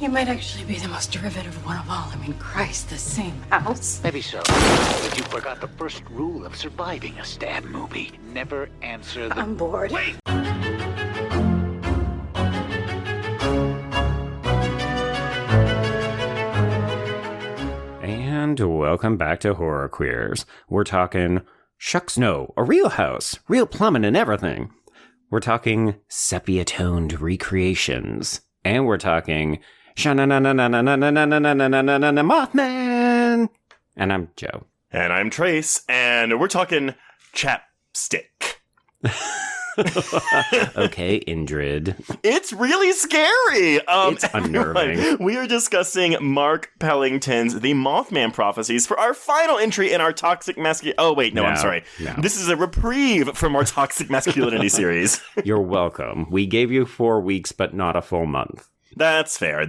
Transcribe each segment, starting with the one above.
You might actually be the most derivative one of all. I mean, Christ, the same house. Maybe so. But you forgot the first rule of surviving a stab movie. Never answer the... I'm bored. Wait! And welcome back to Horror Queers. We're talking, shucks no, a real house, real plumbing and everything. We're talking sepia-toned recreations. And we're talking Mothman. And I'm Joe. And I'm Trace, and we're talking ChapStick. Okay, Indrid. It's really scary. It's unnerving. Everyone, we are discussing Mark Pellington's The Mothman Prophecies for our final entry in our Toxic Masculinity... Oh, wait, no, I'm sorry. No. This is a reprieve from our Toxic Masculinity series. You're welcome. We gave you 4 weeks, but not a full month. That's fair.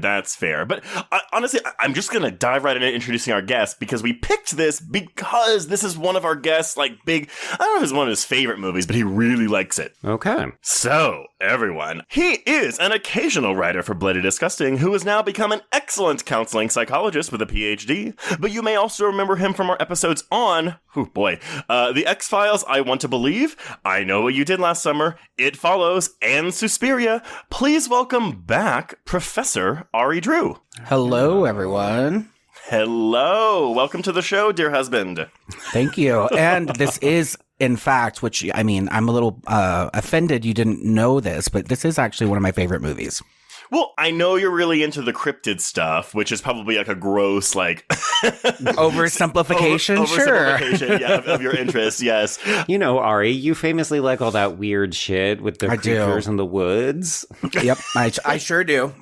But honestly, I'm just going to dive right into introducing our guest because we picked this because this is one of our guests, I don't know if it's one of his favorite movies, but he really likes it. Okay. So, everyone, he is an occasional writer for Bloody Disgusting who has now become an excellent counseling psychologist with a PhD, but you may also remember him from our episodes on, The X-Files, I Want to Believe, I Know What You Did Last Summer, It Follows, and Suspiria. Please welcome back Professor Ari Drew. Hello, everyone. Hello. Welcome to the show, dear husband. Thank you. And this is, in fact, which, I mean, I'm a little offended you didn't know this, but this is actually one of my favorite movies. Well, I know you're really into the cryptid stuff, which is probably a gross, oversimplification, sure. Oversimplification, of your interest, yes. You know, Ari, you famously like all that weird shit with the creatures in the woods. Yep, I sure do.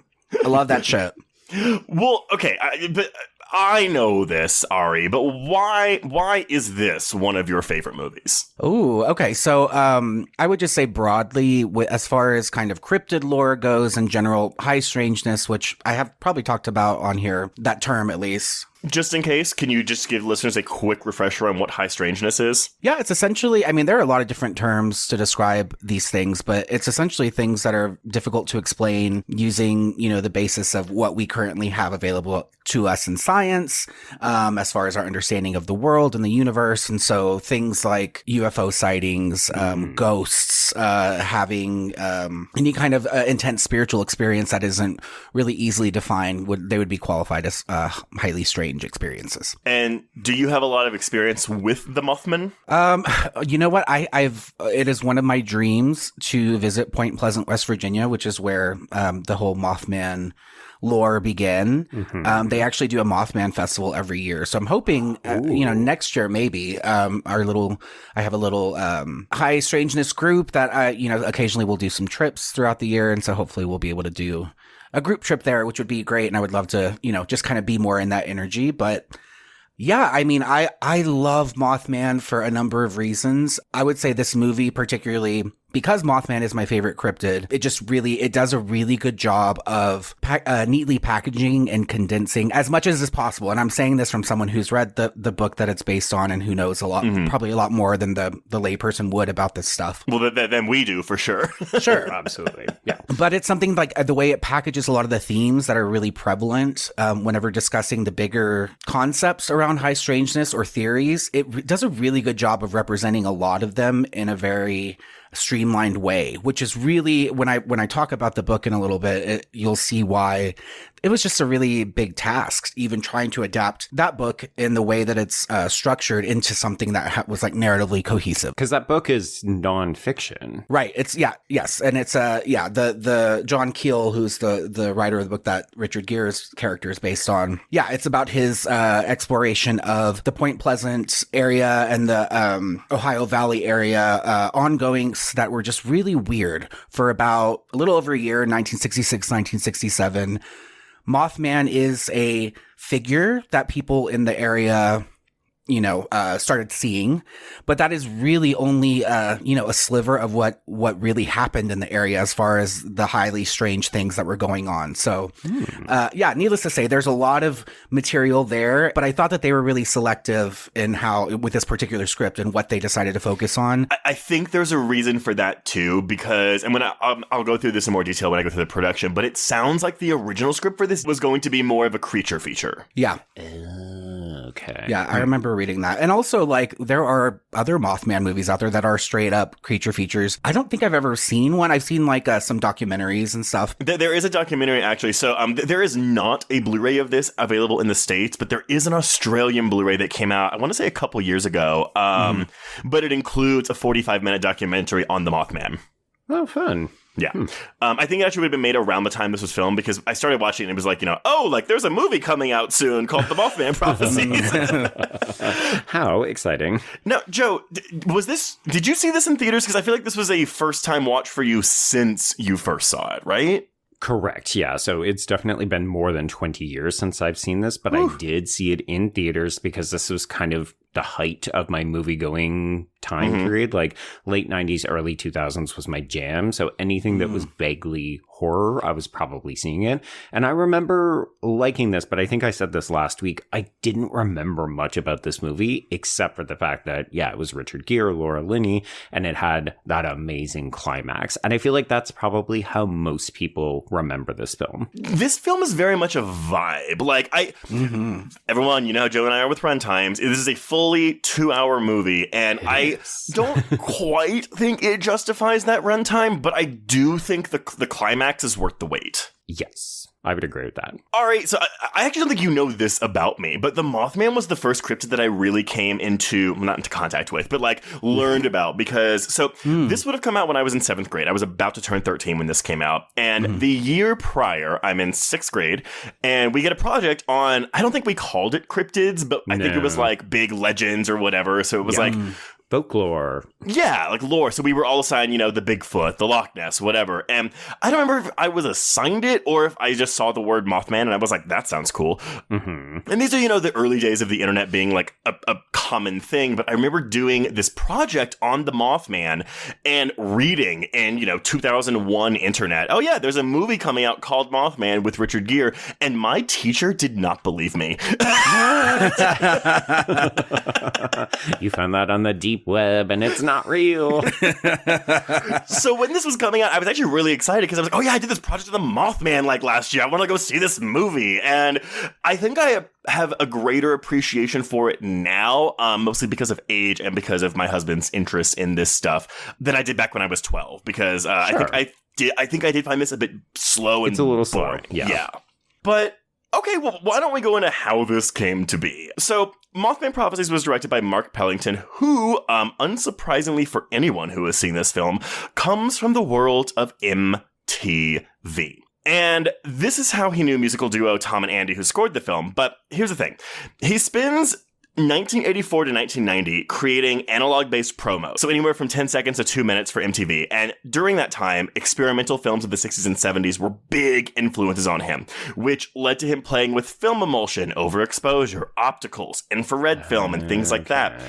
I love that shit. Well, okay, but I know this, Ari, but why is this one of your favorite movies? Ooh, okay. So I would just say broadly, as far as kind of cryptid lore goes in general, high strangeness, which I have probably talked about on here, that term at least. Just in case, can you just give listeners a quick refresher on what high strangeness is? Yeah, it's essentially, I mean, there are a lot of different terms to describe these things, but it's essentially things that are difficult to explain using, the basis of what we currently have available to us in science, as far as our understanding of the world and the universe. And so things like UFO sightings, ghosts, having any kind of intense spiritual experience that isn't really easily defined, they would be qualified as highly strange experiences. And do you have a lot of experience with the Mothman? You know what? It is one of my dreams to visit Point Pleasant, West Virginia, which is where the whole Mothman lore began. Mm-hmm. They actually do a Mothman festival every year. So I'm hoping, next year, maybe, I have a little high strangeness group that occasionally will do some trips throughout the year. And so hopefully we'll be able to do a group trip there, which would be great. And I would love to, just kind of be more in that energy. But yeah, I mean, I love Mothman for a number of reasons. I would say this movie particularly, because Mothman is my favorite cryptid, it does a really good job of neatly packaging and condensing as much as is possible. And I'm saying this from someone who's read the book that it's based on and who knows a lot, probably a lot more than the layperson would about this stuff. Well, then we do for sure. Sure. Absolutely. Yeah. But it's something like the way it packages a lot of the themes that are really prevalent whenever discussing the bigger concepts around high strangeness or theories. It does a really good job of representing a lot of them in a very streamlined way, which is really, when I talk about the book in a little bit, you'll see why it was just a really big task, even trying to adapt that book in the way that it's structured into something that was narratively cohesive. Because that book is nonfiction. Right. It's, yes. And it's, the John Keel, who's the writer of the book that Richard Gere's character is based on. Yeah. It's about his exploration of the Point Pleasant area and the Ohio Valley area, ongoing that were just really weird for about a little over a year, 1966, 1967. Mothman is a figure that people in the area, started seeing. But that is really only, a sliver of what really happened in the area as far as the highly strange things that were going on. So, needless to say, there's a lot of material there, but I thought that they were really selective in how, with this particular script and what they decided to focus on. I think there's a reason for that too, because, and when I'll go through this in more detail when I go through the production, but it sounds like the original script for this was going to be more of a creature feature. Yeah. Okay. Yeah, I remember reading that. And also, like, there are other Mothman movies out there that are straight up creature features. I don't think I've ever seen one. I've seen, like, some documentaries and stuff. There is a documentary, actually. So there is not a Blu-ray of this available in the States, but there is an Australian Blu-ray that came out, I want to say a couple years ago. But it includes a 45-minute documentary on the Mothman. Oh, fun. Yeah. I think it actually would have been made around the time this was filmed, because I started watching it and it was like, there's a movie coming out soon called The Mothman Prophecies. How exciting. Now, Joe, did you see this in theaters? Because I feel like this was a first-time watch for you since you first saw it, right? Correct. Yeah. So it's definitely been more than 20 years since I've seen this, but I did see it in theaters because this was kind of the height of my movie going time period. Like late 90s, early 2000s was my jam. So anything that was vaguely horror, I was probably seeing it. And I remember liking this, but I think I said this last week. I didn't remember much about this movie except for the fact that, it was Richard Gere, Laura Linney, and it had that amazing climax. And I feel like that's probably how most people remember this film. This film is very much a vibe. Like, everyone, Joe and I are with Runtimes. This is a fully 2-hour movie, and I don't quite think it justifies that runtime, but I do think the climax is worth the wait. Yes, I would agree with that. All right, so I actually don't think you know this about me, but the Mothman was the first cryptid that I really came not into contact with, but like learned about, because this would have come out when I was in 7th grade. I was about to turn 13 when this came out. And the year prior, I'm in 6th grade, and we get a project on, I don't think we called it cryptids, but I think it was like big legends or whatever. So it was like folklore. Yeah, like lore. So we were all assigned, the Bigfoot, the Loch Ness, whatever. And I don't remember if I was assigned it or if I just saw the word Mothman and I was like, that sounds cool. And these are, the early days of the internet being like a common thing. But I remember doing this project on the Mothman and reading in, 2001 internet. Oh yeah, there's a movie coming out called Mothman with Richard Gere. And my teacher did not believe me. You found that on the deep web and it's not real. So when this was coming out, I was actually really excited because I was like, oh yeah, I did this project on the Mothman like last year. I want to go see this movie. And I think I have a greater appreciation for it now, mostly because of age and because of my husband's interest in this stuff than I did back when I was 12. Because I think I did find this a bit slow and it's a little boring. slow. Yeah. But okay, well, why don't we go into how this came to be? So, Mothman Prophecies was directed by Mark Pellington, who, unsurprisingly for anyone who has seen this film, comes from the world of MTV. And this is how he knew musical duo Tom and Andy, who scored the film. But here's the thing. He spends 1984 to 1990 creating analog-based promos, so anywhere from 10 seconds to 2 minutes for MTV. And during that time, experimental films of the 60s and 70s were big influences on him, which led to him playing with film emulsion, overexposure, opticals, infrared film, and things like that.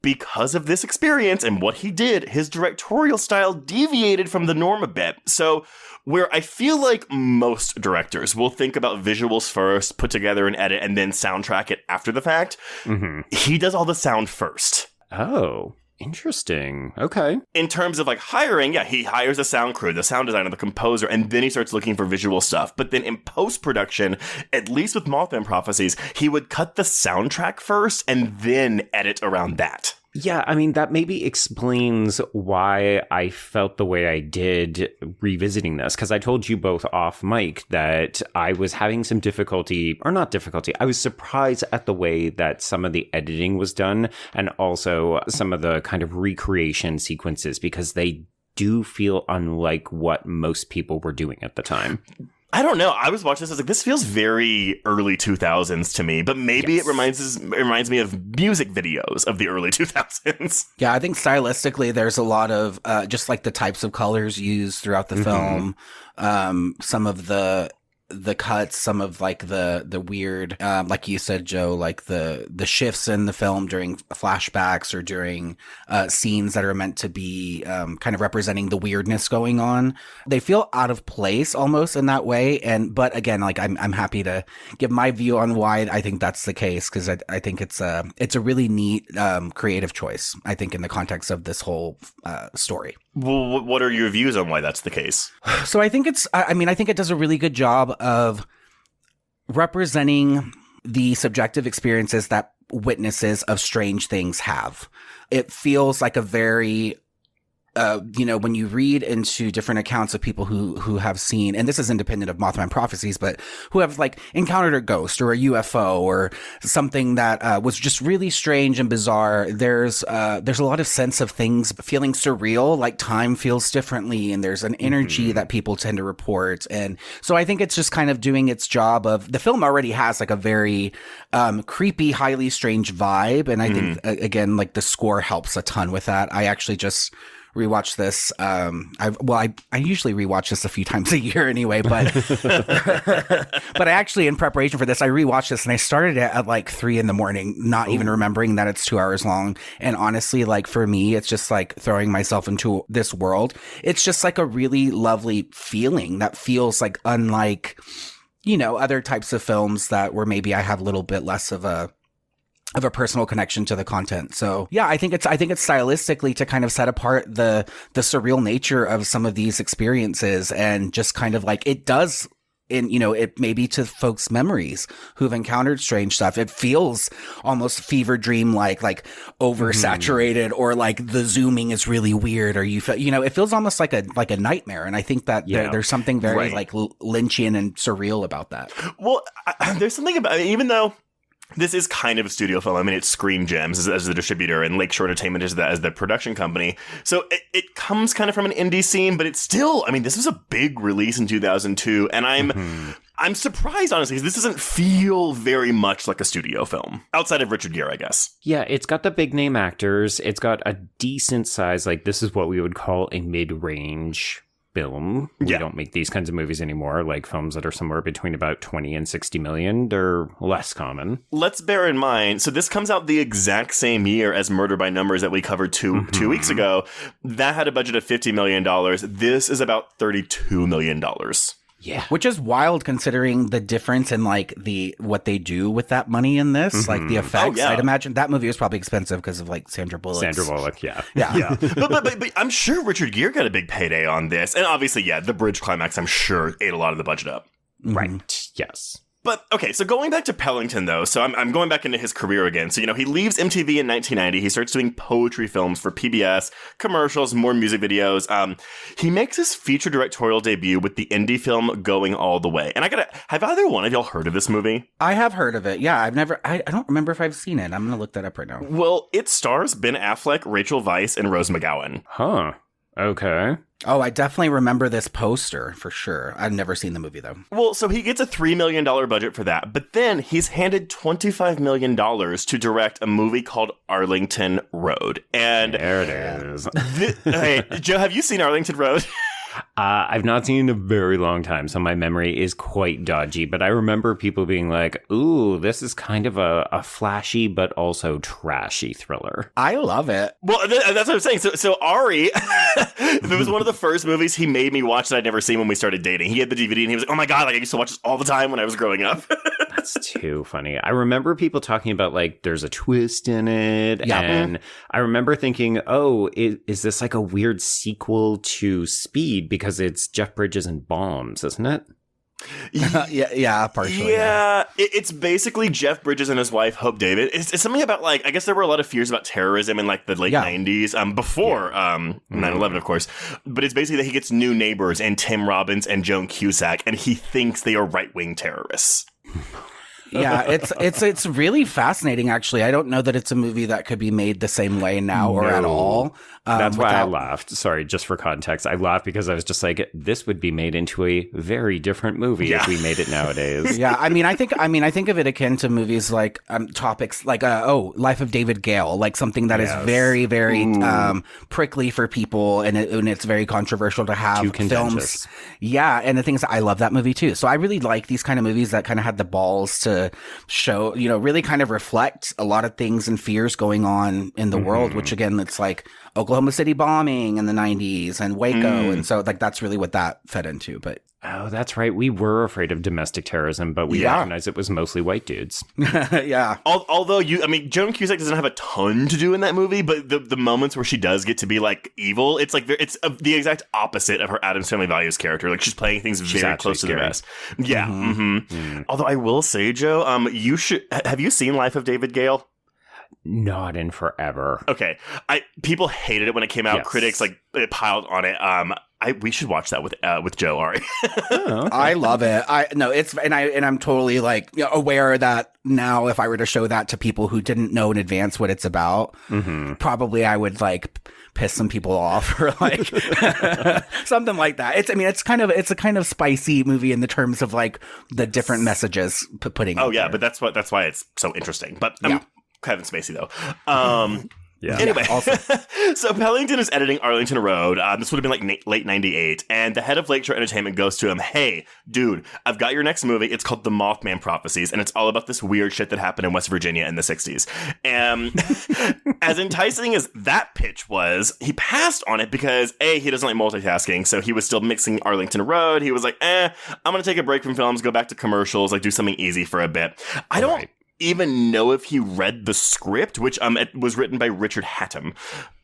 Because of this experience and what he did, his directorial style deviated from the norm a bit. So where I feel like most directors will think about visuals first, put together an edit, and then soundtrack it after the fact, he does all the sound first. Oh, interesting. Okay. In terms of like hiring, he hires a sound crew, the sound designer, the composer, and then he starts looking for visual stuff. But then in post-production, at least with Mothman Prophecies, he would cut the soundtrack first and then edit around that. Yeah, I mean, that maybe explains why I felt the way I did revisiting this, because I told you both off mic that I was having some difficulty, or not difficulty, I was surprised at the way that some of the editing was done, and also some of the kind of recreation sequences, because they do feel unlike what most people were doing at the time. I don't know. I was watching this. I was like, this feels very early 2000s to me, but maybe it reminds me of music videos of the early 2000s. Yeah, I think stylistically, there's a lot of just like the types of colors used throughout the film. Some of the the cuts, some of like the weird, like you said, Joe, like the shifts in the film during flashbacks or during scenes that are meant to be kind of representing the weirdness going on. They feel out of place almost in that way. But again, like I'm happy to give my view on why I think that's the case, because I think it's a really neat creative choice, I think, in the context of this whole story. Well, what are your views on why that's the case? So I think I think it does a really good job of representing the subjective experiences that witnesses of strange things have. It feels like a very, when you read into different accounts of people who have seen, and this is independent of Mothman Prophecies, but who have like encountered a ghost or a UFO or something that was just really strange and bizarre. There's a lot of sense of things feeling surreal, like time feels differently, and there's an energy that people tend to report. And so I think it's just kind of doing its job of, the film already has like a very creepy, highly strange vibe. And I think, again, like the score helps a ton with that. I actually just rewatch this. I usually rewatch this a few times a year anyway, but but I actually, in preparation for this, I rewatched this and I started it at like 3 a.m, not even remembering that it's 2 hours long. And honestly, like for me, it's just like throwing myself into this world. It's just like a really lovely feeling that feels like unlike, other types of films where maybe I have a little bit less of a personal connection to the content. So yeah, I think it's stylistically to kind of set apart the surreal nature of some of these experiences, and just kind of like it does it maybe to folks' memories who've encountered strange stuff. It feels almost fever dream like oversaturated, or like the zooming is really weird, or you feel, it feels almost like a nightmare. And I think that there's something very like Lynchian and surreal about that. Well, there's something about it, even though this is kind of a studio film. I mean, it's Screen Gems as the distributor, and Lakeshore Entertainment as the production company. So it comes kind of from an indie scene, but it's still, I mean, this was a big release in 2002, and I'm surprised, honestly, because this doesn't feel very much like a studio film, outside of Richard Gere, I guess. Yeah, it's got the big name actors. It's got a decent size, like this is what we would call a mid-range film. We don't make these kinds of movies anymore, like films that are somewhere between about 20 and 60 million. They're less common. Let's bear in mind, so this comes out the exact same year as Murder by Numbers that we covered two weeks ago. That had a budget of $50 million. This is about $32 million. Yeah. Which is wild considering the difference in like what they do with that money in this, like the effects. Oh, yeah. I'd imagine that movie was probably expensive because of like Sandra Bullock. Yeah. But I'm sure Richard Gere got a big payday on this. And obviously, the bridge climax, I'm sure, ate a lot of the budget up. Right. Yes. But, okay, so going back to Pellington, though, so I'm going back into his career again. So, he leaves MTV in 1990. He starts doing poetry films for PBS, commercials, more music videos. He makes his feature directorial debut with the indie film Going All the Way. And have either one of y'all heard of this movie? I have heard of it. Yeah, I don't remember if I've seen it. I'm going to look that up right now. Well, it stars Ben Affleck, Rachel Weisz, and Rose McGowan. Huh. Okay. Oh, I definitely remember this poster for sure. I've never seen the movie, though. Well, so he gets a $3 million budget for that, but then he's handed $25 million to direct a movie called Arlington Road. And there it is. Hey, Joe, have you seen Arlington Road? I've not seen it in a very long time, so my memory is quite dodgy, but I remember people being like, ooh, this is kind of a flashy but also trashy thriller. I love it. Well, that's what I'm saying. So Ari, it was one of the first movies he made me watch that I'd never seen when we started dating. He had the DVD and he was like, oh my God, like I used to watch this all the time when I was growing up. That's too funny. I remember people talking about like there's a twist in it. And I remember thinking, oh, is this like a weird sequel to Speed? Because it's Jeff Bridges and bombs, isn't it? Partially. Yeah, it's basically Jeff Bridges and his wife, Hope David. It's something about like, I guess there were a lot of fears about terrorism in like the late 90s, before 9/11, of course. But it's basically that he gets new neighbors and Tim Robbins and Joan Cusack, and he thinks they are right-wing terrorists. Yeah, it's really fascinating, actually. I don't know that it's a movie that could be made the same way now or at all. That's why I laughed. Sorry, just for context. I laughed because I was just like, this would be made into a very different movie if we made it nowadays. Yeah, I mean, I think of it akin to movies like topics like Life of David Gale, like something that is very, very prickly for people, and it's very controversial to have films. Yeah, and the thing is, I love that movie too. So I really like these kind of movies that kind of had the balls to show, really kind of reflect a lot of things and fears going on in the world, which again, it's like Oklahoma City bombing in the 90s and Waco. And so like that's really what that fed into. But oh, that's right. We were afraid of domestic terrorism, but we recognized it was mostly white dudes. Yeah. Although Joan Cusack doesn't have a ton to do in that movie, but the moments where she does get to be like evil, it's like it's the exact opposite of her Addams Family Values character. Like she's playing things very close to the rest. Yeah. Although I will say, Joe, have you seen Life of David Gale? Not in forever. Okay. People hated it when it came out. Yes. Critics it piled on it. We should watch that with Joe, Ari. Okay. I love it. I'm totally like aware that now if I were to show that to people who didn't know in advance what it's about, probably I would like piss some people off or like something like that. It's a kind of spicy movie in the terms of like the different messages putting. Oh yeah, there. but that's why it's so interesting. But Kevin Spacey though. Yeah. Anyway, awesome. So Pellington is editing Arlington Road. This would have been like late 98. And the head of Lakeshore Entertainment goes to him, hey, dude, I've got your next movie. It's called The Mothman Prophecies. And it's all about this weird shit that happened in West Virginia in the 60s. And as enticing as that pitch was, he passed on it because, A, he doesn't like multitasking. So he was still mixing Arlington Road. He was like, I'm going to take a break from films, go back to commercials, like do something easy for a bit. I don't even know if he read the script, which it was written by Richard Hattem.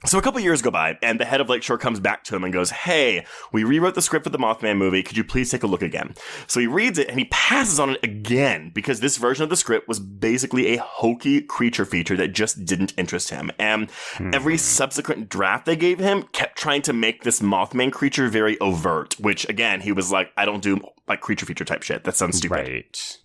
So a couple years go by, and the head of Lakeshore comes back to him and goes, hey, we rewrote the script for the Mothman movie. Could you please take a look again? So he reads it, and he passes on it again, because this version of the script was basically a hokey creature feature that just didn't interest him. And every subsequent draft they gave him kept trying to make this Mothman creature very overt, which, again, he was like, I don't do like creature feature type shit. That sounds stupid. Right.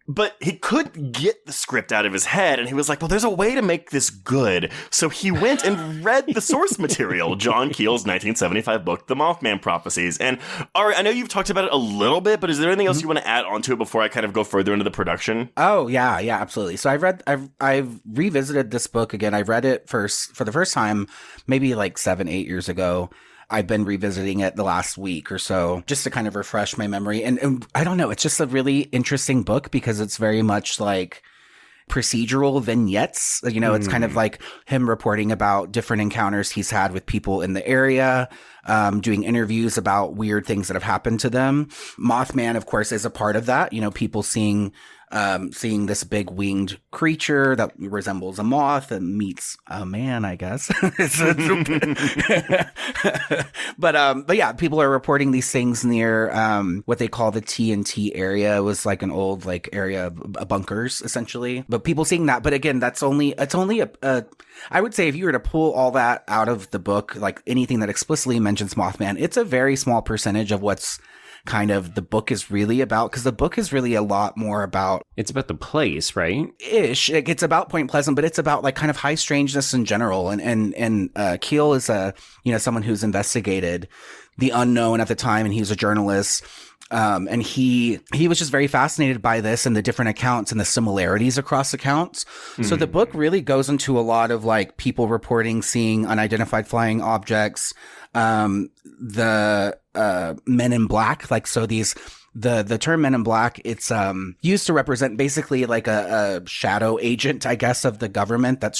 But he couldn't get the script out of his head, and he was like, well, there's a way to make this good. So he went and read the source material, John Keel's 1975 book, The Mothman Prophecies. And Ari, I know you've talked about it a little bit, but is there anything else you want to add onto it before I kind of go further into the production? Oh, yeah, absolutely. So I've revisited this book again. I read it for the first time maybe like 7-8 years ago. I've been revisiting it the last week or so just to kind of refresh my memory. And I don't know, it's just a really interesting book because it's very much like procedural vignettes. It's kind of like him reporting about different encounters he's had with people in the area, doing interviews about weird things that have happened to them. Mothman, of course, is a part of that. People seeing this big winged creature that resembles a moth and meets a man, I guess. But yeah, people are reporting these things near what they call the TNT area. It was like an old like area of bunkers essentially. But people seeing that. But again, it's only a I would say if you were to pull all that out of the book, like anything that explicitly mentions Mothman, it's a very small percentage of what's kind of the book is really about, because the book is really a lot more about... It's about the place, right? Ish. It's about Point Pleasant, but it's about like kind of high strangeness in general. And Keel is someone who's investigated the unknown at the time, and he's a journalist. And he was just very fascinated by this and the different accounts and the similarities across accounts. So the book really goes into a lot of like people reporting seeing unidentified flying objects, the Men in Black, like so these the term Men in Black, it's used to represent basically like a shadow agent, I guess, of the government that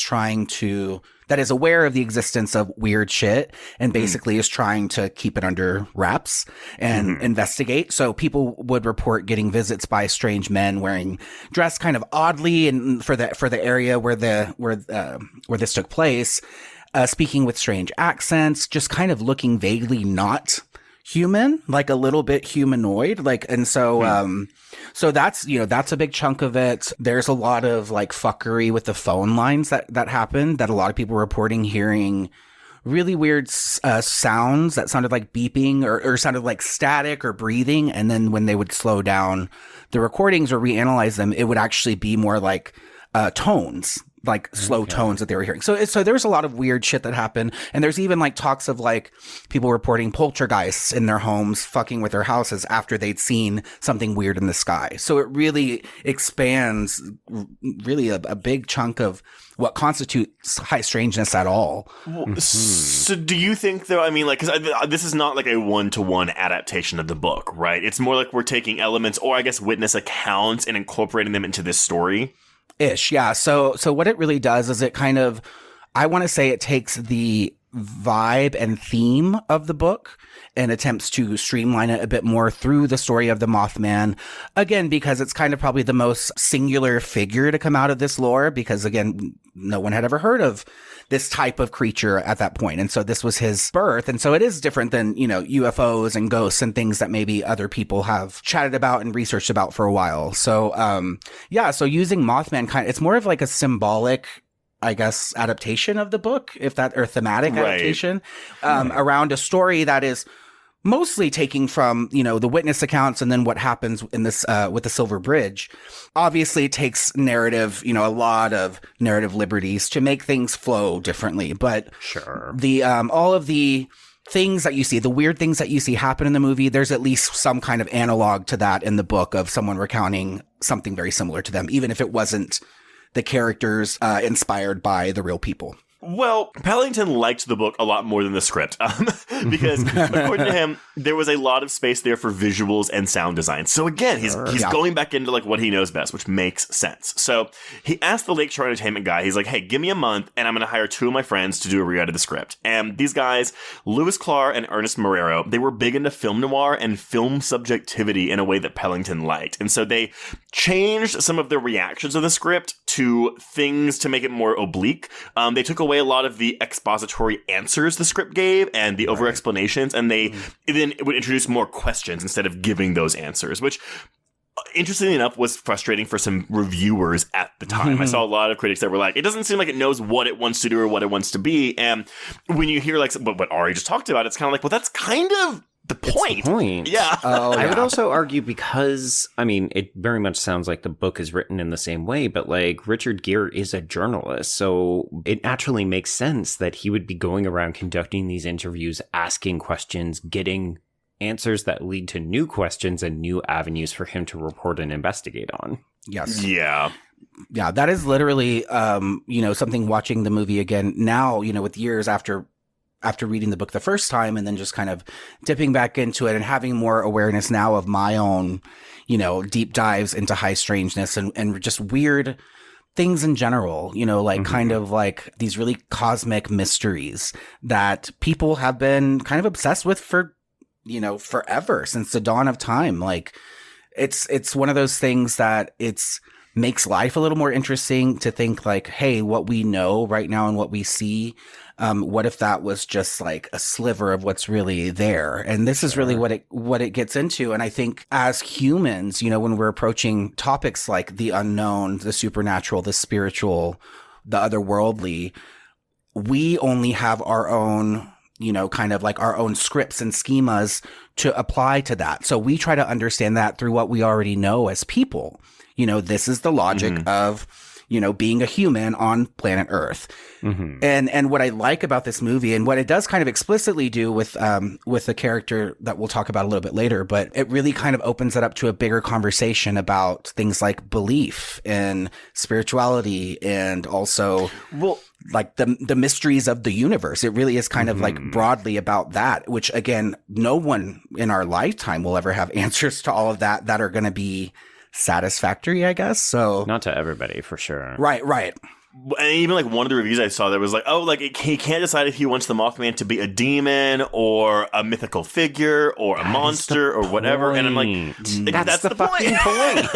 is aware of the existence of weird shit and basically is trying to keep it under wraps and investigate. So people would report getting visits by strange men dressed kind of oddly and for the area where this took place, speaking with strange accents, just kind of looking vaguely not human, like a little bit humanoid, like, and so so that's a big chunk of it. There's a lot of like fuckery with the phone lines that happened, that a lot of people were reporting hearing really weird sounds that sounded like beeping or sounded like static or breathing. And then when they would slow down the recordings or reanalyze them, it would actually be more like tones, like slow tones that they were hearing. So there's a lot of weird shit that happened. And there's even like talks of like people reporting poltergeists in their homes fucking with their houses after they'd seen something weird in the sky. So it really expands really a big chunk of what constitutes high strangeness at all. So do you think, though, I mean, like, because this is not like a one-to-one adaptation of the book, right? It's more like we're taking elements or I guess witness accounts and incorporating them into this story? Ish, yeah. So what it really does is it kind of, I want to say it takes the vibe and theme of the book and attempts to streamline it a bit more through the story of the Mothman. Again, because it's kind of probably the most singular figure to come out of this lore, because again, no one had ever heard of this type of creature at that point. And so this was his birth. And so it is different than, UFOs and ghosts and things that maybe other people have chatted about and researched about for a while. So, so using Mothman it's more of like a symbolic, I guess, adaptation of the book, or thematic adaptation, around a story that is mostly taking from, the witness accounts and then what happens in this, with the Silver Bridge. Obviously it takes narrative, a lot of narrative liberties to make things flow differently, but sure. The, all of the things that you see, the weird things that you see happen in the movie, there's at least some kind of analog to that in the book of someone recounting something very similar to them, even if it wasn't the characters inspired by the real people. Well, Pellington liked the book a lot more than the script because, according to him, there was a lot of space there for visuals and sound design. So again, he's going back into like what he knows best, which makes sense. So he asked the Lakeshore Entertainment guy, he's like, hey, give me a month and I'm going to hire 2 of my friends to do a rewrite of the script. And these guys, Louis Clark and Ernest Marrero, they were big into film noir and film subjectivity in a way that Pellington liked. And so they changed some of the reactions of the script to things to make it more oblique. They took away a lot of the expository answers the script gave and the over explanations, and they then would introduce more questions instead of giving those answers, which interestingly enough was frustrating for some reviewers at the time. I saw a lot of critics that were like, it doesn't seem like it knows what it wants to do or what it wants to be. And when you hear like what Ari just talked about, it's kind of like, well, that's kind of the point. It's the point. Yeah. I would also argue because, I mean, it very much sounds like the book is written in the same way, but like Richard Gere is a journalist. So it naturally makes sense that he would be going around conducting these interviews, asking questions, getting answers that lead to new questions and new avenues for him to report and investigate on. Yes. Yeah. Yeah. That is literally, something watching the movie again now, with years after reading the book the first time and then just kind of dipping back into it and having more awareness now of my own, deep dives into high strangeness and just weird things in general, kind of like these really cosmic mysteries that people have been kind of obsessed with for, forever, since the dawn of time. Like it's one of those things that makes life a little more interesting to think like, hey, what we know right now and what we see, what if that was just like a sliver of what's really there? And this is really what it gets into. And I think as humans, when we're approaching topics like the unknown, the supernatural, the spiritual, the otherworldly, we only have our own, kind of like our own scripts and schemas to apply to that. So we try to understand that through what we already know as people. This is the logic of, being a human on planet Earth. And what I like about this movie and what it does kind of explicitly do with the character that we'll talk about a little bit later, but it really kind of opens it up to a bigger conversation about things like belief and spirituality and also like the mysteries of the universe. It really is kind of like broadly about that, which again, no one in our lifetime will ever have answers to all of that are going to be satisfactory, I guess. So not to everybody, for sure. Right. And even like one of the reviews I saw that was like, oh, like he can't decide if he wants the Mothman to be a demon or a mythical figure or a monster or whatever. And I'm like, that's the fucking point.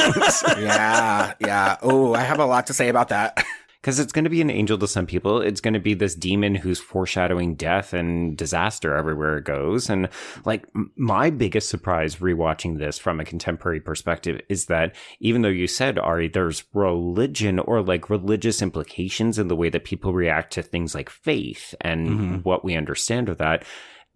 Yeah. Oh, I have a lot to say about that. Because it's going to be an angel to some people. It's going to be this demon who's foreshadowing death and disaster everywhere it goes. And like my biggest surprise rewatching this from a contemporary perspective is that even though you said, Ari, there's religion or like religious implications in the way that people react to things like faith and what we understand of that,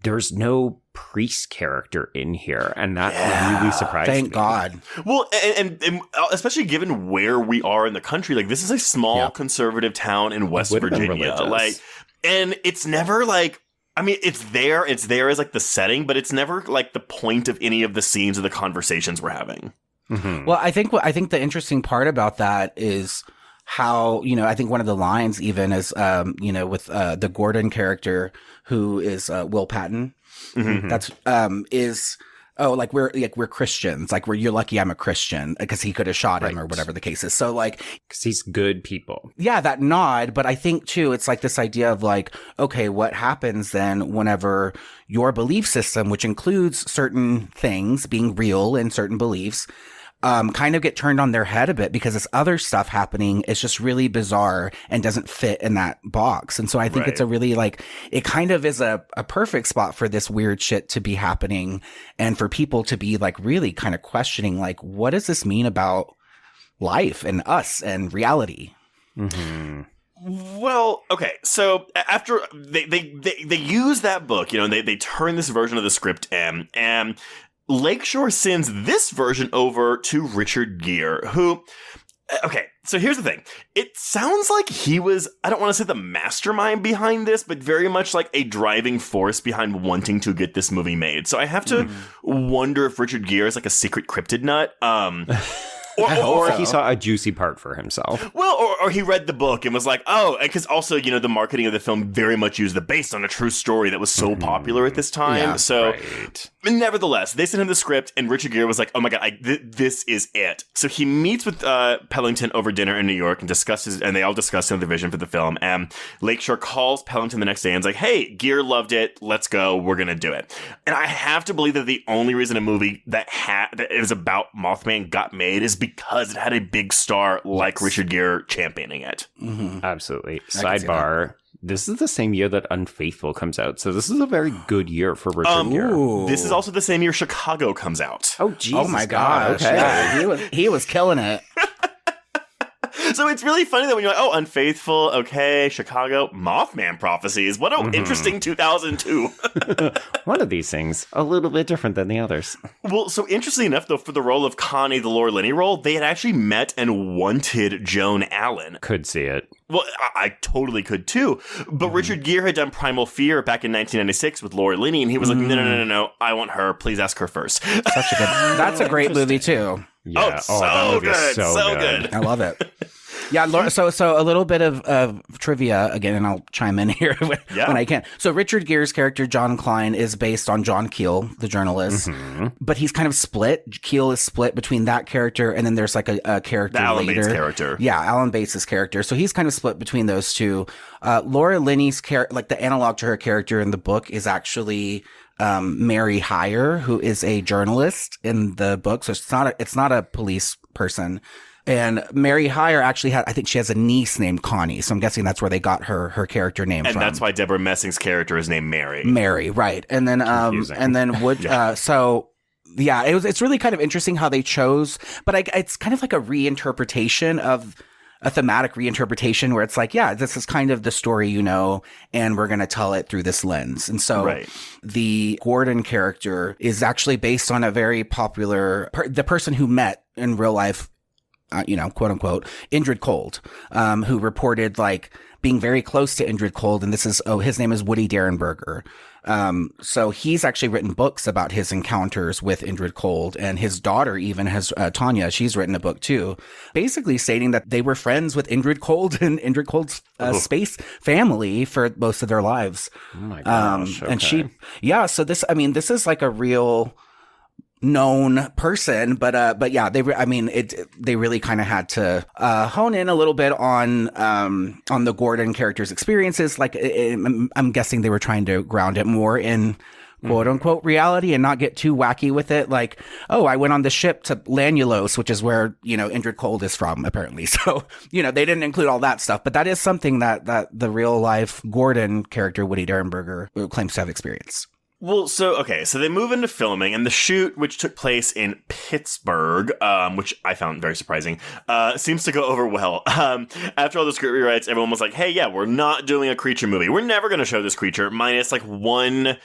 there's no priest character in here, and that really surprised me. Thank God. Well, and especially given where we are in the country, like this is a small conservative town in West Virginia, like, and it's never like, I mean, it's there as like the setting, but it's never like the point of any of the scenes or the conversations we're having. Mm-hmm. Well, I think the interesting part about that is how, I think one of the lines even is, with the Gordon character who is Will Patton. Mm-hmm. That's we're Christians. Like you're lucky I'm a Christian because he could have shot him or whatever the case is. So like, because he's good people. Yeah, that nod. But I think too, it's like this idea of like, okay, what happens then whenever your belief system, which includes certain things being real and certain beliefs, kind of get turned on their head a bit because this other stuff happening is just really bizarre and doesn't fit in that box. And so I think it's a really like, it kind of is a perfect spot for this weird shit to be happening and for people to be like really kind of questioning, like, what does this mean about life and us and reality? Mm-hmm. Well, okay, so after they use that book, they turn this version of the script in, and Lakeshore sends this version over to Richard Gere, who, okay, so here's the thing. It sounds like he was, I don't want to say the mastermind behind this, but very much like a driving force behind wanting to get this movie made. So I have to wonder if Richard Gere is like a secret cryptid nut. Or he saw a juicy part for himself. Well, or he read the book and was like, oh, because also, the marketing of the film very much used the based on a true story that was so popular at this time. Yeah, so, nevertheless, they sent him the script and Richard Gere was like, oh my God, this is it. So he meets with Pellington over dinner in New York and they all discuss the vision for the film. And Lakeshore calls Pellington the next day and is like, hey, Gere loved it. Let's go. We're going to do it. And I have to believe that the only reason a movie that is about Mothman got made is because it had a big star like Richard Gere championing it. Mm-hmm. Absolutely. Sidebar. This is the same year that Unfaithful comes out, so this is a very good year for Richard Gere. This is also the same year Chicago comes out. Oh, Jesus. Oh, my gosh. Okay. Yeah, he was killing it. So it's really funny that when you're like, oh, Unfaithful, okay, Chicago, Mothman Prophecies. What an interesting 2002. One of these things, a little bit different than the others. Well, so interestingly enough, though, for the role of Connie, the Laura Linney role, they had actually met and wanted Joan Allen. Could see it. Well, I totally could too. But Richard Gere had done Primal Fear back in 1996 with Laura Linney, and he was like, no, I want her. Please ask her first. That's a great movie too. Yeah. So good. So good. I love it. Yeah, Laura, so a little bit of trivia again, and I'll chime in here when I can. So Richard Gere's character, John Klein, is based on John Keel, the journalist, but he's kind of split. Keel is split between that character, and then there's like a character the Alan later. Bates character. Yeah, Alan Bates' character. So he's kind of split between those two. Laura Linney's character, like the analog to her character in the book, is actually Mary Heyer, who is a journalist in the book. So it's not a police person. And Mary Heyer actually I think she has a niece named Connie. So I'm guessing that's where they got her character name from. And that's why Deborah Messing's character is named Mary. Mary, right. And then, it's really kind of interesting how they chose, but it's kind of like a reinterpretation of a thematic reinterpretation where it's like, yeah, this is kind of the story, and we're going to tell it through this lens. And so the Gordon character is actually based on a very popular, the person who met in real life, quote unquote, Indrid Cold, who reported like being very close to Indrid Cold. And his name is Woody Derenberger. So he's actually written books about his encounters with Indrid Cold, and his daughter even has, Tanya, she's written a book too, basically stating that they were friends with Indrid Cold and Indrid Cold's space family for most of their lives. Oh my gosh. And so this is like a real known person, but yeah, they really kind of had to hone in a little bit on the Gordon character's experiences. Like I'm guessing they were trying to ground it more in quote unquote reality and not get too wacky with it. Like, oh, I went on the ship to Lanulos, which is where, Indrid Cold is from, apparently. So, they didn't include all that stuff. But that is something that the real life Gordon character, Woody Derenberger, claims to have experienced. Well, so they move into filming, and the shoot, which took place in Pittsburgh, which I found very surprising, seems to go over well. After all the script rewrites, everyone was like, hey, yeah, we're not doing a creature movie. We're never going to show this creature, minus like one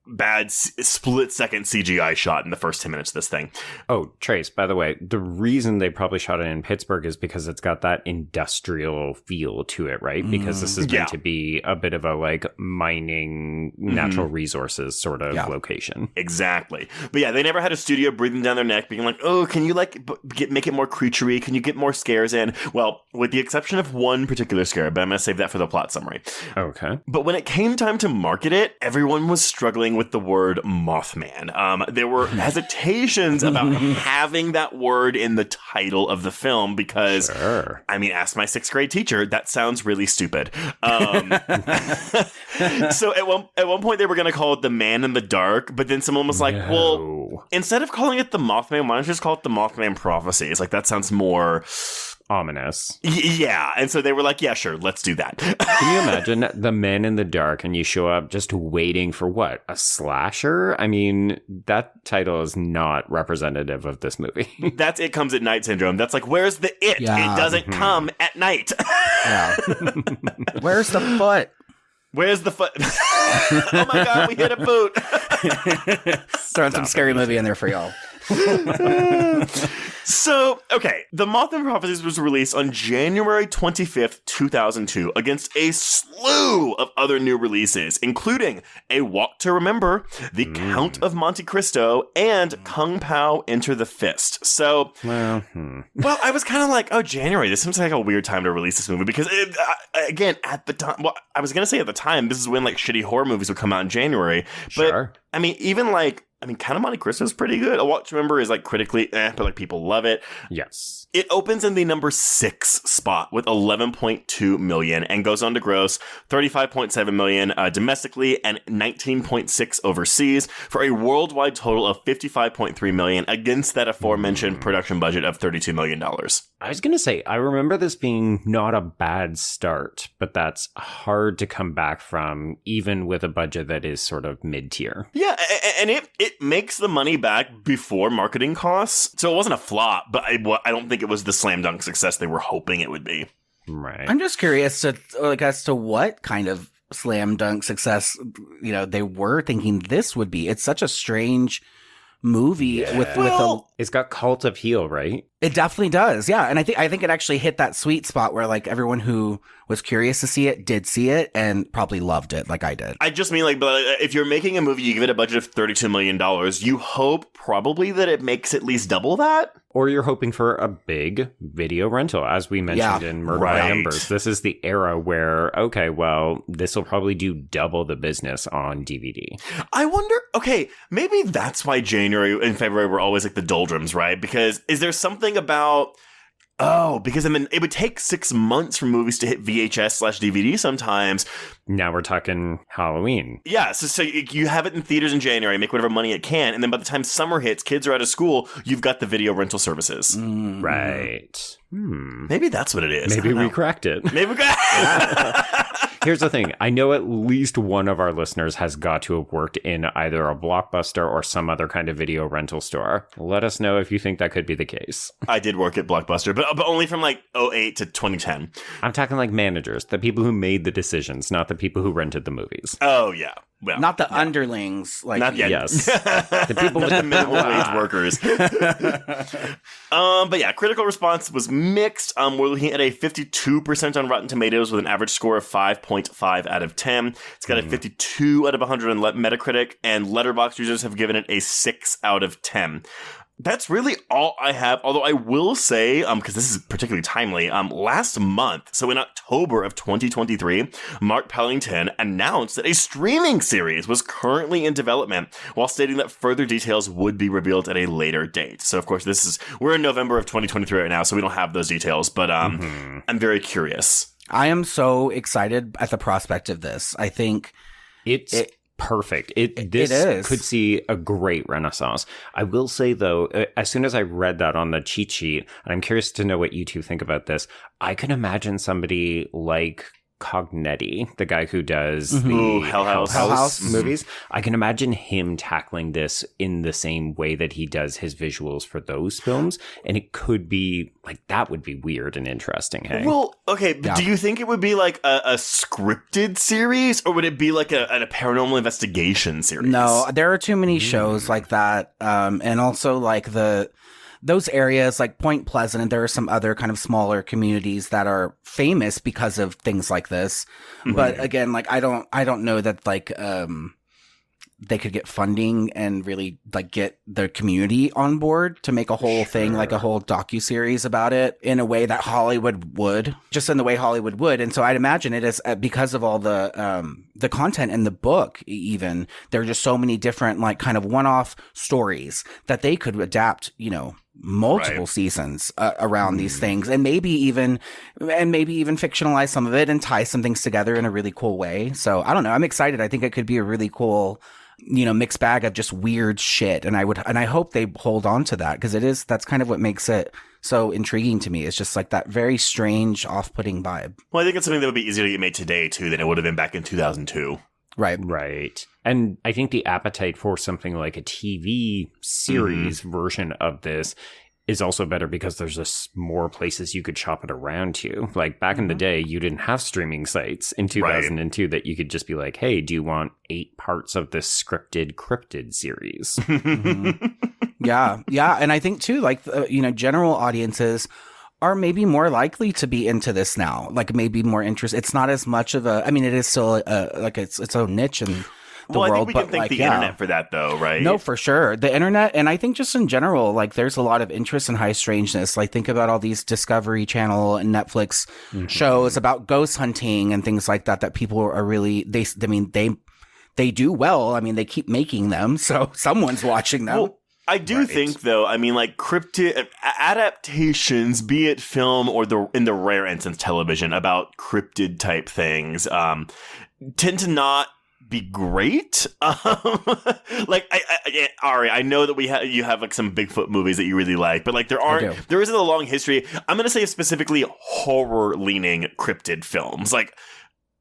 bad split-second CGI shot in the first 10 minutes of this thing. Oh, Trace, by the way, the reason they probably shot it in Pittsburgh is because it's got that industrial feel to it, right? Because this is meant to be a bit of a, like, mining natural resources sort of location. Exactly. But yeah, they never had a studio breathing down their neck, being like, oh, can you, like, make it more creature-y? Can you get more scares in? Well, with the exception of one particular scare, but I'm going to save that for the plot summary. Okay. But when it came time to market it, everyone was struggling with the word Mothman. There were hesitations about having that word in the title of the film because, I mean, ask my 6th grade teacher, that sounds really stupid. So at one point they were going to call it The Man in the Dark, but then someone was like, well, instead of calling it The Mothman, why don't you just call it The Mothman Prophecies? Like, that sounds more ominous. Yeah, and so they were like, yeah, sure, let's do that. Can you imagine The Man in the Dark and you show up just waiting for what? A slasher? I mean, that title is not representative of this movie. That's It Comes at Night syndrome. That's like, where's the it? Yeah. It doesn't come at night. Yeah. Where's the foot? Where's the foot? Oh my God, we hit a boot. Throwing some scary movie in there for y'all. So, okay, The Mothman Prophecies was released on January 25th, 2002, against a slew of other new releases, including A Walk to Remember, The Count of Monte Cristo, and Kung Pao Enter the Fist. So, well, I was kind of like, oh, January, this seems like a weird time to release this movie, because, again, at the time, well, I was going to say at the time, this is when, like, shitty horror movies would come out in January. But, sure. I mean, even, like, Count of Monte Cristo is pretty good. A Walk to Remember is, like, critically but, like, people love it. Yes. It opens in the number 6 spot with 11.2 million and goes on to gross 35.7 million domestically and 19.6 overseas for a worldwide total of 55.3 million against that aforementioned production budget of $32 million. I was going to say, I remember this being not a bad start, but that's hard to come back from, even with a budget that is sort of mid-tier. Yeah, and it makes the money back before marketing costs. So it wasn't a flop, but I don't think it was the slam dunk success they were hoping it would be. Right. I'm just curious as to what kind of slam dunk success, they were thinking this would be. It's such a strange movie it's got cult appeal, right? It definitely does. Yeah. And I think it actually hit that sweet spot where, like, everyone who was curious to see it did see it and probably loved it like I did. I just mean, like, but if you're making a movie, you give it a budget of $32 million, you hope probably that it makes at least double that. Or you're hoping for a big video rental, as we mentioned in Murder by Numbers. This is the era where, okay, well, this will probably do double the business on DVD. I wonder, okay, maybe that's why January and February were always like the doldrums, right? Because is there something about... Oh, because I mean, it would take 6 months for movies to hit VHS/DVD sometimes. Now we're talking Halloween. Yeah, so you have it in theaters in January, make whatever money it can, and then by the time summer hits, kids are out of school, you've got the video rental services. Right. Maybe that's what it is. Maybe we cracked it. Maybe we Here's the thing. I know at least one of our listeners has got to have worked in either a Blockbuster or some other kind of video rental store. Let us know if you think that could be the case. I did work at Blockbuster, but only from like 2008 to 2010. I'm talking like managers, the people who made the decisions, not the people who rented the movies. Oh, yeah. Well, not the underlings. Like, not yet. Yes. The people with the minimum wage workers. But yeah, critical response was mixed. We're looking at a 52% on Rotten Tomatoes with an average score of 5.5 out of 10. It's got a 52 out of 100 on Metacritic, and Letterboxd users have given it a 6 out of 10. That's really all I have, although I will say, because this is particularly timely, last month, so in October of 2023, Mark Pellington announced that a streaming series was currently in development, while stating that further details would be revealed at a later date. So, of course, we're in November of 2023 right now, so we don't have those details, but I'm very curious. I am so excited at the prospect of this. I think perfect. It This is. could see a great renaissance. I will say, though, as soon as I read that on the cheat sheet, and I'm curious to know what you two think about this, I can imagine somebody like Cognetti, the guy who does the Hell House. Hell House. movies. I can imagine him tackling this in the same way that he does his visuals for those films. And it could be like, that would be weird and interesting. Hey, Well, okay, but do you think it would be like a scripted series, or would it be like a paranormal investigation series? No, there are too many shows like that. And also like those areas like Point Pleasant, and there are some other kind of smaller communities that are famous because of things like this. But again, like I don't know that like they could get funding and really like get the community on board to make a whole thing, like a whole docuseries about it in a way that Hollywood would, just in the way Hollywood would. And so I'd imagine it is because of all the content in the book, even there are just so many different like kind of one-off stories that they could adapt, you know, multiple seasons around these things, and maybe even fictionalize some of it and tie some things together in a really cool way. So I don't know. I'm excited. I think it could be a really cool, you know, mixed bag of just weird shit. And I hope they hold on to that, because that's kind of what makes it so intriguing to me. It's just like that very strange, off-putting vibe. Well, I think it's something that would be easier to get made today too than it would have been back in 2002. Right. And I think the appetite for something like a TV series version of this is also better because there's just more places you could shop it around to. Like back in the day, you didn't have streaming sites in 2002 that you could just be like, hey, do you want 8 parts of this scripted cryptid series? Yeah. And I think too, like, you know, general audiences are maybe more likely to be into this now, like maybe more interest. It's not as much of a, I mean, it is still like its own niche in the world. I think we can thank like, the internet for that though, right? No, for sure. The internet, and I think just in general, like there's a lot of interest in high strangeness. Like think about all these Discovery Channel and Netflix shows about ghost hunting and things like that people are really, they do well. I mean, they keep making them, so someone's watching them. Well, I do think, though, I mean, like cryptid adaptations, be it film or in the rare instance television, about cryptid type things, tend to not be great. Like, Ari, I know that you have like some Bigfoot movies that you really like, but like there isn't a long history. I'm gonna say specifically horror leaning cryptid films, like.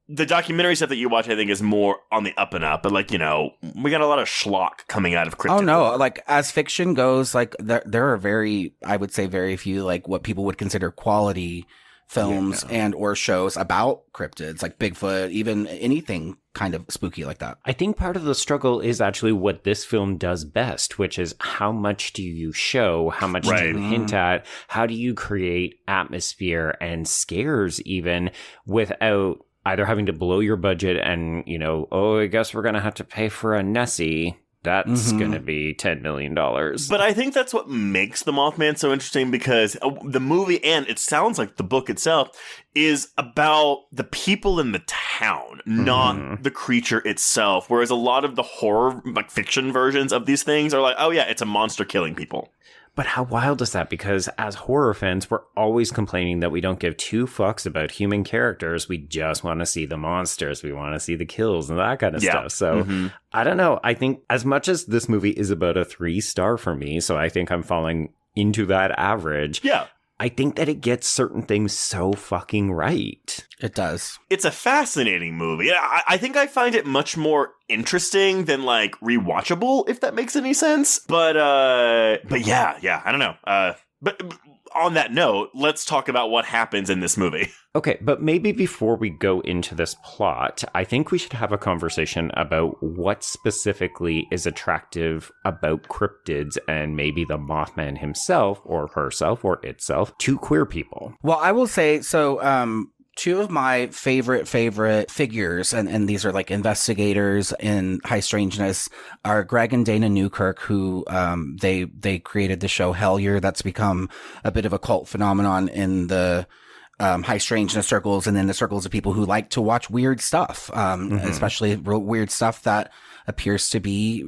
The documentary stuff that you watch, I think, is more on the up and up. But, like, you know, we got a lot of schlock coming out of cryptid. Oh, no. Like, as fiction goes, like, there are I would say very few, like, what people would consider quality films and or shows about cryptids, like Bigfoot, even anything kind of spooky like that. I think part of the struggle is actually what this film does best, which is how much do you show, how much do you hint at, how do you create atmosphere and scares even without either having to blow your budget and, you know, oh, I guess we're going to have to pay for a Nessie. That's going to be $10 million. But I think that's what makes The Mothman so interesting, because the movie, and it sounds like the book itself, is about the people in the town, not the creature itself. Whereas a lot of the horror, like fiction versions of these things are like, oh yeah, it's a monster killing people. But how wild is that? Because as horror fans, we're always complaining that we don't give 2 fucks about human characters. We just want to see the monsters. We want to see the kills and that kind of stuff. So I don't know. I think as much as this movie is about a 3-star for me, so I think I'm falling into that average. Yeah. I think that it gets certain things so fucking right. It does. It's a fascinating movie. I think I find it much more interesting than like rewatchable, if that makes any sense. But yeah, I don't know. But on that note, let's talk about what happens in this movie. Okay, but maybe before we go into this plot, I think we should have a conversation about what specifically is attractive about cryptids and maybe the Mothman himself or herself or itself to queer people. Well, I will say, so 2 of my favorite figures, and these are like investigators in high strangeness, are Greg and Dana Newkirk, who they created the show Hellier. That's become a bit of a cult phenomenon in the high strangeness circles, and then the circles of people who like to watch weird stuff, especially real weird stuff that appears to be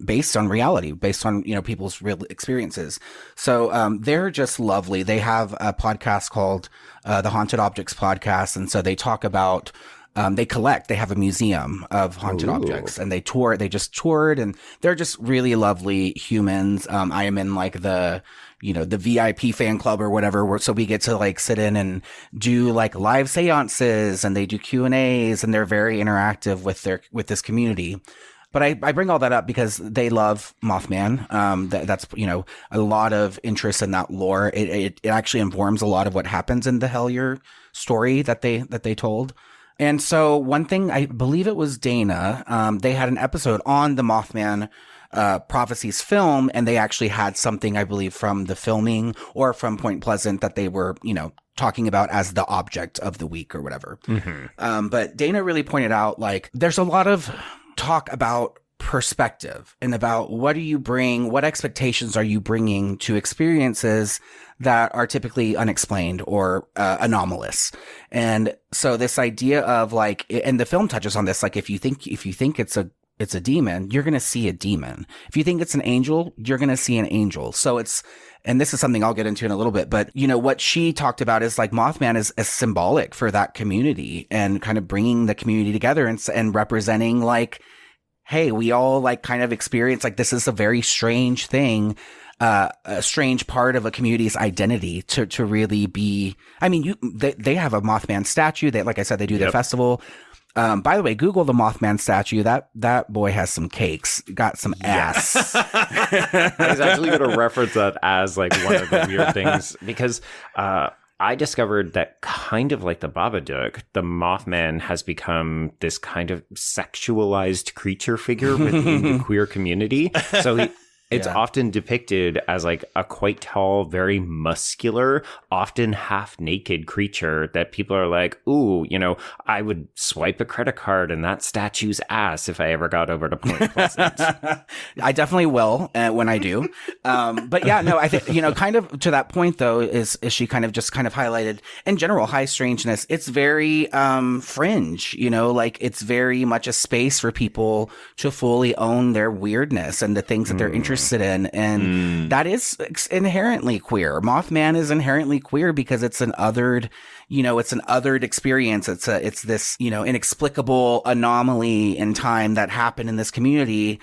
based on reality, based on, you know, people's real experiences. So they're just lovely. They have a podcast called the Haunted Objects Podcast, and so they talk about They have a museum of haunted objects, and they just toured, and they're just really lovely humans. I am in like the VIP fan club or whatever, so we get to like sit in and do like live seances, and they do Q&As, and they're very interactive with this community. But I bring all that up because they love Mothman. That's a lot of interest in that lore. It actually informs a lot of what happens in the Hellier story that they told. And so one thing, I believe it was Dana, they had an episode on the Mothman Prophecies film, and they actually had something, I believe, from the filming or from Point Pleasant that they were, talking about as the object of the week or whatever. Mm-hmm. But Dana really pointed out, like, there's a lot of talk about perspective and about what expectations are you bringing to experiences that are typically unexplained or anomalous. And so this idea of like, and the film touches on this, like if you think it's a demon, you're going to see a demon. If you think it's an angel, you're going to see an angel. So and this is something I'll get into in a little bit, but what she talked about is like Mothman is symbolic for that community and kind of bringing the community together and representing like, hey, we all like kind of experience like this is a very strange thing, a strange part of a community's identity to really be. I mean, they have a Mothman statue. They, like I said, they do the festival. By the way, Google the Mothman statue. That boy has some cakes, got some ass. I was actually going to reference that as like one of the weird things because I discovered that kind of like the Babadook, the Mothman has become this kind of sexualized creature figure within the queer community. So it's often depicted as like a quite tall, very muscular, often half naked creature that people are like, ooh, I would swipe a credit card in that statue's ass if I ever got over to Point Pleasant. I definitely will when I do. But yeah, no, I think, kind of to that point though, is she kind of highlighted in general, high strangeness. It's very fringe, like it's very much a space for people to fully own their weirdness and the things that they're interested in, and that is inherently queer. Mothman is inherently queer because it's an othered, it's an othered experience. It's this, inexplicable anomaly in time that happened in this community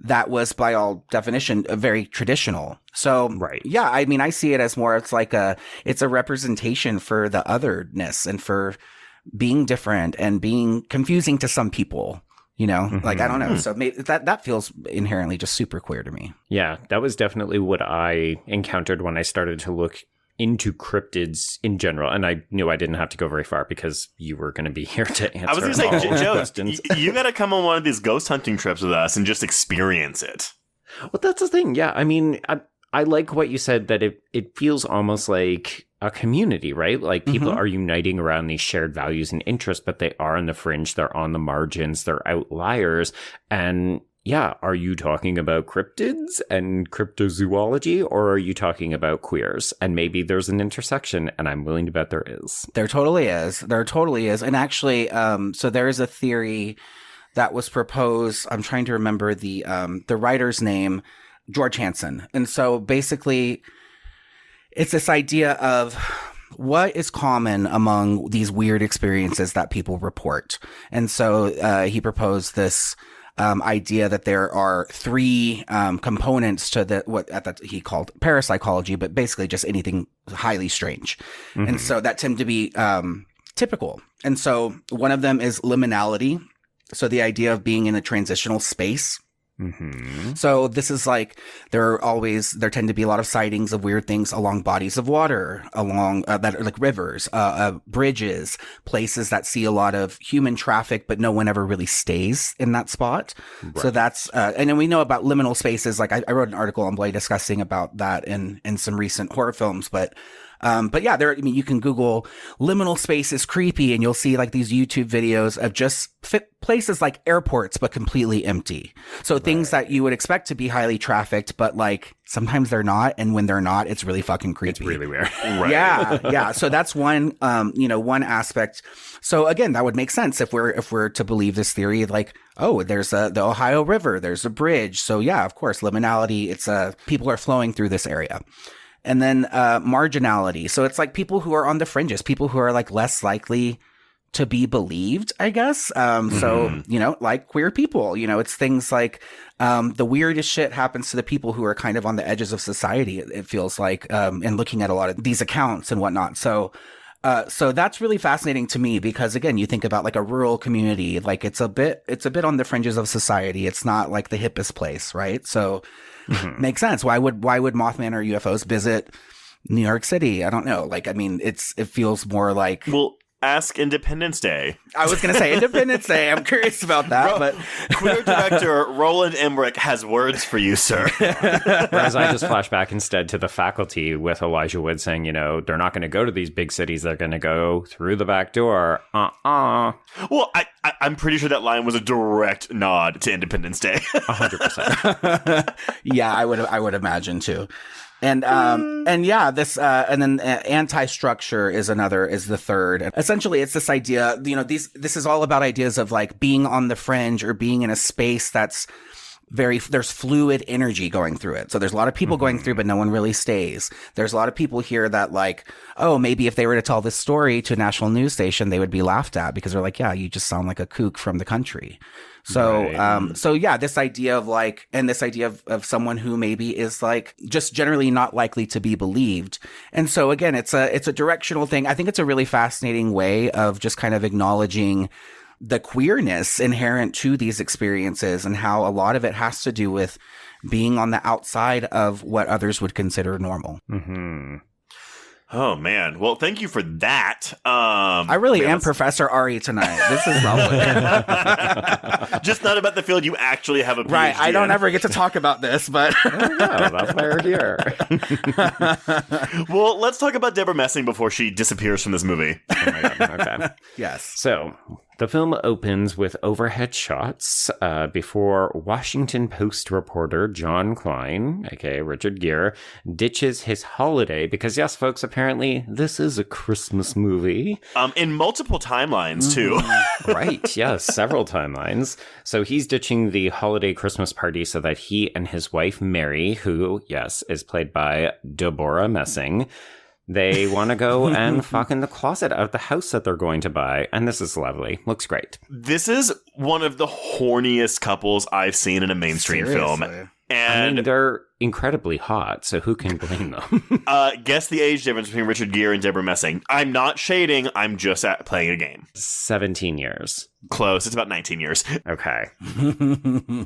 that was, by all definition, very traditional. So, right. Yeah, I mean, I see it as more, it's a representation for the otherness and for being different and being confusing to some people. Like, I don't know. So maybe that feels inherently just super queer to me. Yeah, that was definitely what I encountered when I started to look into cryptids in general. And I knew I didn't have to go very far because you were going to be here to answer I was going to say, Joe, questions. You got to come on one of these ghost hunting trips with us and just experience it. Well, that's the thing. Yeah, I mean, I like what you said, that it feels almost like a community, right? Like people are uniting around these shared values and interests, but they are on the fringe, they're on the margins, they're outliers. And yeah, are you talking about cryptids and cryptozoology, or are you talking about queers? And maybe there's an intersection, and I'm willing to bet there is. There totally is. There totally is. And actually, so there is a theory that was proposed. I'm trying to remember the writer's name, George Hansen. And so basically, it's this idea of what is common among these weird experiences that people report. And so he proposed this idea that there are three components to what he called parapsychology, but basically just anything highly strange. Mm-hmm. And so that tend to be typical. And so one of them is liminality. So the idea of being in a transitional space. Mm-hmm. So this is like, there tend to be a lot of sightings of weird things along bodies of water, along that are like rivers, bridges, places that see a lot of human traffic, but no one ever really stays in that spot. Right. So that's, and then we know about liminal spaces. Like I wrote an article on Blade discussing about that in some recent horror films, but yeah, you can Google liminal space is creepy and you'll see like these YouTube videos of just places like airports, but completely empty. So things that you would expect to be highly trafficked, but like sometimes they're not. And when they're not, it's really fucking creepy. It's really weird. Right. Yeah. Yeah. So that's one, one aspect. So again, that would make sense if we're to believe this theory, like, oh, there's the Ohio River, there's a bridge. So yeah, of course, liminality, it's people are flowing through this area. And then marginality. So it's like people who are on the fringes, people who are like less likely to be believed, I guess. So, you know, like queer people, you know, it's things like the weirdest shit happens to the people who are kind of on the edges of society, it feels like, and looking at a lot of these accounts and whatnot. So that's really fascinating to me because, again, you think about like a rural community, like it's a bit on the fringes of society. It's not like the hippest place, right? So makes sense. Why would Mothman or UFOs visit New York City? I don't know. Like, I mean, it feels more like... Well, ask Independence Day. I was going to say Independence Day. I'm curious about that. But queer director Roland Emmerich has words for you, sir. Whereas I just flash back instead to The Faculty with Elijah Wood saying, you know, they're not going to go to these big cities. They're going to go through the back door. Well, I'm pretty sure that line was a direct nod to Independence Day. 100%. Yeah, I would imagine too. And yeah, this, and then anti-structure is the third. Essentially, it's this idea, you know, this is all about ideas of like being on the fringe or being in a space that's there's fluid energy going through it. So there's a lot of people going through, but no one really stays. There's a lot of people here that like, oh, maybe if they were to tell this story to a national news station, they would be laughed at because they're like, yeah, you just sound like a kook from the country. So, right. So yeah, this idea of like, and this idea of someone who maybe is like just generally not likely to be believed. And so again, it's a directional thing. I think it's a really fascinating way of just kind of acknowledging the queerness inherent to these experiences and how a lot of it has to do with being on the outside of what others would consider normal. Mm-hmm. Oh, man. Well, thank you for that. I really am Professor Ari tonight. This is lovely. Just not about the field you actually have a PhD Right. I don't in. ever get to talk about this, but... No, that's why we're here. Well, let's talk about Deborah Messing before she disappears from this movie. Oh my God. Okay. Yes. So, the film opens with overhead shots before Washington Post reporter John Klein, aka Richard Gere, ditches his holiday because, yes, folks, apparently this is a Christmas movie. In multiple timelines, too. Right, yes, several timelines. So he's ditching the holiday Christmas party so that he and his wife Mary, who, yes, is played by Deborah Messing, they want to go and fuck in the closet of the house that they're going to buy. And this is lovely. Looks great. This is one of the horniest couples I've seen in a mainstream film. And I mean, they're incredibly hot, so who can blame them? Guess the age difference between Richard Gere and Deborah Messing. I'm not shading. I'm just playing a game. 17 years. Close. It's about 19 years. Okay.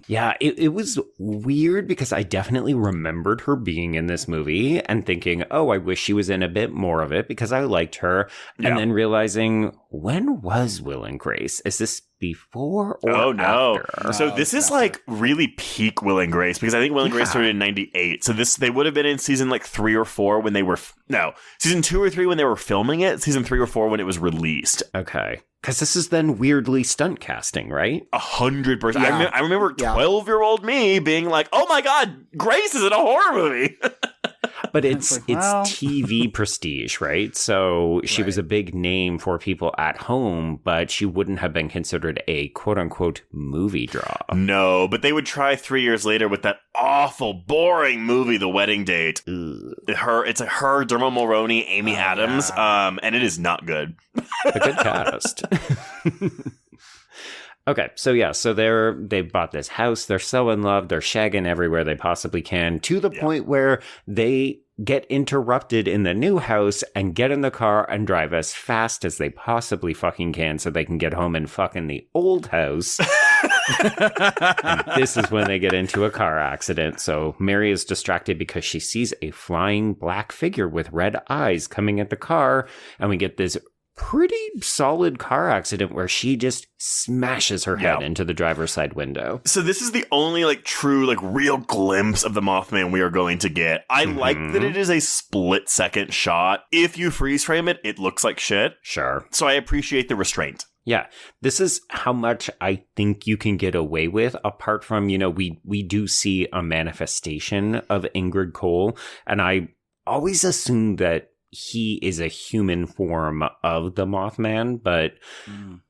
Yeah, it was weird because I definitely remembered her being in this movie and thinking, oh, I wish she was in a bit more of it because I liked her. Yeah. And then realizing, when was Will and Grace? Is this before or Oh, no. after? So this is like really peak Will and Grace because I think Will and Grace started in 98. So they would have been in season like 3 or 4 when they were... season 2 or 3 when they were filming it. Season 3 or 4 when it was released. Okay. Because this is then weirdly stunt casting, right? 100%. Yeah. I remember 12-year-old me being like, oh my God, Grace is in a horror movie. But it's like, well. TV prestige, right? So she was a big name for people at home, but she wouldn't have been considered a quote-unquote movie draw. No, but they would try 3 years later with that awful, boring movie, The Wedding Date. It's her, Dermot Mulroney, Amy Adams, and it is not good. A good cast. Okay, so they bought this house, they're so in love, they're shagging everywhere they possibly can, to the point where they get interrupted in the new house and get in the car and drive as fast as they possibly fucking can so they can get home and fuck in the old house. And this is when they get into a car accident. So Mary is distracted because she sees a flying black figure with red eyes coming at the car, and we get this pretty solid car accident where she just smashes her head into the driver's side window. So this is the only true real glimpse of the Mothman we are going to get. I like that it is a split second shot. If you freeze frame it, it looks like shit. Sure. So I appreciate the restraint. Yeah, this is how much I think you can get away with, apart from, we do see a manifestation of Indrid Cold, and I always assume that he is a human form of the Mothman, but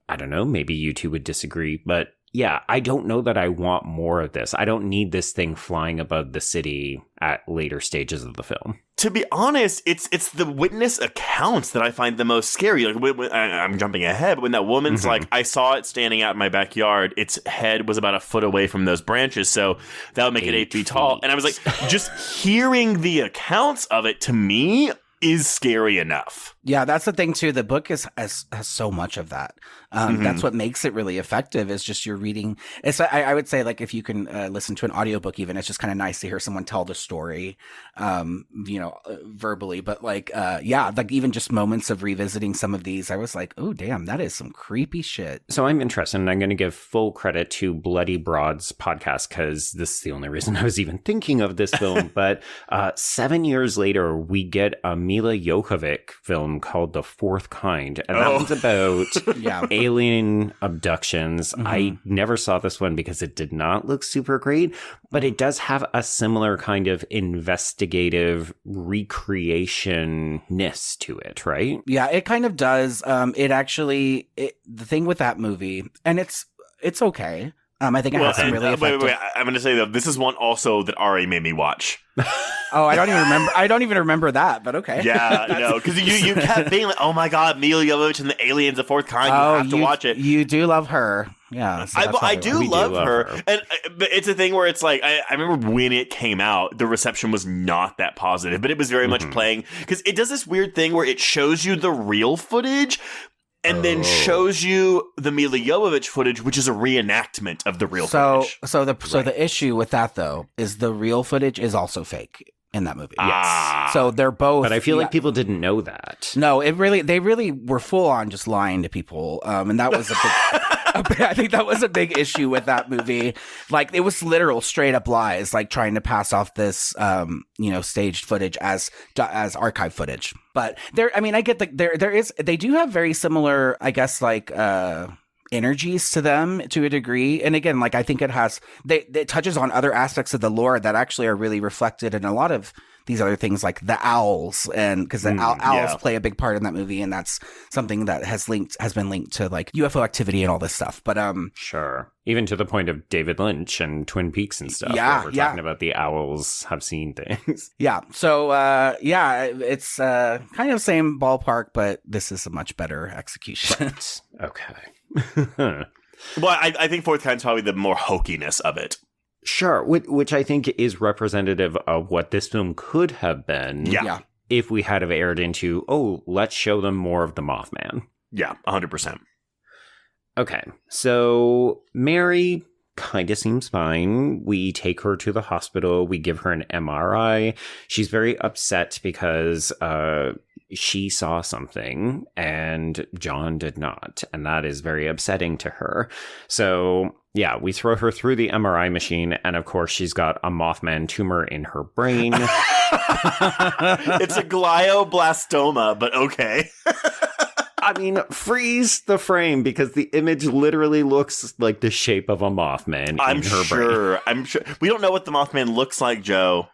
I don't know, maybe you two would disagree. But yeah, I don't know that I want more of this. I don't need this thing flying above the city at later stages of the film. To be honest, it's the witness accounts that I find the most scary. Like, I'm jumping ahead, but when that woman's like, I saw it standing out in my backyard, its head was about a foot away from those branches, so that would make it 8 feet tall. And I was like, just hearing the accounts of it, to me, is scary enough. Yeah, that's the thing too. The book has so much of that. That's what makes it really effective. Is just you're reading. It's I would say, like, if you can listen to an audiobook, even, it's just kind of nice to hear someone tell the story, verbally. But like, yeah, like even just moments of revisiting some of these, I was like, oh damn, that is some creepy shit. So I'm interested, and I'm going to give full credit to Bloody Broad's podcast, because this is the only reason I was even thinking of this film. But 7 years later, we get a Mila Jovovich film called The Fourth Kind, and that one's about alien abductions. I never saw this one because it did not look super great, but it does have a similar kind of investigative recreation-ness to it, right? Yeah, it kind of does. The thing with that movie, and it's okay. I think it has some really effective... Wait. I'm going to say, though, this is one also that Ari made me watch. Oh, I don't even remember that, but okay. Yeah, no, because you kept being like, oh my God, Mila Jovovich and the Aliens, The Fourth Kind, you have to watch it. You do love her. Yeah. So I do love her. And but it's a thing where it's like, I remember when it came out, the reception was not that positive, but it was very much playing, because it does this weird thing where it shows you the real footage, and then shows you the Mila Jovovich footage, which is a reenactment of the real footage. So the issue with that, though, is the real footage is also fake in that movie. Yes. So they're both. But I feel like people didn't know that. No, they really were full on just lying to people. And that was I think that was a big issue with that movie. Like, it was literal straight up lies, like trying to pass off this, staged footage as archive footage. But I get they do have very similar, I guess, like, energies to them to a degree. And again, like, I think it touches on other aspects of the lore that actually are really reflected in a lot of these other things, like the owls, and because the owls play a big part in that movie, and that's something that has been linked to like UFO activity and all this stuff. But sure, even to the point of David Lynch and Twin Peaks and stuff. Yeah, where we're talking about the owls have seen things. Yeah, so it's kind of same ballpark, but this is a much better execution. Okay. Well, I think Fourth Kind's probably the more hokiness of it. Sure, which I think is representative of what this film could have been. Yeah. If we had have aired into, let's show them more of the Mothman. Yeah, 100%. Okay, so Mary kind of seems fine. We take her to the hospital. We give her an MRI. She's very upset because she saw something and John did not. And that is very upsetting to her. So, yeah, we throw her through the MRI machine. And of course, she's got a Mothman tumor in her brain. It's a glioblastoma, but okay. I mean, freeze the frame, because the image literally looks like the shape of a Mothman in her brain. I'm sure. We don't know what the Mothman looks like, Joe.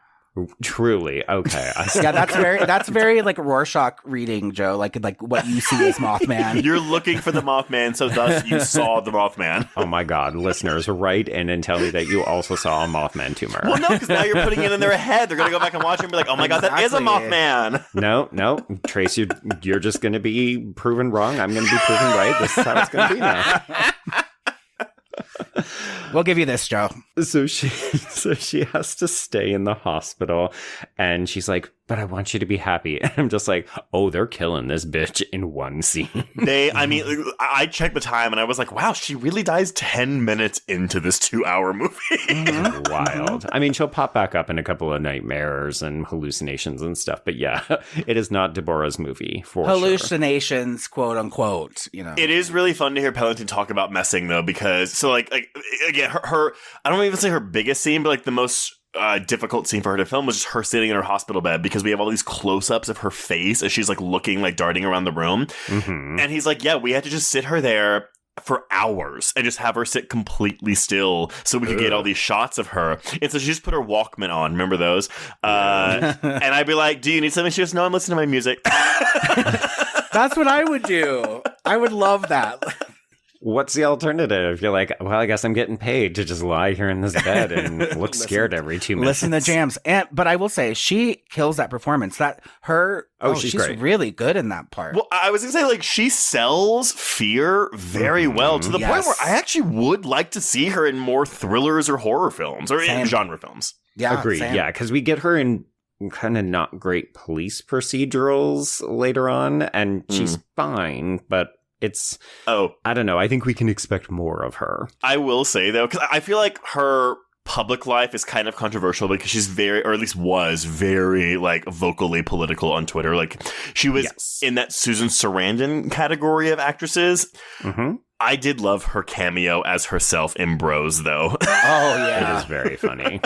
Truly. Okay. Yeah, that's very like Rorschach reading, Joe. Like what you see as Mothman. You're looking for the Mothman, so thus you saw the Mothman. Oh my God, listeners, write in and tell me that you also saw a Mothman tumor. Well, no, because now you're putting it in their head. They're gonna go back and watch it and be like, "Oh my God, that is a Mothman." No, Trace, you're just gonna be proven wrong. I'm gonna be proven right. This is how it's gonna be now. We'll give you this, Joe. So she has to stay in the hospital, and she's like, but I want you to be happy. And I'm just like, they're killing this bitch in one scene. I checked the time and I was like, wow, she really dies 10 minutes into this 2-hour movie. It's wild. I mean, she'll pop back up in a couple of nightmares and hallucinations and stuff. But yeah, it is not Deborah's movie for hallucinations, quote unquote, It is really fun to hear Pellington talk about messing, though, because so like again, her I don't even say her biggest scene, but like the most difficult scene for her to film was just her sitting in her hospital bed, because we have all these close-ups of her face as she's like looking, like darting around the room. Mm-hmm. And he's like, yeah, we had to just sit her there for hours and just have her sit completely still so we could get all these shots of her. And so she just put her Walkman on. Remember those? And I'd be like, do you need something? She goes, no, I'm listening to my music. That's what I would do. I would love that. What's the alternative? You're like, well, I guess I'm getting paid to just lie here in this bed and look scared every 2 minutes. Listen to jams. But I will say, she kills that performance. She's great. really good in that part. Well, I was going to say, like, she sells fear very well to the point where I actually would like to see her in more thrillers or horror films or in genre films. Yeah, agreed. same. Yeah, because we get her in kind of not great police procedurals later on, and she's fine, but it's, I don't know. I think we can expect more of her. I will say, though, because I feel like her public life is kind of controversial because she's very, or at least was very, like, vocally political on Twitter. Like, she was in that Susan Sarandon category of actresses. Mm-hmm. I did love her cameo as herself in Bros, though. Oh, yeah. It is very funny.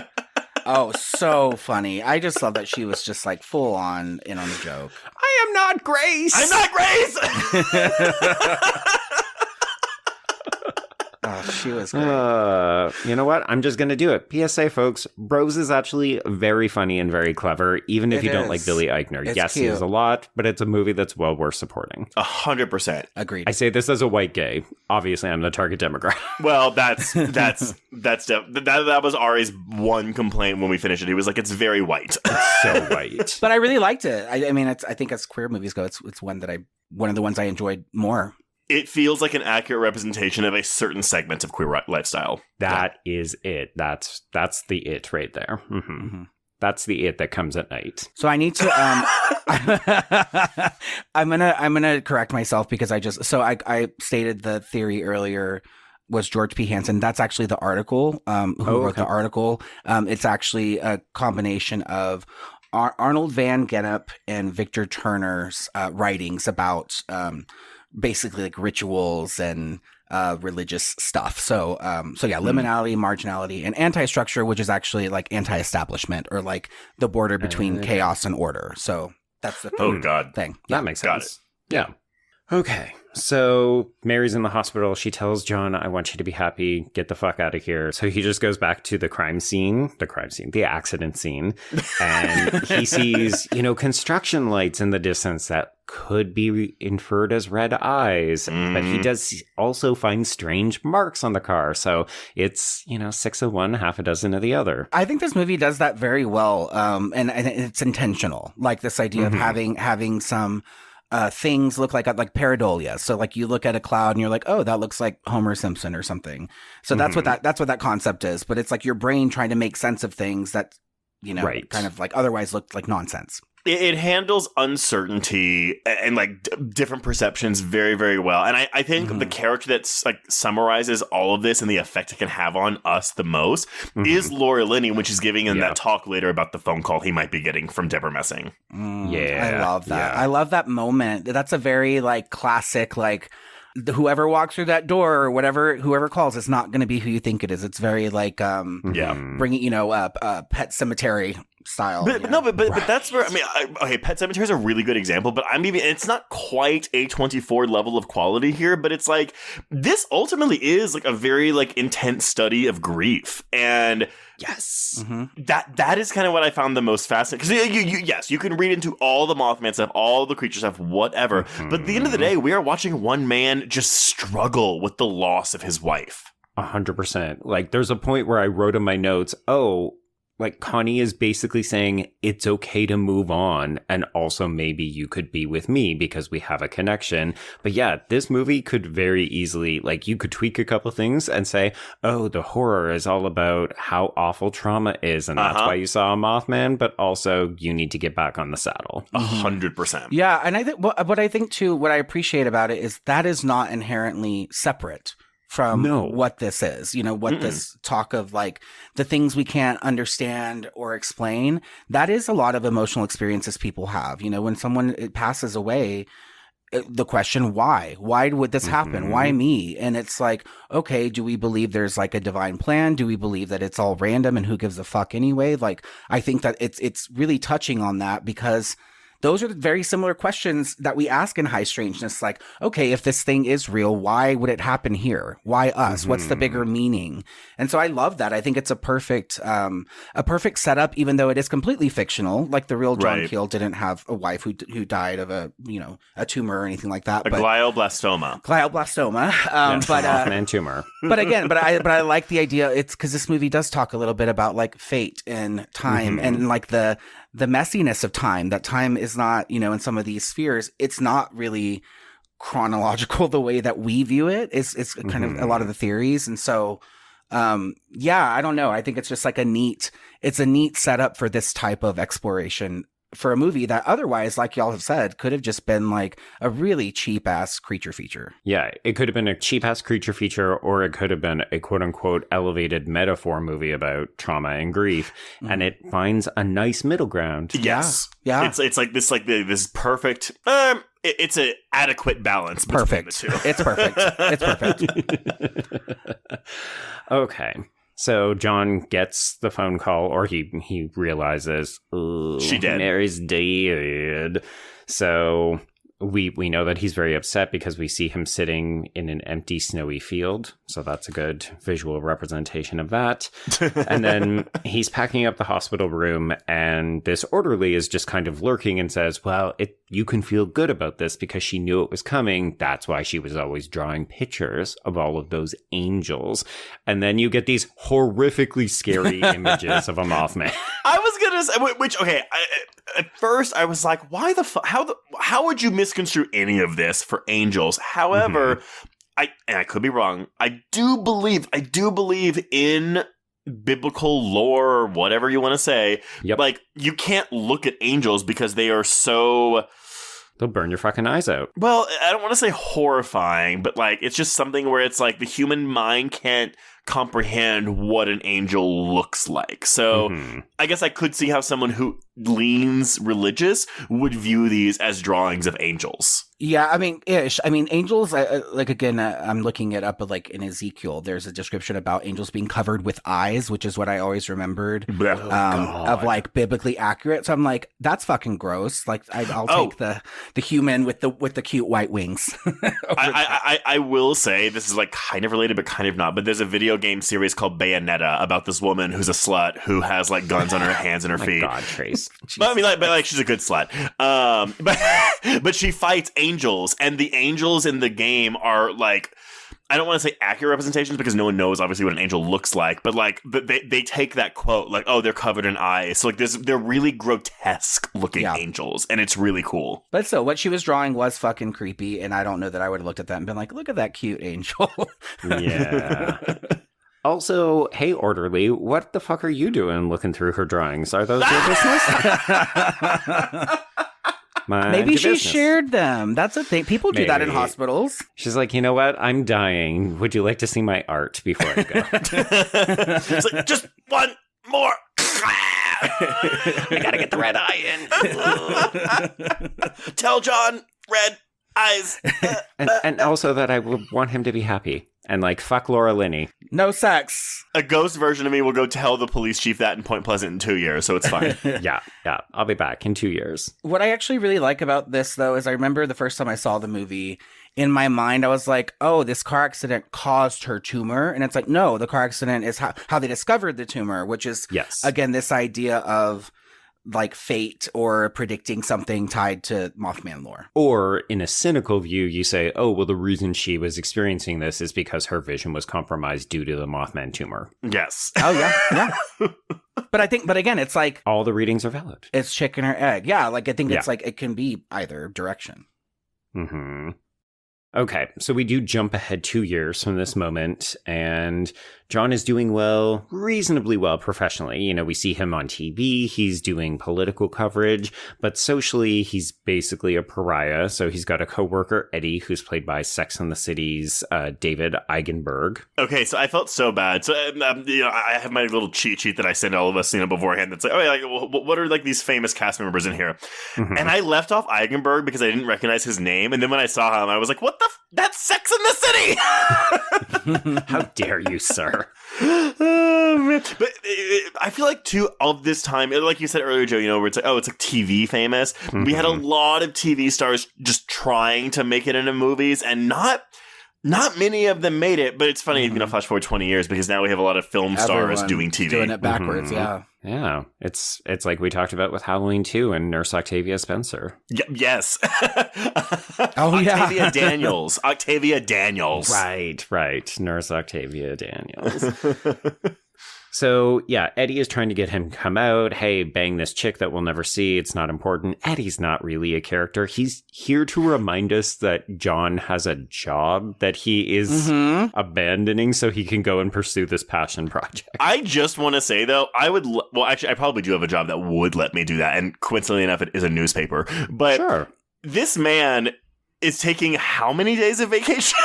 Oh, so funny. I just love that she was just like full on in on the joke. I am not Grace. I'm not Grace. Oh, she was great. You know what? I'm just going to do it. PSA, folks. Bros is actually very funny and very clever, even if you don't like Billy Eichner. It's yes, cute. he is a lot, but it's a movie that's well worth supporting. 100%. Agreed. I say this as a white gay. Obviously, I'm the target demographic. Well, that was Ari's one complaint when we finished it. He was like, "It's very white." It's so white. But I really liked it. I mean, I think as queer movies go, it's one of the ones I enjoyed more. It feels like an accurate representation of a certain segment of queer lifestyle. That is it. That's the it right there. Mm-hmm. Mm-hmm. That's the it that comes at night. So I need to. I'm gonna correct myself because I stated the theory earlier was George P. Hansen. That's actually the article. Who wrote the article? It's actually a combination of Arnold Van Gennep and Victor Turner's writings about basically like rituals and religious stuff. So yeah, liminality, marginality, and anti-structure, which is actually like anti-establishment or like the border between chaos and order. So that's the thing. That makes sense. Yeah. Okay. So Mary's in the hospital. She tells John, I want you to be happy. Get the fuck out of here. So he just goes back to the accident scene. And he sees, construction lights in the distance that could be inferred as red eyes. But he does also find strange marks on the car. So it's, 6 of one, half a dozen of the other. I think this movie does that very well. And it's intentional. Like this idea of having some things look like pareidolia. So like you look at a cloud and you're like, oh, that looks like Homer Simpson or something. So that's what that concept is. But it's like your brain trying to make sense of things that, kind of like otherwise looked like nonsense. It handles uncertainty and like different perceptions very, very well. And I think the character that's like summarizes all of this and the effect it can have on us the most is Laura Linney, when she's giving him that talk later about the phone call he might be getting from Deborah Messing. I love that. Yeah. I love that moment. That's a very like classic, like whoever walks through that door or whoever calls, it's not going to be who you think it is. It's very like, bringing, Pet Cemetery style. But that's where, Pet Cemetery is a really good example, but it's not quite A24 level of quality here, but it's like, this ultimately is like a very like intense study of grief. And yes, that is kind of what I found the most fascinating. Because you can read into all the Mothman stuff, all the creature stuff, whatever. But at the end of the day, we are watching one man just struggle with the loss of his wife. 100%. Like, there's a point where I wrote in my notes, like Connie is basically saying it's okay to move on, and also maybe you could be with me because we have a connection. But yeah, this movie could very easily, like, you could tweak a couple things and say, oh, the horror is all about how awful trauma is, and that's why you saw a Mothman, but also you need to get back on the saddle. 100%. Yeah, and I think what I think too, what I appreciate about it is that is not inherently separate from what this is, this talk of like the things we can't understand or explain. That is a lot of emotional experiences people have. When someone passes away, the question, why would this happen? Why me? And it's like, okay, do we believe there's like a divine plan? Do we believe that it's all random and who gives a fuck anyway? Like, I think that it's really touching on that because those are the very similar questions that we ask in High Strangeness. Like, okay, if this thing is real, why would it happen here? Why us? What's the bigger meaning? And so I love that. I think it's a perfect setup, even though it is completely fictional. Like the real John Keel didn't have a wife who died of a tumor or anything like that. But Glioblastoma. Mothman tumor. But again, I like the idea. It's because this movie does talk a little bit about like fate and time and like the messiness of time. That time is not, in some of these spheres, it's not really chronological the way that we view it. It's kind of a lot of the theories. And so, I don't know. I think it's just like a neat setup for this type of exploration for a movie that otherwise, like y'all have said, could have just been like a really cheap ass creature feature. Yeah, it could have been a cheap ass creature feature, or it could have been a quote unquote elevated metaphor movie about trauma and grief, and it finds a nice middle ground. Yes, yeah. It's like this perfect. It's an adequate balance. Perfect. Between the two. It's perfect. Okay. So John gets the phone call, or he realizes, she dead. Mary's dead. So we know that he's very upset because we see him sitting in an empty snowy field. So that's a good visual representation of that. And then he's packing up the hospital room, and this orderly is just kind of lurking and says, well, you can feel good about this because she knew it was coming. That's why she was always drawing pictures of all of those angels. And then you get these horrifically scary images of a Mothman. I was going to say, at first I was like, why the fuck? How would you misconstrue any of this for angels? However, I could be wrong. I do believe in biblical lore, or whatever you want to say. Yep. Like, you can't look at angels because they are so... They'll burn your fucking eyes out. Well, I don't want to say horrifying, but like, it's just something where it's like the human mind can't comprehend what an angel looks like. So I guess I could see how someone who leans religious would view these as drawings of angels. Yeah, I mean, ish. I mean, angels, I'm looking it up, but like in Ezekiel, there's a description about angels being covered with eyes, which is what I always remembered of like biblically accurate. So I'm like, that's fucking gross. Like, I'll take the human with the cute white wings. I will say, this is like kind of related, but kind of not. But there's a video game series called Bayonetta about this woman who's a slut who has like guns on her hands and her feet. God, Trace. But I mean, like she's a good slut. But she fights angels, and the angels in the game are like, I don't want to say accurate representations because no one knows obviously what an angel looks like, but like they take that quote like, oh, they're covered in eyes. So like they're really grotesque looking angels, and it's really cool. But so what she was drawing was fucking creepy, and I don't know that I would have looked at that and been like, look at that cute angel. Yeah. Also, hey, orderly, what the fuck are you doing looking through her drawings? Are those your business? Maybe she shared them. That's a thing. People do that in hospitals. She's like, you know what? I'm dying. Would you like to see my art before I go? It's like, just one more. I gotta get the red eye in. Tell John, red eyes. and also that I would want him to be happy. And like, fuck Laura Linney. No sex. A ghost version of me will go tell the police chief that in Point Pleasant in 2 years, so it's fine. Yeah. I'll be back in 2 years. What I actually really like about this, though, is I remember the first time I saw the movie, in my mind, I was like, oh, this car accident caused her tumor. And it's like, no, the car accident is how they discovered the tumor, which is, again, this idea of like fate or predicting something tied to Mothman lore. Or in a cynical view, you say, oh, well, the reason she was experiencing this is because her vision was compromised due to the Mothman tumor. Yes. Oh, yeah. But again, it's like... all the readings are valid. It's chicken or egg. Yeah, like I think it's like it can be either direction. Mm-hmm. Okay, so we do jump ahead 2 years from this moment, and John is doing well, reasonably well professionally. You know, we see him on TV, he's doing political coverage, but socially, he's basically a pariah. So he's got a coworker, Eddie, who's played by Sex and the City's David Eigenberg. Okay, so I felt so bad. So, I have my little cheat sheet that I send all of us, beforehand. That's like, oh, yeah, what are like these famous cast members in here? Mm-hmm. And I left off Eigenberg because I didn't recognize his name. And then when I saw him, I was like, what the that's Sex in the City! How dare you, sir? Oh, But I feel like too of this time, like you said earlier, Joe, where it's like, oh, it's like TV famous. We had a lot of TV stars just trying to make it into movies, and not many of them made it. But it's funny, flash forward 20 years, because now we have a lot of film stars doing TV, doing it backwards. Yeah, it's like we talked about with Halloween 2 and Nurse Octavia Spencer. Yes. Octavia Daniels. Octavia Daniels. Right. Nurse Octavia Daniels. So, yeah, Eddie is trying to get him to come out. Hey, bang this chick that we'll never see. It's not important. Eddie's not really a character. He's here to remind us that John has a job that he is abandoning so he can go and pursue this passion project. I just want to say, though, I probably do have a job that would let me do that. And coincidentally enough, it is a newspaper. But this man is taking how many days of vacation?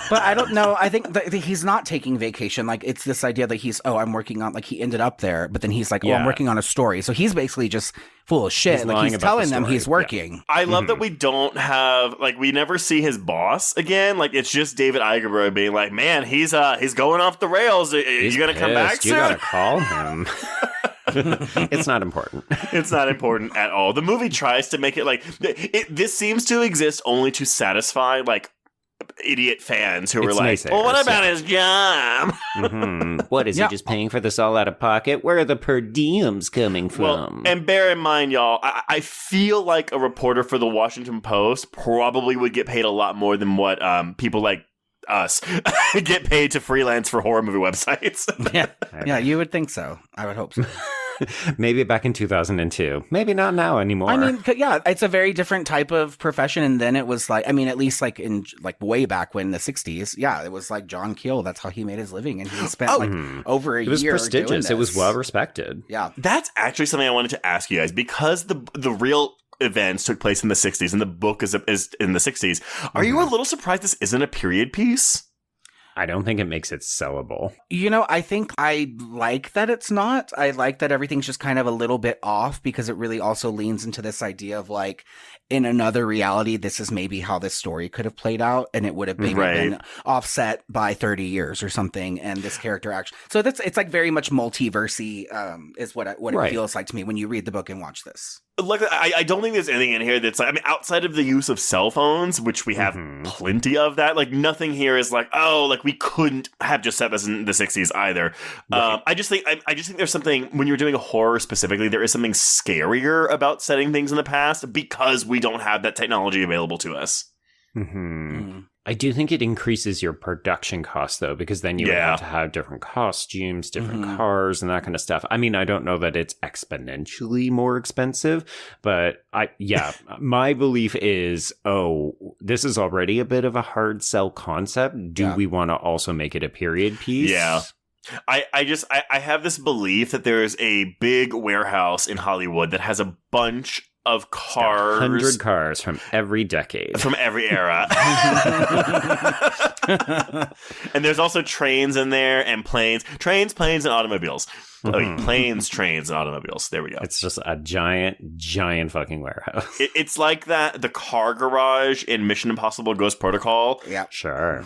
But I don't know. I think that he's not taking vacation. Like, it's this idea that I'm working on, like, he ended up there, but then he's like, I'm working on a story. So he's basically just full of shit. He's telling them he's working. Yeah. I love that we don't have, like, we never see his boss again. Like, it's just David Eichenberg being like, man, he's going off the rails. He's going to come back soon? You got to call him. It's not important. It's not important at all. The movie tries to make it like, this seems to exist only to satisfy, like, idiot fans who were like, well, what about his job? What is he just paying for this all out of pocket? Where are the per diems coming from? Well, and bear in mind, y'all, I feel like a reporter for the Washington Post probably would get paid a lot more than what people like us get paid to freelance for horror movie websites. Yeah, you would think so. I would hope so. Maybe back in 2002. Maybe not now anymore. I mean, yeah, it's a very different type of profession. And then it was like, I mean, at least like in like way back when the 60s, yeah, it was like John Keel. That's how he made his living. And he spent over a year. It was prestigious. Doing this. It was well respected. Yeah. That's actually something I wanted to ask you guys, because the real events took place in the 60s and the book is in the 60s. Are you a little surprised this isn't a period piece? I don't think it makes it sellable. I think I like that it's not. I like that everything's just kind of a little bit off, because it really also leans into this idea of like, in another reality, this is maybe how this story could have played out, and it would have maybe been offset by 30 years or something, and this character actually. So it's like very much multiversy, is what it feels like to me when you read the book and watch this. Look, I don't think there's anything in here that's like, I mean, outside of the use of cell phones, which we have plenty of that, like nothing here is like, oh, like we couldn't have just set this in the 60s either. Right. I just think there's something, when you're doing a horror specifically, there is something scarier about setting things in the past because we don't have that technology available to us. I do think it increases your production costs, though, because then you would have to have different costumes, different cars, and that kind of stuff. I mean, I don't know that it's exponentially more expensive, but my belief is, this is already a bit of a hard sell concept. Do we want to also make it a period piece? Yeah. I have this belief that there is a big warehouse in Hollywood that has a bunch of cars. 100 cars from every decade. From every era. And there's also trains in there, and planes, planes, and automobiles. Planes, trains, and automobiles. There we go. It's just a giant fucking warehouse. It's like the car garage in Mission Impossible Ghost Protocol. Yeah. Sure.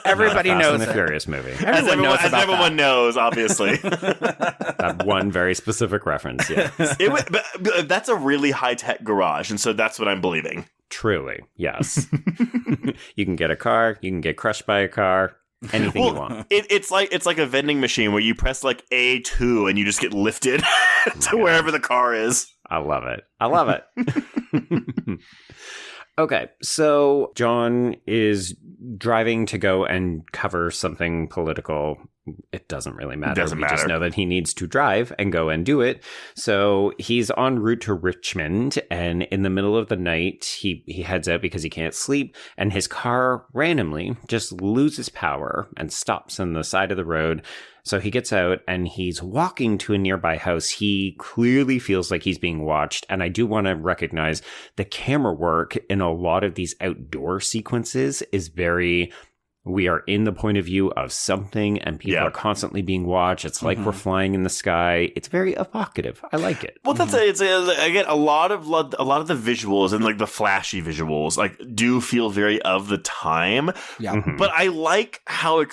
Everybody knows the Furious movie. Everyone knows, obviously. That one very specific reference, yeah. But that's a really high-tech garage, and so that's what I'm believing. Truly, yes. You can get a car, you can get crushed by a car, anything you want. It's like a vending machine where you press like A2 and you just get lifted to wherever the car is. I love it. Okay, so John is driving to go and cover something political. It doesn't really matter. We just know that he needs to drive and go and do it. So he's en route to Richmond, and in the middle of the night, he heads out because he can't sleep, and his car randomly just loses power and stops on the side of the road. So he gets out and he's walking to a nearby house. He clearly feels like he's being watched. And I do want to recognize the camera work in a lot of these outdoor sequences is very, we are in the point of view of something and people are constantly being watched. It's like we're flying in the sky. It's very evocative. I like it. Well, again, a lot of the visuals and like the flashy visuals like do feel very of the time. Yeah. But I like how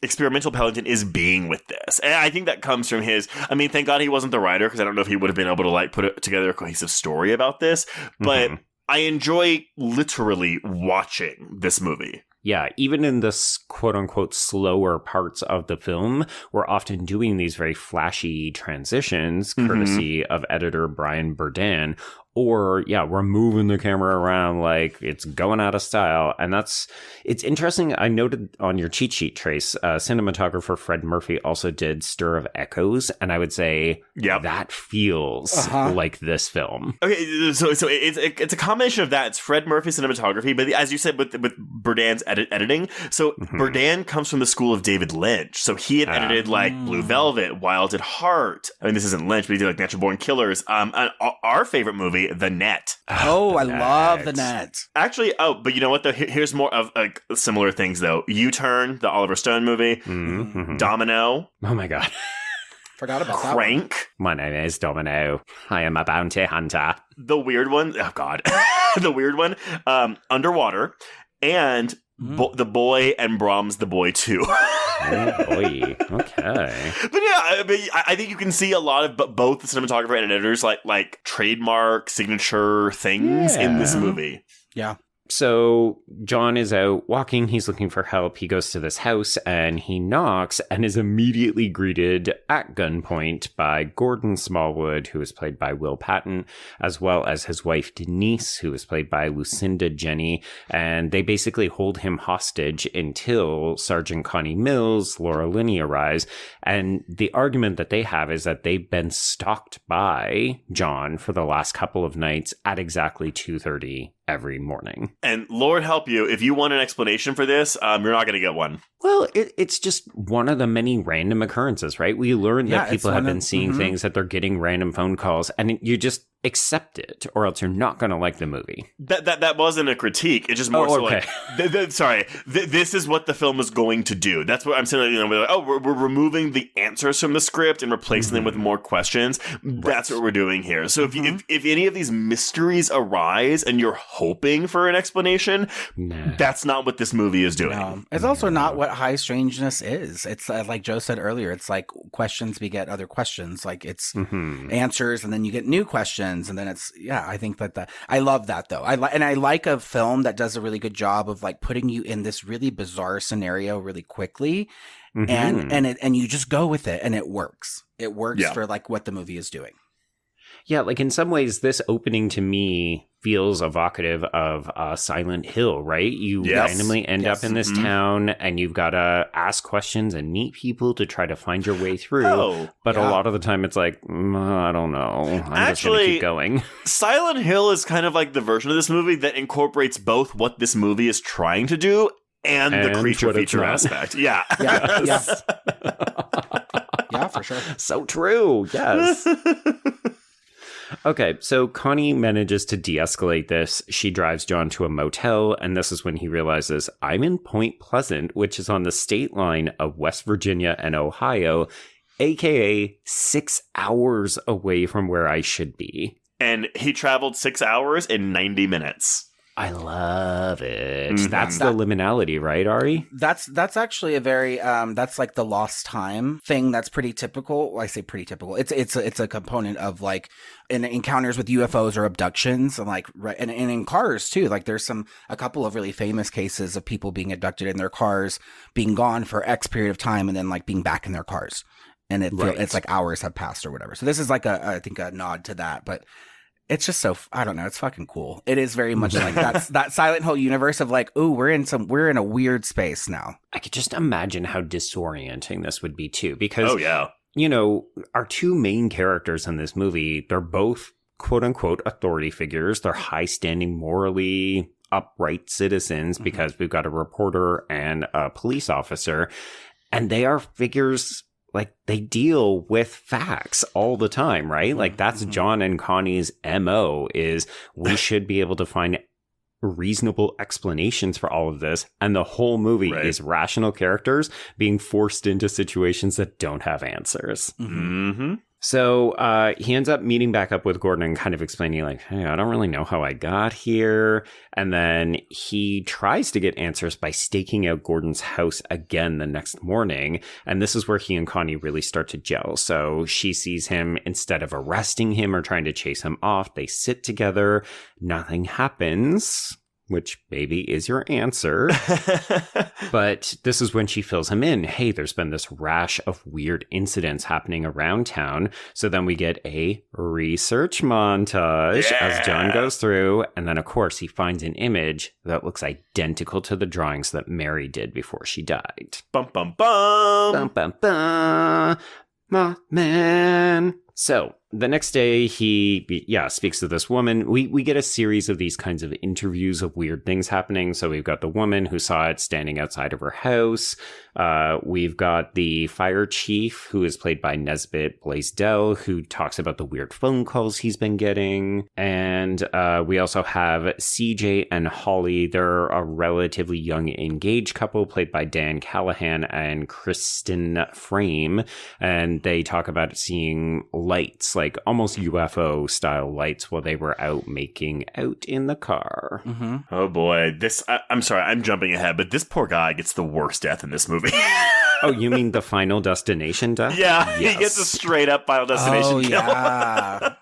experimental Pellington is being with this. And I think that comes from his, I mean, thank God he wasn't the writer, because I don't know if he would have been able to like put it together a cohesive story about this, but I enjoy literally watching this movie. Yeah, even in the quote-unquote slower parts of the film, we're often doing these very flashy transitions, courtesy of editor Brian Burdan. Or, yeah, we're moving the camera around like it's going out of style. And it's interesting. I noted on your cheat sheet, Trace, cinematographer Fred Murphy also did Stir of Echoes. And I would say that feels like this film. Okay, so it's a combination of that. It's Fred Murphy cinematography, but as you said, with Burdan's editing. So Burdan comes from the school of David Lynch. So he had edited like Blue Velvet, Wild at Heart. I mean, this isn't Lynch, but he did like Natural Born Killers. And our favorite movie, The Net. Oh, I love The Net. Actually, but you know what, though? Here's more of similar things, though. U-Turn, the Oliver Stone movie. Domino. Oh, my God. Forgot about that. Crank. My name is Domino. I am a bounty hunter. The weird one. Oh, God. The weird one. Underwater. And The Boy and Brahms the Boy 2. Oh, boy. Okay. But yeah, I think you can see a lot of both the cinematographer and editors like trademark signature things in this movie. Yeah. So John is out walking. He's looking for help. He goes to this house and he knocks and is immediately greeted at gunpoint by Gordon Smallwood, who is played by Will Patton, as well as his wife Denise, who is played by Lucinda Jenny. And they basically hold him hostage until Sergeant Connie Mills, Laura Linney arrives. And the argument that they have is that they've been stalked by John for the last couple of nights at exactly 2:30 every morning. And Lord help you, if you want an explanation for this, you're not going to get one. Well, it's just one of the many random occurrences, right? We learned that people have been seeing things, that they're getting random phone calls, and you just accept it, or else you're not going to like the movie. That wasn't a critique. It's just more like, this is what the film is going to do. That's what I'm saying. You know, we're like, we're removing the answers from the script and replacing them with more questions. That's what we're doing here. So if any of these mysteries arise and you're hoping for an explanation, that's not what this movie is doing. No. It's also not what high strangeness is. It's like Joe said earlier, it's like questions beget other questions. Like it's answers and then you get new questions. And then it's, I think that I love that though. I like a film that does a really good job of like putting you in this really bizarre scenario really quickly. And you just go with it and it works. It works for like what the movie is doing. Yeah, like in some ways, this opening to me feels evocative of Silent Hill, right? You randomly end up in this town and you've got to ask questions and meet people to try to find your way through. But a lot of the time it's like, I don't know. I'm just going to keep going. Silent Hill is kind of like the version of this movie that incorporates both what this movie is trying to do and the creature feature aspect. Yeah. Yeah, for sure. So true. Yes. Okay, so Connie manages to de-escalate this. She drives John to a motel, and this is when he realizes, I'm in Point Pleasant, which is on the state line of West Virginia and Ohio, aka 6 hours away from where I should be. And he traveled 6 hours in 90 minutes. I love it. That's the liminality, right, Ari? That's actually a very that's like the lost time thing. That's pretty typical. Well, I say pretty typical. It's a component of like in encounters with UFOs or abductions, and like and in cars too. Like there's a couple of really famous cases of people being abducted in their cars, being gone for X period of time, and then like being back in their cars, and it's like hours have passed or whatever. So this is like I think a nod to that, but. It's just so, I don't know, it's fucking cool. It is very much like that Silent Hill universe of like, ooh, we're in a weird space now. I could just imagine how disorienting this would be too, because, you know, our two main characters in this movie, they're both quote unquote authority figures. They're high standing, morally upright citizens because we've got a reporter and a police officer, and they are figures. Like, they deal with facts all the time, right? Like, that's John and Connie's MO is we should be able to find reasonable explanations for all of this. And the whole movie is rational characters being forced into situations that don't have answers. So he ends up meeting back up with Gordon and kind of explaining like, hey, I don't really know how I got here. And then he tries to get answers by staking out Gordon's house again the next morning. And this is where he and Connie really start to gel. So she sees him, instead of arresting him or trying to chase him off, they sit together. Nothing happens. Which maybe is your answer. But this is when she fills him in. Hey, there's been this rash of weird incidents happening around town. So then we get a research montage as John goes through. And then, of course, he finds an image that looks identical to the drawings that Mary did before she died. Bum, bum, bum. Bum, bum, bum. Mothman. So the next day, he speaks to this woman. We get a series of these kinds of interviews of weird things happening. So we've got the woman who saw it standing outside of her house. We've got the fire chief, who is played by Nesbitt Blaisdell, who talks about the weird phone calls he's been getting. And we also have CJ and Holly. They're a relatively young engaged couple played by Dan Callahan and Kristen Frame. And they talk about seeing lights, like almost UFO style lights, while they were out making out in the car. Mm-hmm. Oh boy, I'm sorry, I'm jumping ahead, but this poor guy gets the worst death in this movie. Oh, you mean the Final Destination death? Yeah, Yes. he gets a straight up Final Destination kill. Yeah.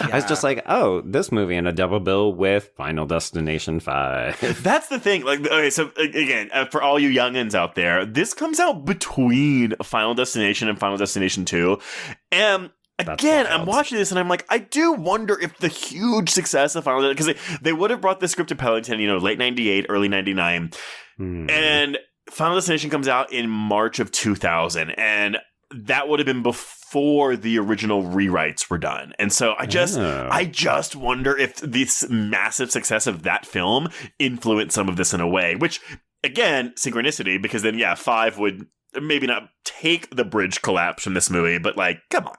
I was just like, oh, this movie in a double bill with Final Destination 5. That's the thing. Like, okay, so again, for all you youngins out there, this comes out between Final Destination and Final Destination 2. And again, I'm watching this and I'm like, I do wonder if the huge success of Final Destination, because they would have brought this script to Pellington, late 98, early 99. And Final Destination comes out in March of 2000. And that would have been before the original rewrites were done. And so I just wonder if this massive success of that film influenced some of this in a way, which, again, synchronicity, because then, 5 would maybe not take the bridge collapse from this movie, but like, come on.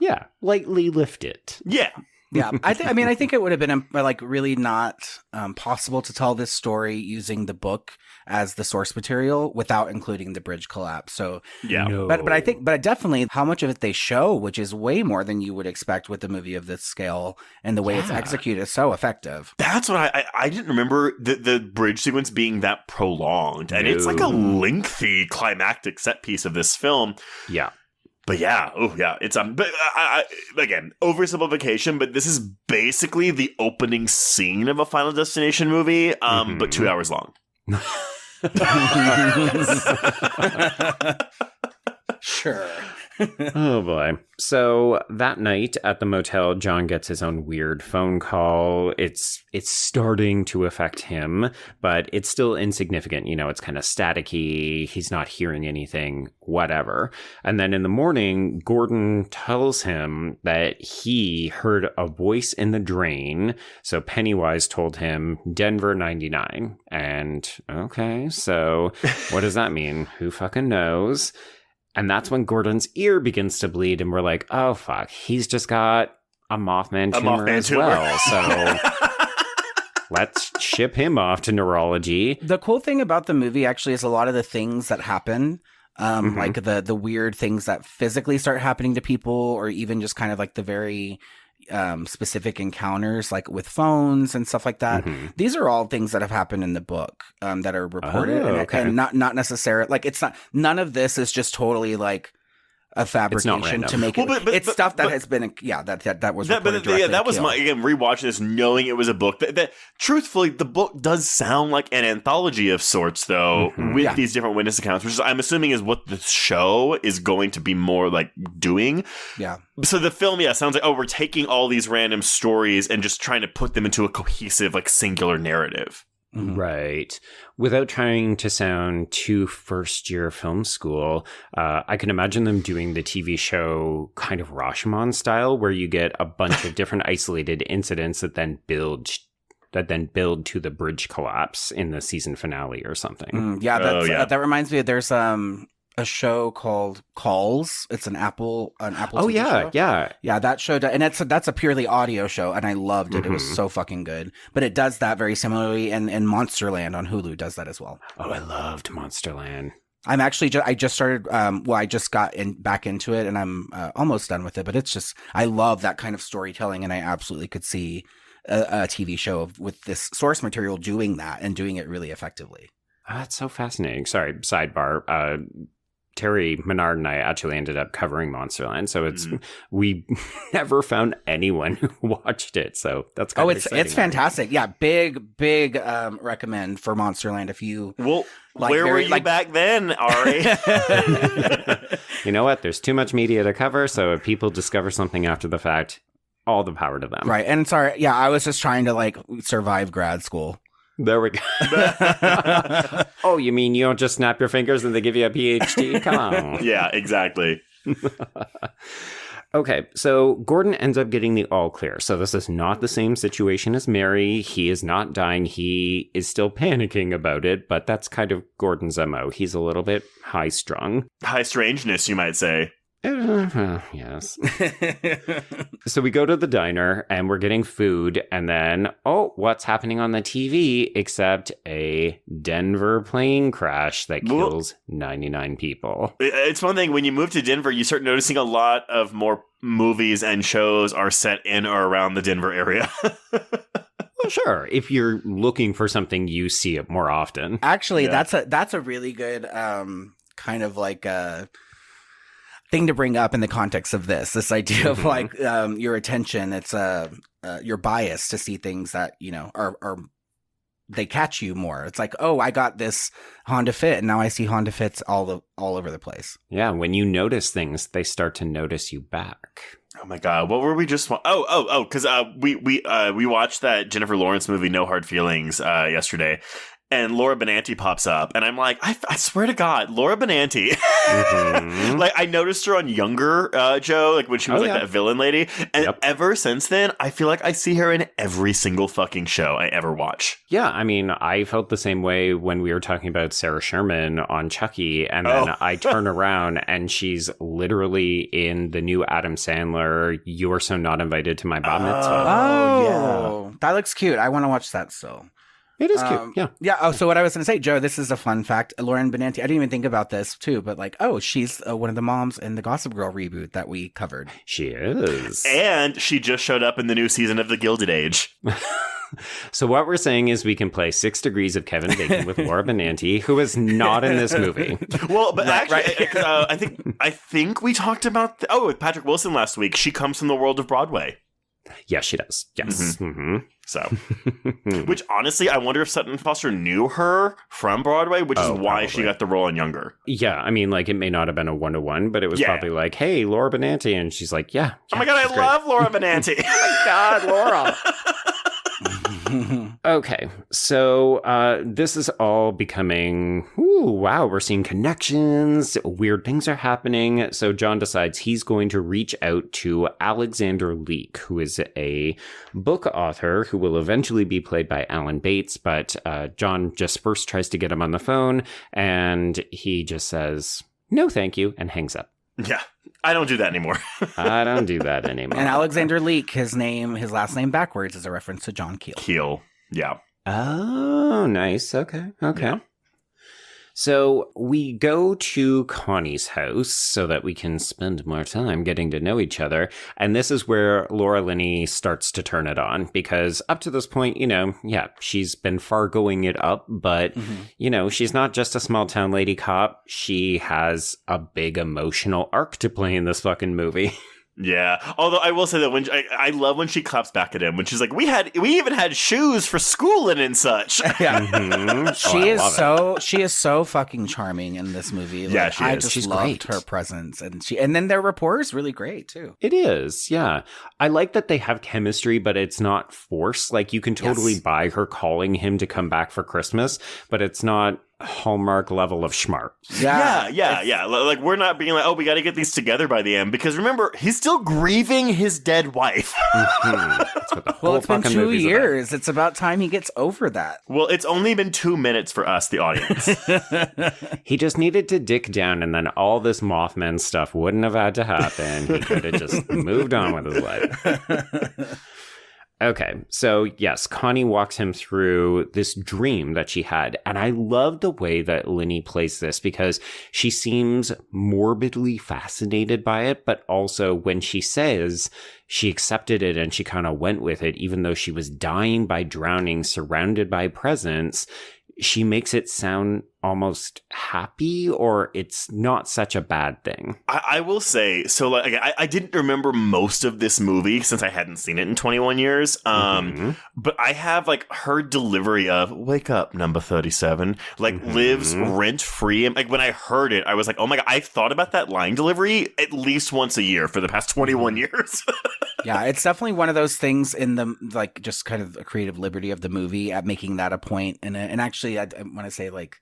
Yeah, lightly lift it. Yeah. Yeah, I think it would have been like really not possible to tell this story using the book as the source material without including the bridge collapse. So Yeah. No. but definitely how much of it they show, which is way more than you would expect with a movie of this scale, and the way it's executed is so effective. That's what I didn't remember the bridge sequence being that prolonged. And it's like a lengthy climactic set piece of this film. Yeah. But it's but I again, oversimplification, but this is basically the opening scene of a Final Destination movie, but 2 hours long. Sure. Oh boy. So that night at the motel, John gets his own weird phone call. It's starting to affect him, but it's still insignificant. It's kind of staticky. He's not hearing anything, whatever. And then in the morning, Gordon tells him that he heard a voice in the drain. So Pennywise told him Denver 99. And okay, so what does that mean? Who fucking knows? And that's when Gordon's ear begins to bleed, and we're like, oh, fuck, he's just got a Mothman tumor as well. So let's ship him off to neurology. The cool thing about the movie actually is a lot of the things that happen, like the weird things that physically start happening to people, or even just kind of like the very specific encounters, like with phones and stuff like that. These are all things that have happened in the book that are reported, and not necessarily like none of this is just totally like a fabrication to make it's stuff that has been that was reported that was my rewatching this knowing it was a book that truthfully the book does sound like an anthology of sorts though, with these different witness accounts, which is, I'm assuming, is what the show is going to be more like doing. So the film sounds like, we're taking all these random stories and just trying to put them into a cohesive like singular narrative. Right. Without trying to sound too first-year film school, I can imagine them doing the TV show kind of Rashomon style, where you get a bunch of different isolated incidents that then build to the bridge collapse in the season finale or something. That reminds me. There's a show called Calls. It's an Apple TV show. Yeah, that show, and that's a purely audio show, and I loved it. It was so fucking good. But it does that very similarly, and Monsterland on Hulu does that as well. Oh, I loved Monsterland. I'm actually I just started. I just got back into it, and I'm almost done with it. But it's just I love that kind of storytelling, and I absolutely could see a TV show with this source material doing that and doing it really effectively. That's so fascinating. Sorry, sidebar. Terry Menard and I actually ended up covering Monsterland, so we never found anyone who watched it. So that's kind of exciting. It's fantastic. Yeah, big recommend for Monsterland if you. Well, where were you back then, Ari? You know what? There's too much media to cover, so if people discover something after the fact, all the power to them. Right, and sorry, yeah, I was just trying to survive grad school. There we go. Oh, you mean you don't just snap your fingers and they give you a PhD? Come on. Yeah, exactly. Okay, so Gordon ends up getting the all clear. So this is not the same situation as Mary. He is not dying. He is still panicking about it, but that's kind of Gordon's MO. He's a little bit high strung. High strangeness, you might say. Yes. So we go to the diner and we're getting food, and then, what's happening on the TV except a Denver plane crash that kills 99 people? It's one thing when you move to Denver, you start noticing a lot of more movies and shows are set in or around the Denver area. Well, sure. If you're looking for something, you see it more often. Actually, that's a really good kind of thing to bring up in the context of this idea of your attention. It's your bias to see things that are they catch you more. It's like, oh, I got this Honda Fit, and now I see Honda Fits all over the place. Yeah, when you notice things, they start to notice you back. Oh my God, what were we just? Because we watched that Jennifer Lawrence movie, No Hard Feelings, yesterday. And Laura Benanti pops up, and I'm like, I swear to God, Laura Benanti. Mm-hmm. I noticed her on Younger, Joe, when she was that villain lady. And ever since then, I feel like I see her in every single fucking show I ever watch. Yeah, I mean, I felt the same way when we were talking about Sarah Sherman on Chucky, and then I turn around, and she's literally in the new Adam Sandler, You're So Not Invited to My Bat Mitzvah. Oh, yeah. That looks cute. I want to watch that still. It is cute, yeah. Yeah, so what I was going to say, Joe, this is a fun fact. Lauren Benanti, I didn't even think about this, too, but she's one of the moms in the Gossip Girl reboot that we covered. She is. And she just showed up in the new season of The Gilded Age. So what we're saying is we can play 6 Degrees of Kevin Bacon with Laura Benanti, who is not in this movie. Well, but I think we talked about, with Patrick Wilson last week. She comes from the world of Broadway. Yeah, she does. Yes. Mm-hmm. Mm-hmm. So, which honestly, I wonder if Sutton Foster knew her from Broadway, which is why she got the role in Younger. Yeah, I mean, it may not have been a 1-to-1, but it was probably like, hey, Laura Benanti. And she's like, yeah. Oh my God, I love Laura Benanti. Oh my God, Laura. Okay, so this is all becoming, wow, we're seeing connections, weird things are happening. So John decides he's going to reach out to Alexander Leek, who is a book author who will eventually be played by Alan Bates, but John just first tries to get him on the phone, and he just says, no thank you, and hangs up. Yeah, I don't do that anymore. I don't do that anymore. And Alexander Leek, his last name backwards is a reference to John Keel. Keel, yeah. Oh, nice. Okay. Yeah. So we go to Connie's house so that we can spend more time getting to know each other. And this is where Laura Linney starts to turn it on, because up to this point, she's been Fargoing it up, but, she's not just a small town lady cop. She has a big emotional arc to play in this fucking movie. Yeah, although I will say that when I love when she claps back at him, when she's like, "We even had shoes for schooling and such." Yeah, mm-hmm. She is so fucking charming in this movie. Yeah, she is. She's loved her presence, and then their rapport is really great too. It is, yeah. I like that they have chemistry, but it's not forced. You can totally buy her calling him to come back for Christmas, but it's not Hallmark level of schmart. Yeah. We're not being like, oh, we got to get these together by the end, because remember, he's still grieving his dead wife. That's what the whole it's been 2 years. About. It's about time he gets over that. Well, it's only been 2 minutes for us, the audience. He just needed to dick down, and then all this Mothman stuff wouldn't have had to happen. He could have just moved on with his life. Okay, so yes, Connie walks him through this dream that she had. And I love the way that Linny plays this because she seems morbidly fascinated by it. But also when she says she accepted it and she kind of went with it, even though she was dying by drowning, surrounded by presence, she makes it sound almost happy, or it's not such a bad thing. I will say, so like I didn't remember most of this movie since I hadn't seen it in 21 years. But I have like her delivery of "Wake up, number 37," like lives rent free. And like when I heard it, I was like, oh my God, I've thought about that line delivery at least once a year for the past 21 years. Yeah, it's definitely one of those things in the, like, just kind of a creative liberty of the movie at making that a point. And actually, I want to say, like,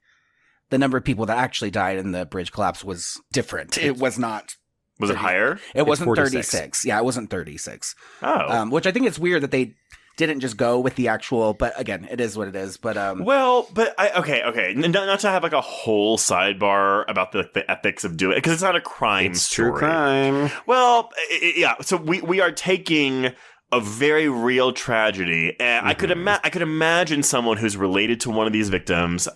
the number of people that actually died in the bridge collapse was different. It was not. Was it higher? It wasn't 36. Yeah, it wasn't 36. Oh. Which I think it's weird that they didn't just go with the actual, but again, it is what it is. But well, but okay. Not to have like a whole sidebar about the ethics of doing it, because it's not a crime story. True crime. Well, yeah. So we are taking a very real tragedy, and I could imagine someone who's related to one of these victims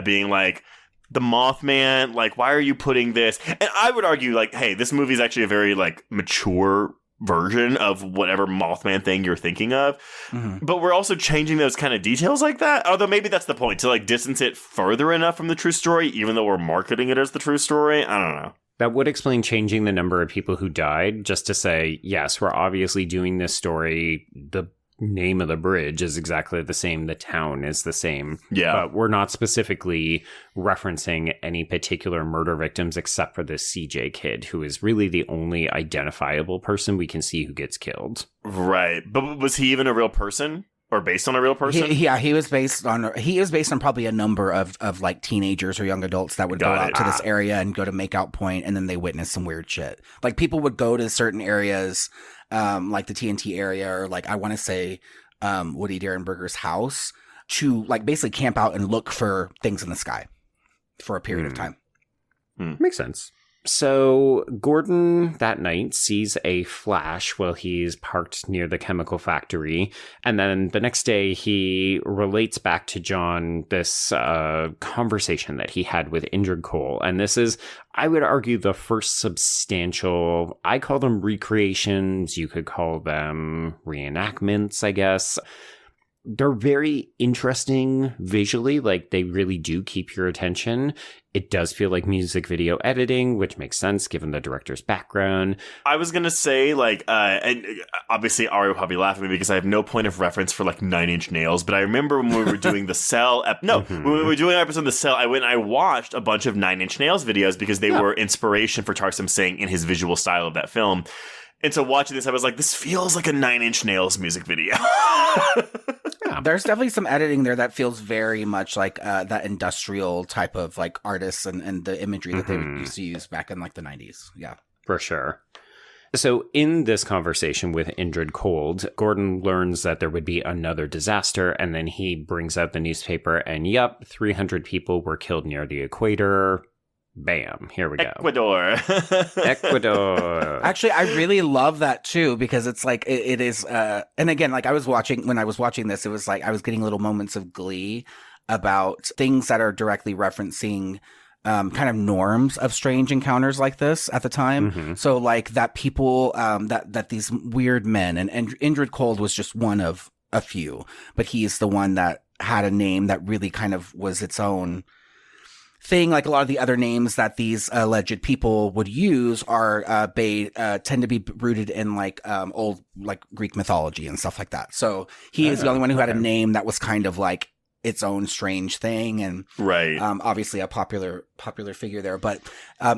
being like, the Mothman, like, why are you putting this? And I would argue, like, hey, this movie is actually a very like mature version of whatever Mothman thing you're thinking of. But we're also changing those kind of details like that. Although maybe that's the point, to like distance it further enough from the true story, even though we're marketing it as the true story. I don't know. That would explain changing the number of people who died, just to say, yes, we're obviously doing this story. The name of the bridge is exactly the same. The town is the same. Yeah. But we're not specifically referencing any particular murder victims except for this CJ kid, who is really the only identifiable person we can see who gets killed. Right. But was he even a real person? Or based on a real person? He was based on probably a number of like teenagers or young adults that would go out to this area and go to Makeout Point, and then they witness some weird shit. Like, people would go to certain areas, like the TNT area, or like, I want to say Woody Derenberger's house, to like basically camp out and look for things in the sky for a period of time. Makes sense. So Gordon that night sees a flash while he's parked near the chemical factory. And then the next day he relates back to John this conversation that he had with Indrid Cold. And this is, I would argue, the first substantial, I call them recreations. You could call them reenactments, I guess. They're very interesting visually, like they really do keep your attention. It does feel like music video editing, which makes sense given the director's background. I was going to say, like, and obviously Ari will probably laugh at me because I have no point of reference for like 9 Inch Nails, but I remember when we were doing the Cell, when we were doing our episode of the Cell, I went and I watched a bunch of 9 Inch Nails videos because they were inspiration for Tarsem Singh in his visual style of that film. And so watching this, I was like, this feels like a 9 Inch Nails music video. There's definitely some editing there that feels very much like that industrial type of like artists and the imagery that they used to use back in like the 90s. Yeah, for sure. So in this conversation with Indrid Cold, Gordon learns that there would be another disaster, and then he brings out the newspaper and 300 people were killed near the equator. Bam, here we go. Ecuador. Actually, I really love that too, because it's like, it is, and again, like when I was watching this, it was like, I was getting little moments of glee about things that are directly referencing kind of norms of strange encounters like this at the time. So like that people, that these weird men, and Indrid Cold was just one of a few, but he's the one that had a name that really kind of was its own thing. Like a lot of the other names that these alleged people would use are tend to be rooted in like old like Greek mythology and stuff like that. So he is the only one who had a name that was kind of like its own strange thing, and obviously a popular figure there. But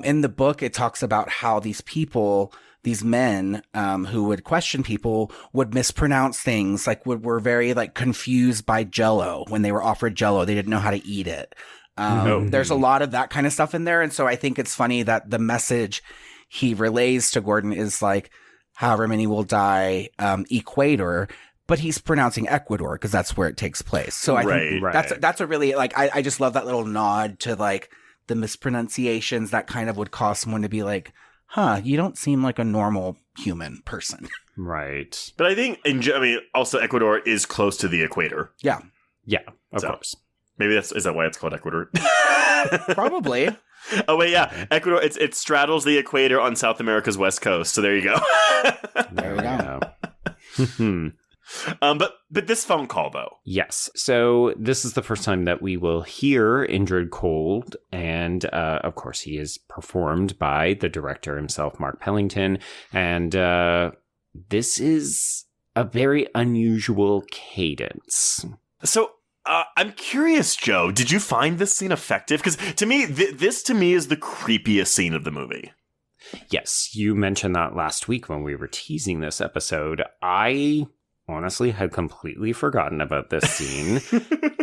in the book, it talks about how these people, these men who would question people, would mispronounce things, like were very like confused by Jell-O. When they were offered Jell-O, they didn't know how to eat it. There's a lot of that kind of stuff in there. And so I think it's funny that the message he relays to Gordon is like, however many will die, equator, but he's pronouncing Ecuador because that's where it takes place. So I think that's a really, like, I just love that little nod to like the mispronunciations that kind of would cause someone to be like, you don't seem like a normal human person. Right. But I think, also Ecuador is close to the equator. Yeah. Yeah, of course. Maybe is that why it's called Ecuador? Probably. Oh, wait, yeah. Ecuador, it straddles the equator on South America's west coast. So there you go. There we go. But this phone call, though. Yes. So this is the first time that we will hear Indrid Cold. And, of course, he is performed by the director himself, Mark Pellington. And this is a very unusual cadence. So I'm curious, Joe, did you find this scene effective? Because to me, this to me is the creepiest scene of the movie. Yes, you mentioned that last week when we were teasing this episode. I honestly had completely forgotten about this scene,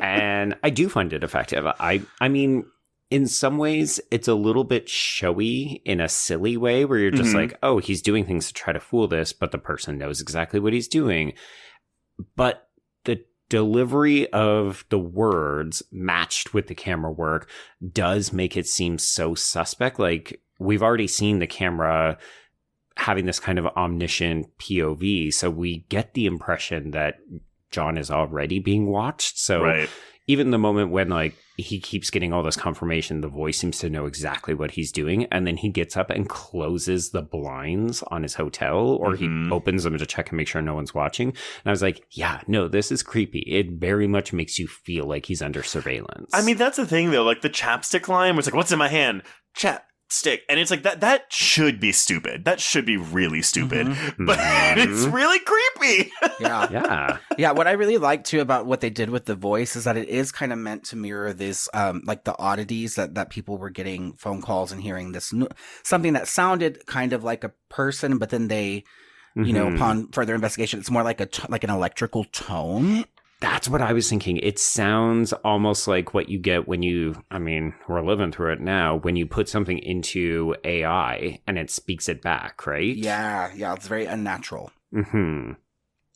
and I do find it effective. I mean, in some ways, it's a little bit showy in a silly way where you're just like, oh, he's doing things to try to fool this, but the person knows exactly what he's doing. But the delivery of the words matched with the camera work does make it seem so suspect. Like, we've already seen the camera having this kind of omniscient POV, so we get the impression that John is already being watched. So even the moment when, like, he keeps getting all this confirmation, the voice seems to know exactly what he's doing, and then he gets up and closes the blinds on his hotel, or he opens them to check and make sure no one's watching. And I was like, yeah, no, this is creepy. It very much makes you feel like he's under surveillance. I mean, that's the thing, though. Like, the chapstick line was like, what's in my hand? Chapstick. And it's like, that should be stupid. That should be really stupid. But it's really creepy. Yeah. What I really like, too, about what they did with the voice is that it is kind of meant to mirror this, like the oddities that people were getting phone calls and hearing this, something that sounded kind of like a person, but then they, you know, upon further investigation, it's more like an electrical tone. That's what I was thinking. It sounds almost like what you get when we're living through it now, when you put something into AI and it speaks it back, right? Yeah, it's very unnatural.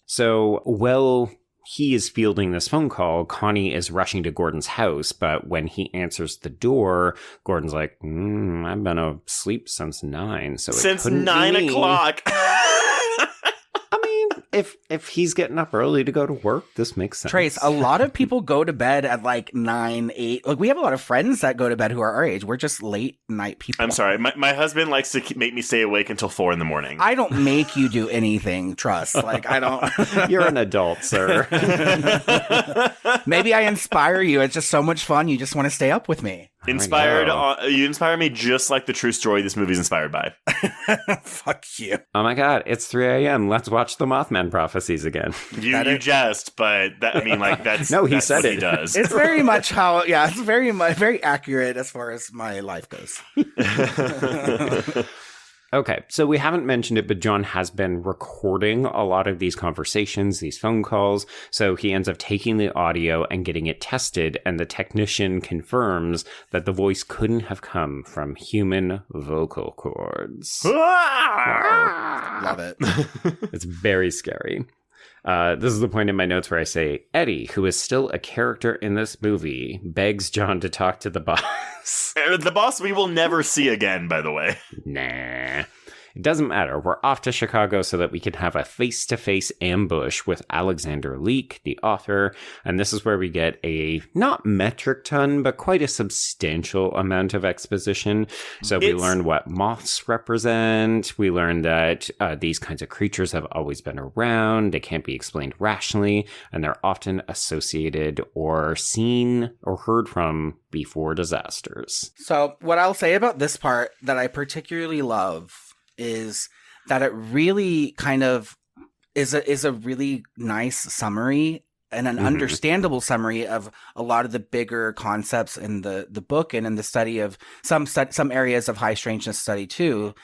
So, while he is fielding this phone call, Connie is rushing to Gordon's house, but when he answers the door, Gordon's like, I've been asleep since 9, so since 9 o'clock. If he's getting up early to go to work, this makes sense. Trace, a lot of people go to bed at like 9, 8. Like, we have a lot of friends that go to bed who are our age. We're just late night people. I'm sorry. My husband likes to make me stay awake until 4 a.m. I don't make you do anything, trust. Like, I don't. You're an adult, sir. Maybe I inspire you. It's just so much fun. You just want to stay up with me. You inspire me just like the true story this movie's inspired by. Fuck you. Oh my god, it's 3 a.m. Let's watch the Mothman Prophecies again. You jest, but that's no, he that's said what it. He does. It's very much how, it's very accurate as far as my life goes. Okay, so we haven't mentioned it, but John has been recording a lot of these conversations, these phone calls, so he ends up taking the audio and getting it tested, and the technician confirms that the voice couldn't have come from human vocal cords. Love it. It's very scary. This is the point in my notes where I say, Eddie, who is still a character in this movie, begs John to talk to the boss. The boss we will never see again, by the way. Nah. It doesn't matter. We're off to Chicago so that we can have a face-to-face ambush with Alexander Leek, the author. And this is where we get a not metric ton, but quite a substantial amount of exposition. So we learn what moths represent. We learn that these kinds of creatures have always been around. They can't be explained rationally, and they're often associated or seen or heard from before disasters. So what I'll say about this part that I particularly love is that it really kind of is a really nice summary and an understandable summary of a lot of the bigger concepts in the book and in the study of some areas of high strangeness study too.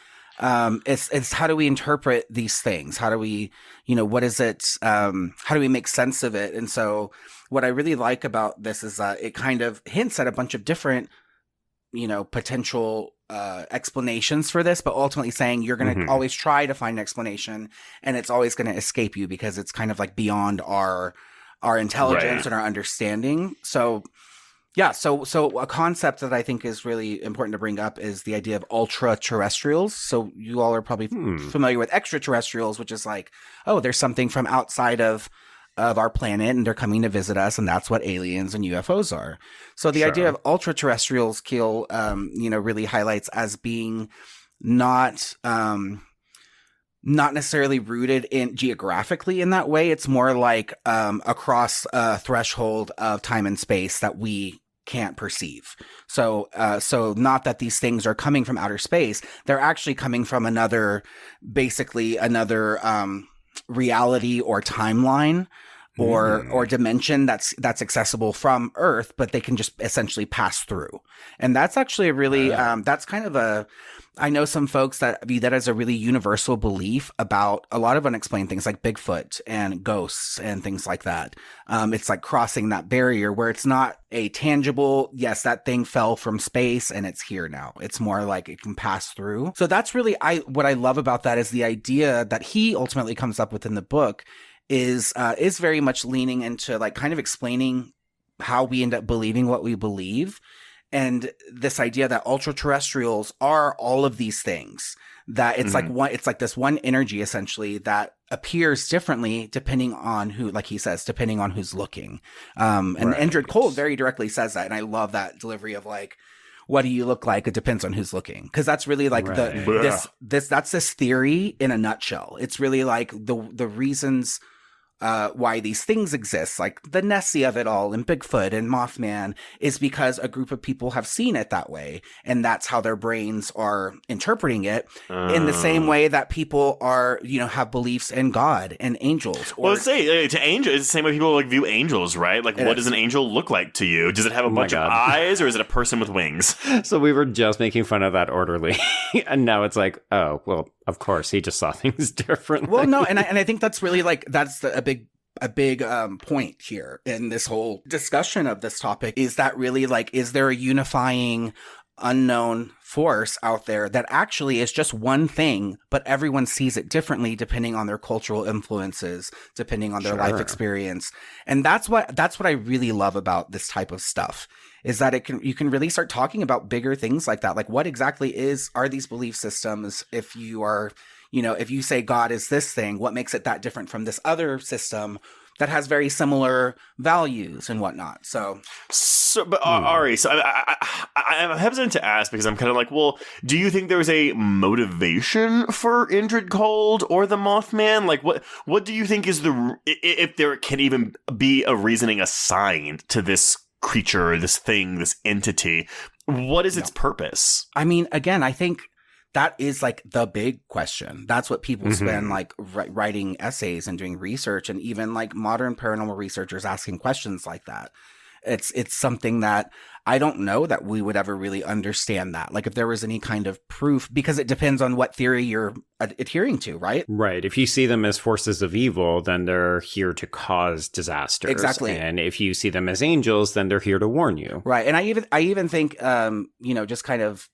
It's how do we interpret these things? How do we, what is it? How do we make sense of it? And so what I really like about this is that it kind of hints at a bunch of different, potential explanations for this, but ultimately saying you're going to always try to find an explanation, and it's always going to escape you because it's kind of like beyond our intelligence and our understanding. So Yeah, so a concept that I think is really important to bring up is the idea of ultra-terrestrials. So you all are probably familiar with extraterrestrials, which is like, oh, there's something from outside of our planet and they're coming to visit us, and that's what aliens and UFOs are. So the idea of ultra-terrestrials, Keel, really highlights as being not necessarily rooted in geographically in that way. It's more like across a threshold of time and space that we can't perceive. So not that these things are coming from outer space. They're actually coming from another reality or timeline or dimension that's accessible from Earth, but they can just essentially pass through. And that's actually a really, that's kind of I know some folks that view that as a really universal belief about a lot of unexplained things like Bigfoot and ghosts and things like that. It's like crossing that barrier where it's not a tangible, yes, that thing fell from space and it's here now. It's more like it can pass through. So that's really what I love about that is the idea that he ultimately comes up with in the book is very much leaning into like kind of explaining how we end up believing what we believe. And this idea that ultra-terrestrials are all of these things, that it's it's like this one energy essentially that appears differently depending on who, like he says, depending on who's looking. And Indrid Cold very directly says that. And I love that delivery of like, what do you look like? It depends on who's looking. Cause that's really like that's this theory in a nutshell. It's really like the reasons why these things exist, like the Nessie of it all and Bigfoot and Mothman, is because a group of people have seen it that way. And that's how their brains are interpreting it in the same way that people are, have beliefs in God and angels. Or, well, say to angels, it's the same way people like view angels, right? Like, what does an angel look like to you? Does it have a bunch of eyes or is it a person with wings? So we were just making fun of that orderly. And now it's like, oh, well, of course, he just saw things differently. Well, no, and I think that's really like, that's a big point here in this whole discussion of this topic, is that really like, is there a unifying unknown force out there that actually is just one thing, but everyone sees it differently depending on their cultural influences, depending on their life experience. And that's what I really love about this type of stuff, is that you can really start talking about bigger things like that. Like, what exactly are these belief systems? If you are, if you say God is this thing, what makes it that different from this other system that has very similar values and whatnot? But Ari, so I'm hesitant to ask because I'm kind of like, well, do you think there's a motivation for Indrid Cold or the Mothman? Like, what do you think is if there can even be a reasoning assigned to this creature, this thing, this entity? What is its purpose? I mean, again, I think that is like the big question. That's what people spend like writing essays and doing research, and even like modern paranormal researchers asking questions like that. It's something that I don't know that we would ever really understand that. Like, if there was any kind of proof, because it depends on what theory you're adhering to, right? Right. If you see them as forces of evil, then they're here to cause disasters. Exactly. And if you see them as angels, then they're here to warn you. Right. And I even think, just kind of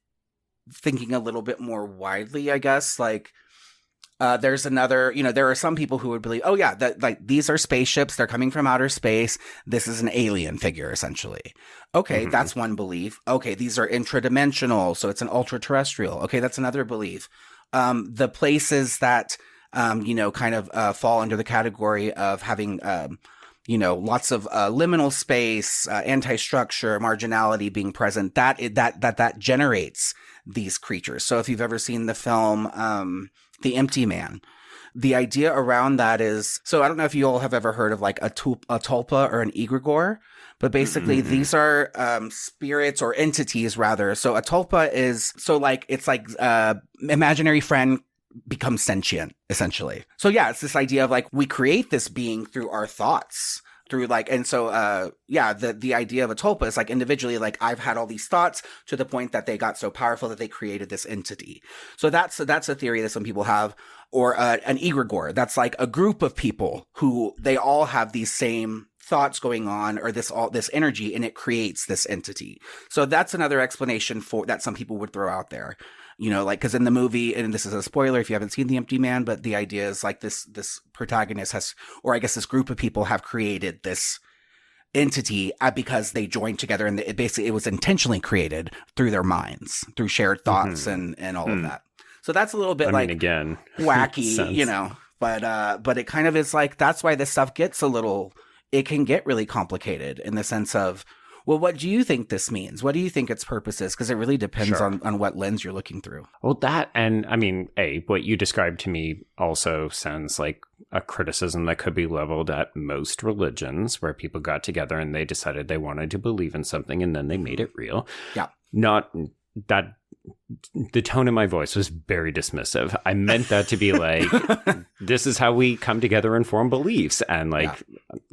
thinking a little bit more widely, I guess, like, there's another, there are some people who would believe, oh yeah, that like these are spaceships, they're coming from outer space. This is an alien figure, essentially. Okay, that's one belief. Okay, these are intradimensional, so it's an ultra-terrestrial. Okay, that's another belief. The places that, kind of fall under the category of having, lots of liminal space, anti-structure, marginality being present, that generates these creatures. So if you've ever seen the film, The Empty Man, the idea around that is, so I don't know if you all have ever heard of like a tulpa or an egregore, but basically these are spirits or entities rather. So a tulpa is, so like, it's like imaginary friend becomes sentient, essentially. So yeah, it's this idea of like, we create this being through our thoughts. Through like, and so, the idea of a tulpa is like individually, like I've had all these thoughts to the point that they got so powerful that they created this entity. So that's a theory that some people have, or an egregore. That's like a group of people who they all have these same thoughts going on, or this energy, and it creates this entity. So that's another explanation for that some people would throw out there. Like, because in the movie, and this is a spoiler if you haven't seen The Empty Man, but the idea is like this protagonist has, or I guess this group of people have created this entity because they joined together, and it was intentionally created through their minds, through shared thoughts and all of that. So that's a little bit again, wacky, you know, but it kind of is like, that's why this stuff gets it can get really complicated in the sense of, well, what do you think this means? What do you think its purpose is? Because it really depends on what lens you're looking through. Well, that, and I mean, what you described to me also sounds like a criticism that could be leveled at most religions, where people got together and they decided they wanted to believe in something and then they made it real. Yeah. Not that the tone in my voice was very dismissive. I meant that to be like, this is how we come together and form beliefs. And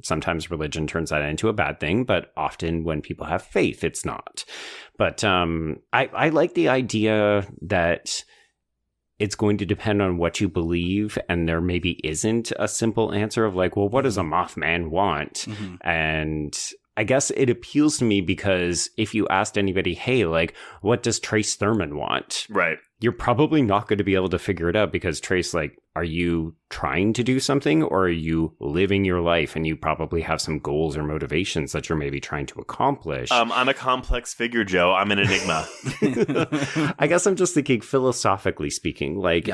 sometimes religion turns that into a bad thing, but often when people have faith, it's not. But I like the idea that it's going to depend on what you believe, and there maybe isn't a simple answer of like, well, what does a Mothman want? And I guess it appeals to me because if you asked anybody, hey, like, what does Trace Thurman want? Right. You're probably not going to be able to figure it out because Trace, like, are you trying to do something, or are you living your life and you probably have some goals or motivations that you're maybe trying to accomplish? I'm a complex figure, Joe. I'm an enigma. I guess I'm just thinking philosophically speaking, like,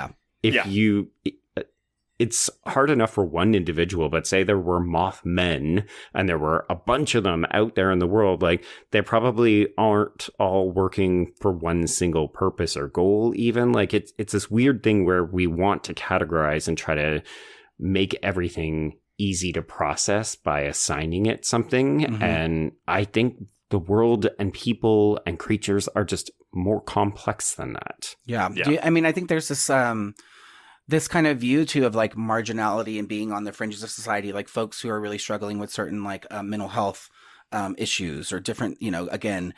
it's hard enough for one individual, but say there were Mothmen and there were a bunch of them out there in the world, like they probably aren't all working for one single purpose or goal even. Like it's this weird thing where we want to categorize and try to make everything easy to process by assigning it something. And I think the world and people and creatures are just more complex than that. Yeah. I think there's this kind of view too of like marginality and being on the fringes of society, like folks who are really struggling with certain like mental health issues or different, again,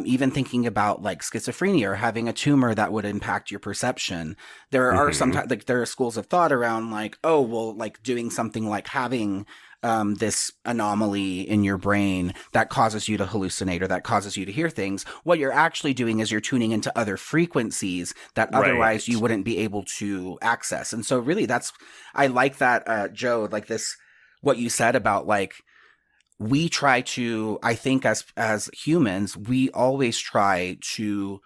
even thinking about like schizophrenia or having a tumor that would impact your perception. There are sometimes like there are schools of thought around like, oh, well, like doing something like having this anomaly in your brain that causes you to hallucinate or that causes you to hear things. What you're actually doing is you're tuning into other frequencies that otherwise you wouldn't be able to access. And so really I like that, Joe, like this, what you said about like, we try to, I think as humans, we always try to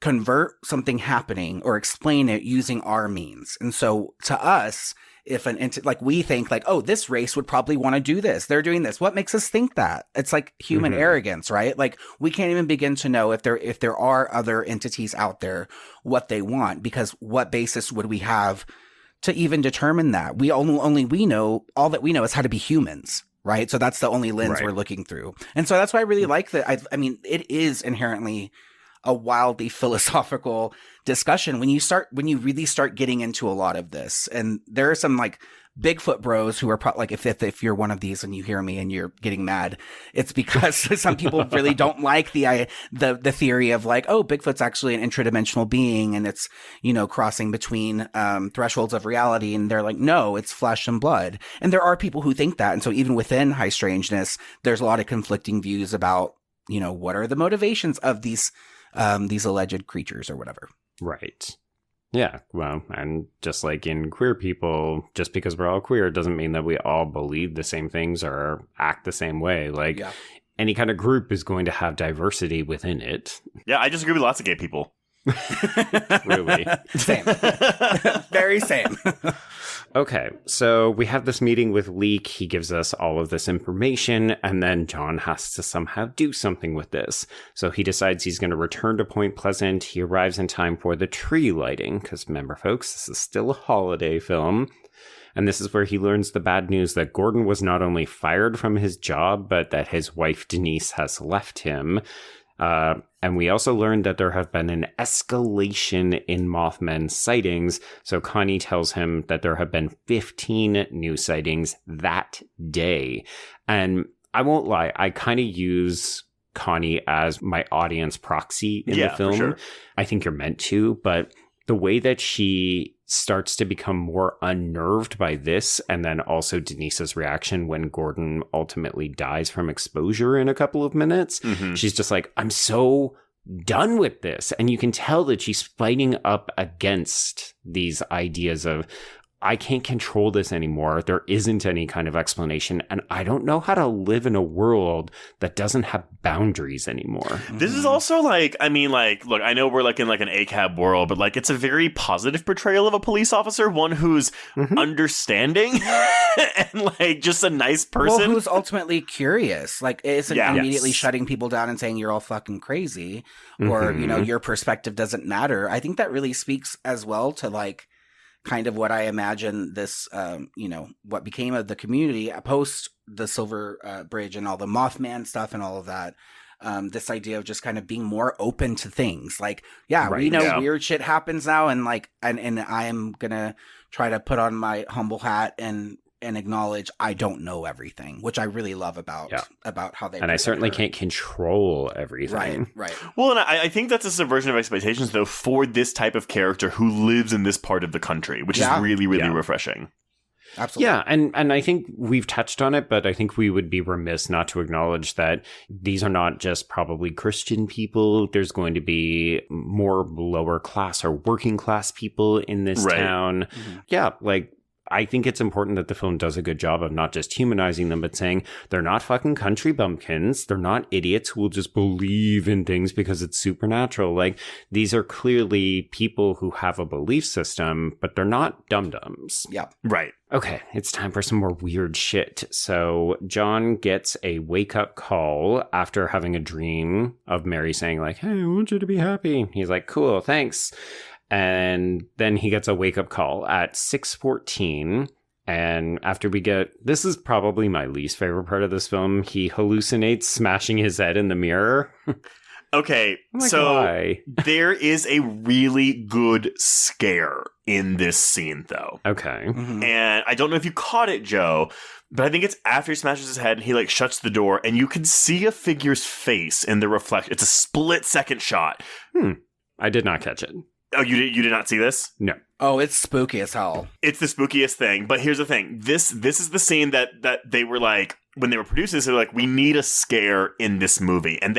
convert something happening or explain it using our means. And so to us, if like we think like, oh, this race would probably want to do this. They're doing this. What makes us think that? It's like human arrogance, right? Like we can't even begin to know if there are other entities out there, what they want, because what basis would we have to even determine that? All that we know is how to be humans, right? So that's the only lens we're looking through. And so that's why I really like that. I mean, it is inherently a wildly philosophical discussion when you really start getting into a lot of this. And there are some like Bigfoot bros who are like, if you're one of these and you hear me and you're getting mad, it's because some people really don't like the theory of like, oh, Bigfoot's actually an intradimensional being and it's, crossing between thresholds of reality. And they're like, no, it's flesh and blood. And there are people who think that. And so even within High Strangeness, there's a lot of conflicting views about, what are the motivations of these alleged creatures or whatever. Right. Yeah. Well, and just like in queer people, just because we're all queer doesn't mean that we all believe the same things or act the same way. Like any kind of group is going to have diversity within it. Yeah, I just agree with lots of gay people. Really? Same. Very same. Okay, so we have this meeting with Leek. He gives us all of this information, and then John has to somehow do something with this. So he decides he's going to return to Point Pleasant. He arrives in time for the tree lighting, because remember, folks, this is still a holiday film. And this is where he learns the bad news that Gordon was not only fired from his job, but that his wife Denise has left him. And we also learned that there have been an escalation in Mothman sightings. So Connie tells him that there have been 15 new sightings that day. And I won't lie, I kind of use Connie as my audience proxy in the film. For sure. I think you're meant to, but the way that she starts to become more unnerved by this, and then also Denise's reaction when Gordon ultimately dies from exposure in a couple of minutes, she's just like, I'm so done with this. And you can tell that she's fighting up against these ideas of, I can't control this anymore. There isn't any kind of explanation. And I don't know how to live in a world that doesn't have boundaries anymore. This is also like, I mean, like, look, I know we're like in like an ACAB world, but like it's a very positive portrayal of a police officer, one who's understanding and like just a nice person. Well, who's ultimately curious. Like, isn't immediately shutting people down and saying you're all fucking crazy or, you know, your perspective doesn't matter. I think that really speaks as well to like, kind of what I imagine this, you know, what became of the community post the Silver Bridge and all the Mothman stuff and all of that. This idea of just kind of being more open to things. Like, we know weird shit happens now, and like, and I am gonna try to put on my humble hat and acknowledge I don't know everything, which I really love about how they. And I certainly can't control everything. Right. Well, and I think that's a subversion of expectations, though, for this type of character who lives in this part of the country, which is really, really refreshing. Absolutely. Yeah, and I think we've touched on it, but I think we would be remiss not to acknowledge that these are not just probably Christian people. There's going to be more lower class or working class people in this town. Yeah, like, I think it's important that the film does a good job of not just humanizing them, but saying they're not fucking country bumpkins. They're not idiots who will just believe in things because it's supernatural. Like, these are clearly people who have a belief system, but they're not dum-dums. Yeah. Right. Okay, it's time for some more weird shit. So John gets a wake-up call after having a dream of Mary saying, like, hey, I want you to be happy. He's like, cool, thanks. And then he gets a wake-up call at 6:14. And after we get, this is probably my least favorite part of this film, he hallucinates smashing his head in the mirror. Okay, Like, so why? there is a really good scare in this scene, though. Okay. And I don't know if you caught it, Joe, but I think it's after he smashes his head and he like shuts the door and you can see a figure's face in the reflection. It's a split-second shot. I did not catch it. Oh, you did not see this? No. Oh, it's spooky as hell. It's the spookiest thing. But here's the thing. This is the scene that they were like, when they were producing this, they were like, we need a scare in this movie. And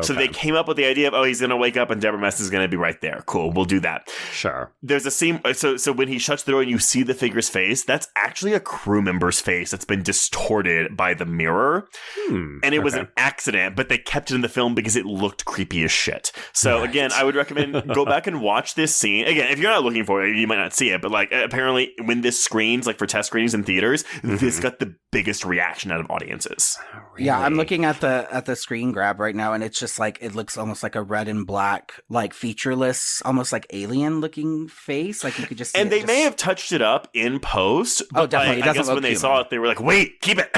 so they came up with the idea of, he's going to wake up and Deborah Mess is going to be right there. Cool, we'll do that. Sure. There's a scene, so when he shuts the door and you see the figure's face, that's actually a crew member's face that's been distorted by the mirror. And it was an accident, but they kept it in the film because it looked creepy as shit. So again, I would recommend go back and watch this scene. Again, if you're not looking for it, you might not see it, but like apparently when this screens, like for test screenings in theaters, this got the biggest reaction out of audiences. Really? Yeah, I'm looking at the screen grab right now, and it's just like it looks almost like a red and black, like featureless, almost like alien looking face. Like you could just see and they may have touched it up in post. But definitely. Like, I guess when they saw it, they were like, "Wait, keep it."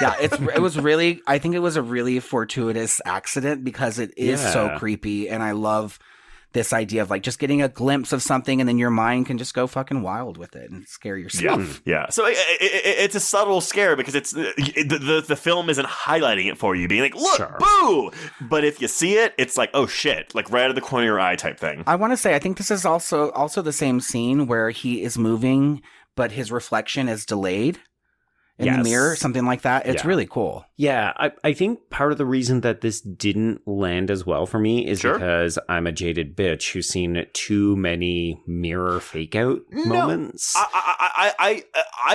Yeah, it was really. I think it was a really fortuitous accident because it is so creepy, and I love this idea of like just getting a glimpse of something and then your mind can just go fucking wild with it and scare yourself. Yeah. So it's a subtle scare because it's the film isn't highlighting it for you, being like, look, boo! But if you see it, it's like, oh shit, like right out of the corner of your eye type thing. I want to say, I think this is also the same scene where he is moving, but his reflection is delayed in the mirror, something like that. It's really cool. Yeah, I think part of the reason that this didn't land as well for me is because I'm a jaded bitch who's seen too many mirror fake out moments. I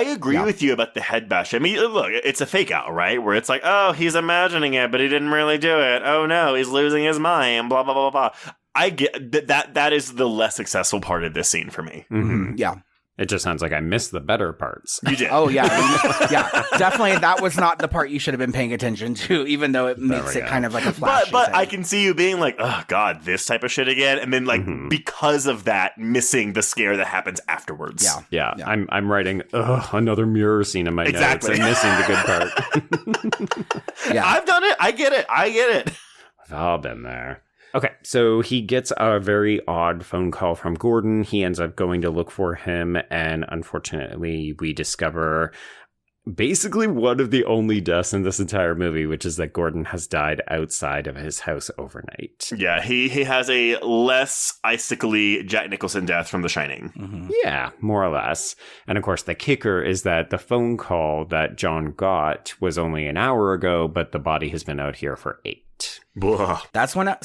agree with you about the head bash. I mean, look, it's a fake out, right? Where it's like, oh, he's imagining it, but he didn't really do it. Oh no, he's losing his mind, blah, blah, blah, blah. I get that is the less successful part of this scene for me. Yeah. It just sounds like I missed the better parts. You did. Oh, yeah. Yeah, definitely. That was not the part you should have been paying attention to, even though it makes it kind of like a flashy But thing. I can see you being like, oh, God, this type of shit again. And then, like, because of that, missing the scare that happens afterwards. Yeah. I'm writing, another mirror scene in my notes. I'm missing the good part. I've done it. I get it. We've all been there. Okay, so he gets a very odd phone call from Gordon. He ends up going to look for him, and unfortunately, we discover basically one of the only deaths in this entire movie, which is that Gordon has died outside of his house overnight. Yeah, he has a less icically Jack Nicholson death from The Shining. Yeah, more or less. And of course, the kicker is that the phone call that John got was only an hour ago, but the body has been out here for 8. Ugh. That's when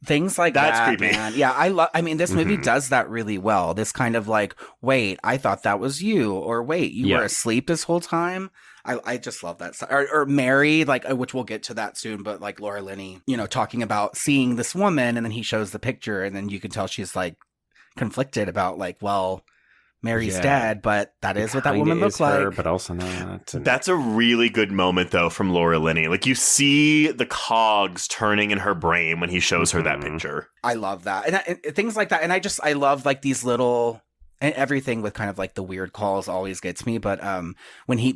things like That's that, creepy. man. Yeah, I mean, this movie does that really well. This kind of like, wait, I thought that was you, or wait, you were asleep this whole time. I just love that. Or Mary, like, which we'll get to that soon, but like Laura Linney, you know, talking about seeing this woman, and then he shows the picture, and then you can tell she's like conflicted about like, well, Mary's dead, but that is what that woman looks her, like. but also not. That's a really good moment, though, from Laura Linney. Like, you see the cogs turning in her brain when he shows her that picture. I love that. And things like that. And I love like these little, and everything with kind of like the weird calls always gets me. But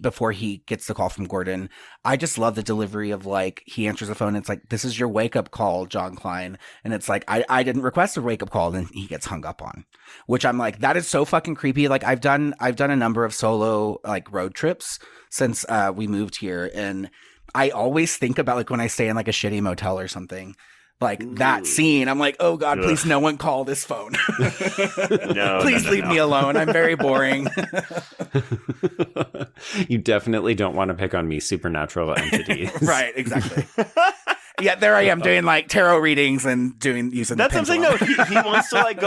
before he gets the call from Gordon, I just love the delivery of like, he answers the phone and it's like, this is your wake up call, John Klein. And it's like, I didn't request a wake up call. And he gets hung up on, which I'm like, that is so fucking creepy. Like I've done a number of solo like road trips since we moved here. And I always think about like when I stay in like a shitty motel or something, like that scene, I'm like, oh God, please no one call this phone. No, please leave me alone. I'm very boring. You definitely don't want to pick on me, supernatural entities. Right, exactly. Yeah, there I am doing like tarot readings and using That's the what I'm saying. No, he wants to like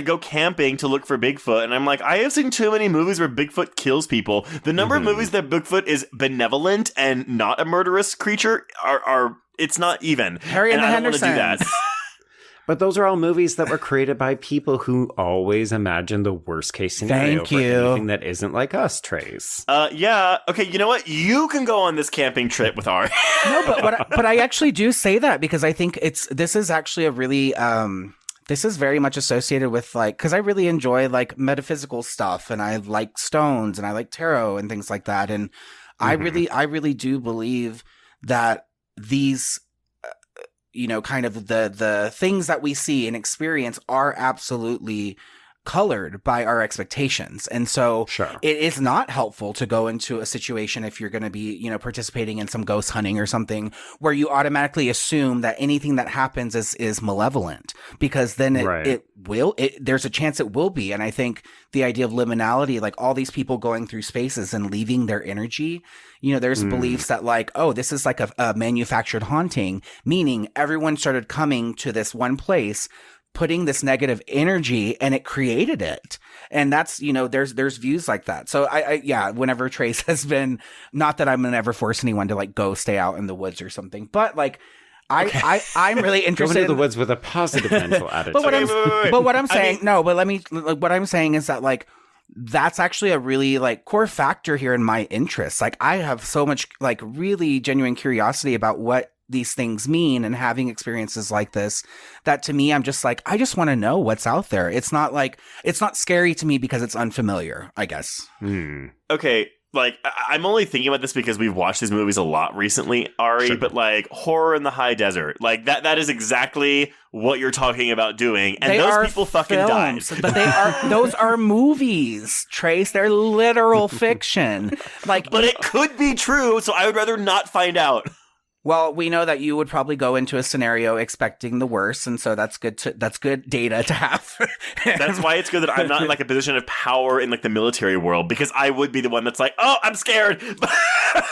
go camping to look for Bigfoot, and I'm like, I have seen too many movies where Bigfoot kills people. The number of movies that Bigfoot is benevolent and not a murderous creature are it's not even. Harry and the I don't want to do Hendersons. that. But those are all movies that were created by people who always imagine the worst case scenario Thank for you. anything that isn't like us, Trace. Yeah. Okay. You know what? You can go on this camping trip with Ari. No, but I actually do say that because I think this is actually a really this is very much associated with like, because I really enjoy like metaphysical stuff, and I like stones, and I like tarot and things like that, and I really do believe that these you know, kind of the things that we see and experience are absolutely colored by our expectations. And so it is not helpful to go into a situation if you're going to be, you know, participating in some ghost hunting or something where you automatically assume that anything that happens is malevolent, because then there's a chance it will be. And I think the idea of liminality, like all these people going through spaces and leaving their energy, you know, there's beliefs that like, oh, this is like a manufactured haunting, meaning everyone started coming to this one place, putting this negative energy, and it created it. And that's, you know, there's views like that. So I whenever Trace has been, not that I'm gonna ever force anyone to like go stay out in the woods or something, but like I'm really interested Go into the woods with a positive mental attitude. But what I'm saying, what I'm saying is that like, that's actually a really like core factor here in my interests. Like I have so much like really genuine curiosity about what these things mean, and having experiences like this, that to me, I'm just like, I just want to know what's out there. It's not scary to me because it's unfamiliar, I guess. Okay. Like, I'm only thinking about this because we've watched these movies a lot recently, Ari, but like horror in the high desert, like that is exactly what you're talking about doing. And those people fucking died. But those are movies, Trace. They're literal fiction. Like, but it could be true, so I would rather not find out. Well, we know that you would probably go into a scenario expecting the worst, and so that's good data to have. That's why it's good that I'm not in like a position of power in like the military world, because I would be the one that's like, oh, I'm scared.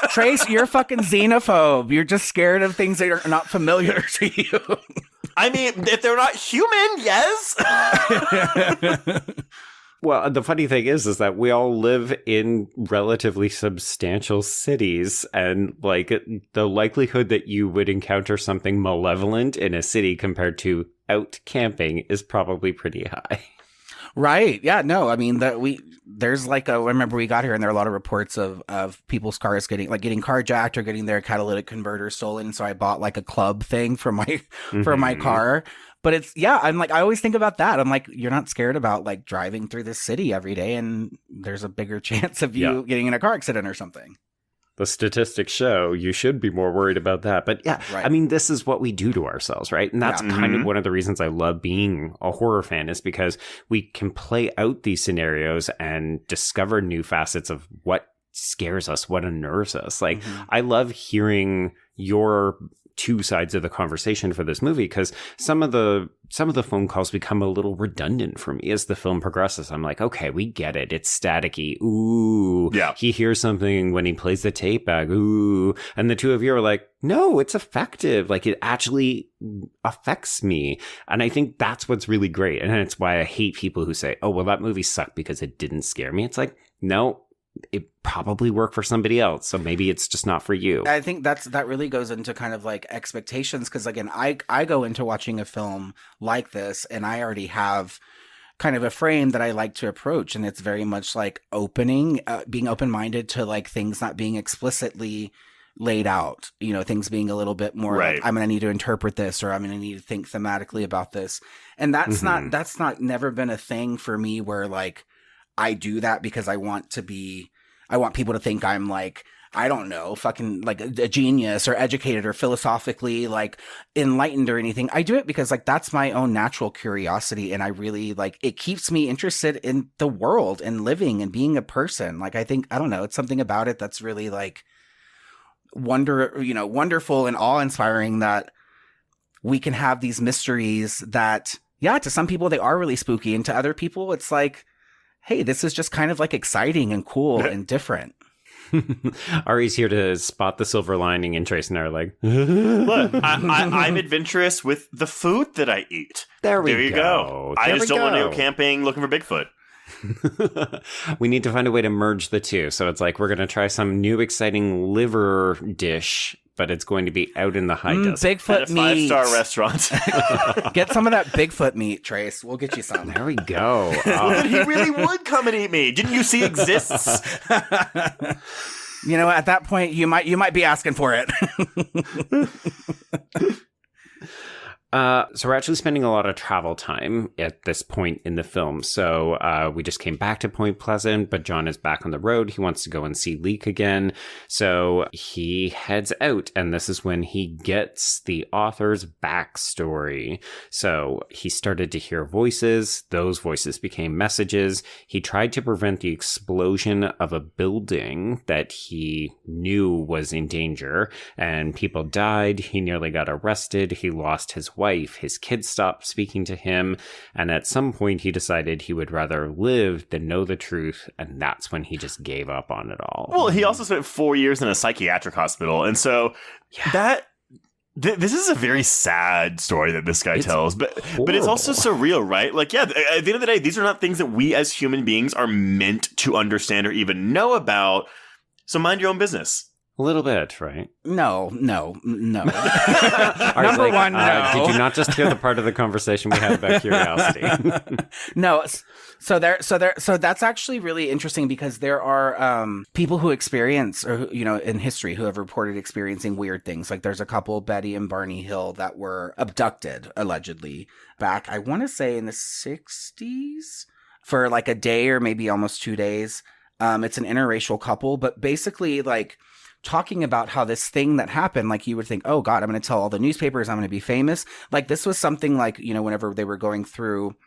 Trace, you're fucking xenophobe. You're just scared of things that are not familiar to you. I mean, if they're not human, yes. Well, the funny thing is that we all live in relatively substantial cities, and like the likelihood that you would encounter something malevolent in a city compared to out camping is probably pretty high. Right. Yeah. No, I mean there's like I remember we got here and there are a lot of reports of people's cars getting carjacked or getting their catalytic converter stolen. So I bought like a club thing for my car. But it's, I'm like, I always think about that. I'm like, you're not scared about like driving through this city every day, and there's a bigger chance of you getting in a car accident or something. The statistics show you should be more worried about that. But I mean, this is what we do to ourselves, right? And that's kind of one of the reasons I love being a horror fan, is because we can play out these scenarios and discover new facets of what scares us, what unnerves us. Like, I love hearing your two sides of the conversation for this movie, because some of the phone calls become a little redundant for me as the film progresses. I'm like, okay, we get it. It's staticky. Ooh. Yeah. He hears something when he plays the tape back. Ooh. And the two of you are like, no, it's effective. Like, it actually affects me. And I think that's what's really great. And it's why I hate people who say, oh, well, that movie sucked because it didn't scare me. It's like, no, it probably worked for somebody else. So maybe it's just not for you. I think that really goes into kind of like expectations. Because again, I go into watching a film like this and I already have kind of a frame that I like to approach. And it's very much like being open-minded to like things not being explicitly laid out, you know, things being a little bit more like, I'm going to need to interpret this, or I'm going to need to think thematically about this. And that's not never been a thing for me where like I do that because I want people to think I'm like, I don't know, fucking like a genius or educated or philosophically like enlightened or anything. I do it because like that's my own natural curiosity. And I really like, it keeps me interested in the world and living and being a person. Like, I think, I don't know, it's something about it that's really like wonderful and awe-inspiring that we can have these mysteries that, yeah, to some people they are really spooky, and to other people it's like, hey, this is just kind of like exciting and cool and different. Ari's here to spot the silver lining, and Trace and I are like, look, I'm adventurous with the food that I eat. There you go. I just don't want to go camping looking for Bigfoot. We need to find a way to merge the two. So it's like, we're going to try some new exciting liver dish, but it's going to be out in the high desert. Bigfoot at a meat. 5-star restaurant. Get some of that Bigfoot meat, Trace. We'll get you some. There we go. But he really would come and eat me. Didn't you see Exists? You know, at that point, you might be asking for it. So we're actually spending a lot of travel time at this point in the film. So we just came back to Point Pleasant, but John is back on the road. He wants to go and see Leek again. So he heads out, and this is when he gets the author's backstory. So he started to hear voices. Those voices became messages. He tried to prevent the explosion of a building that he knew was in danger, and people died. He nearly got arrested. He lost his wife. His kids stopped speaking to him. And at some point, he decided he would rather live than know the truth. And that's when he just gave up on it all. Well, he also spent 4 years in a psychiatric hospital. And so this is a very sad story that this guy tells, but it's also surreal, right? Like, yeah, at the end of the day, these are not things that we as human beings are meant to understand or even know about. So mind your own business. A little bit, right? No. Number one, no. Did you not just hear the part of the conversation we had about curiosity? No. So that's actually really interesting, because there are people who experience, or you know, in history, who have reported experiencing weird things. Like there's a couple, Betty and Barney Hill, that were abducted allegedly back, I want to say in the 60s, for like a day or maybe almost 2 days. It's an interracial couple, but basically like talking about how this thing that happened, like you would think, oh God, I'm going to tell all the newspapers, I'm going to be famous. Like this was something like, you know, whenever they were going through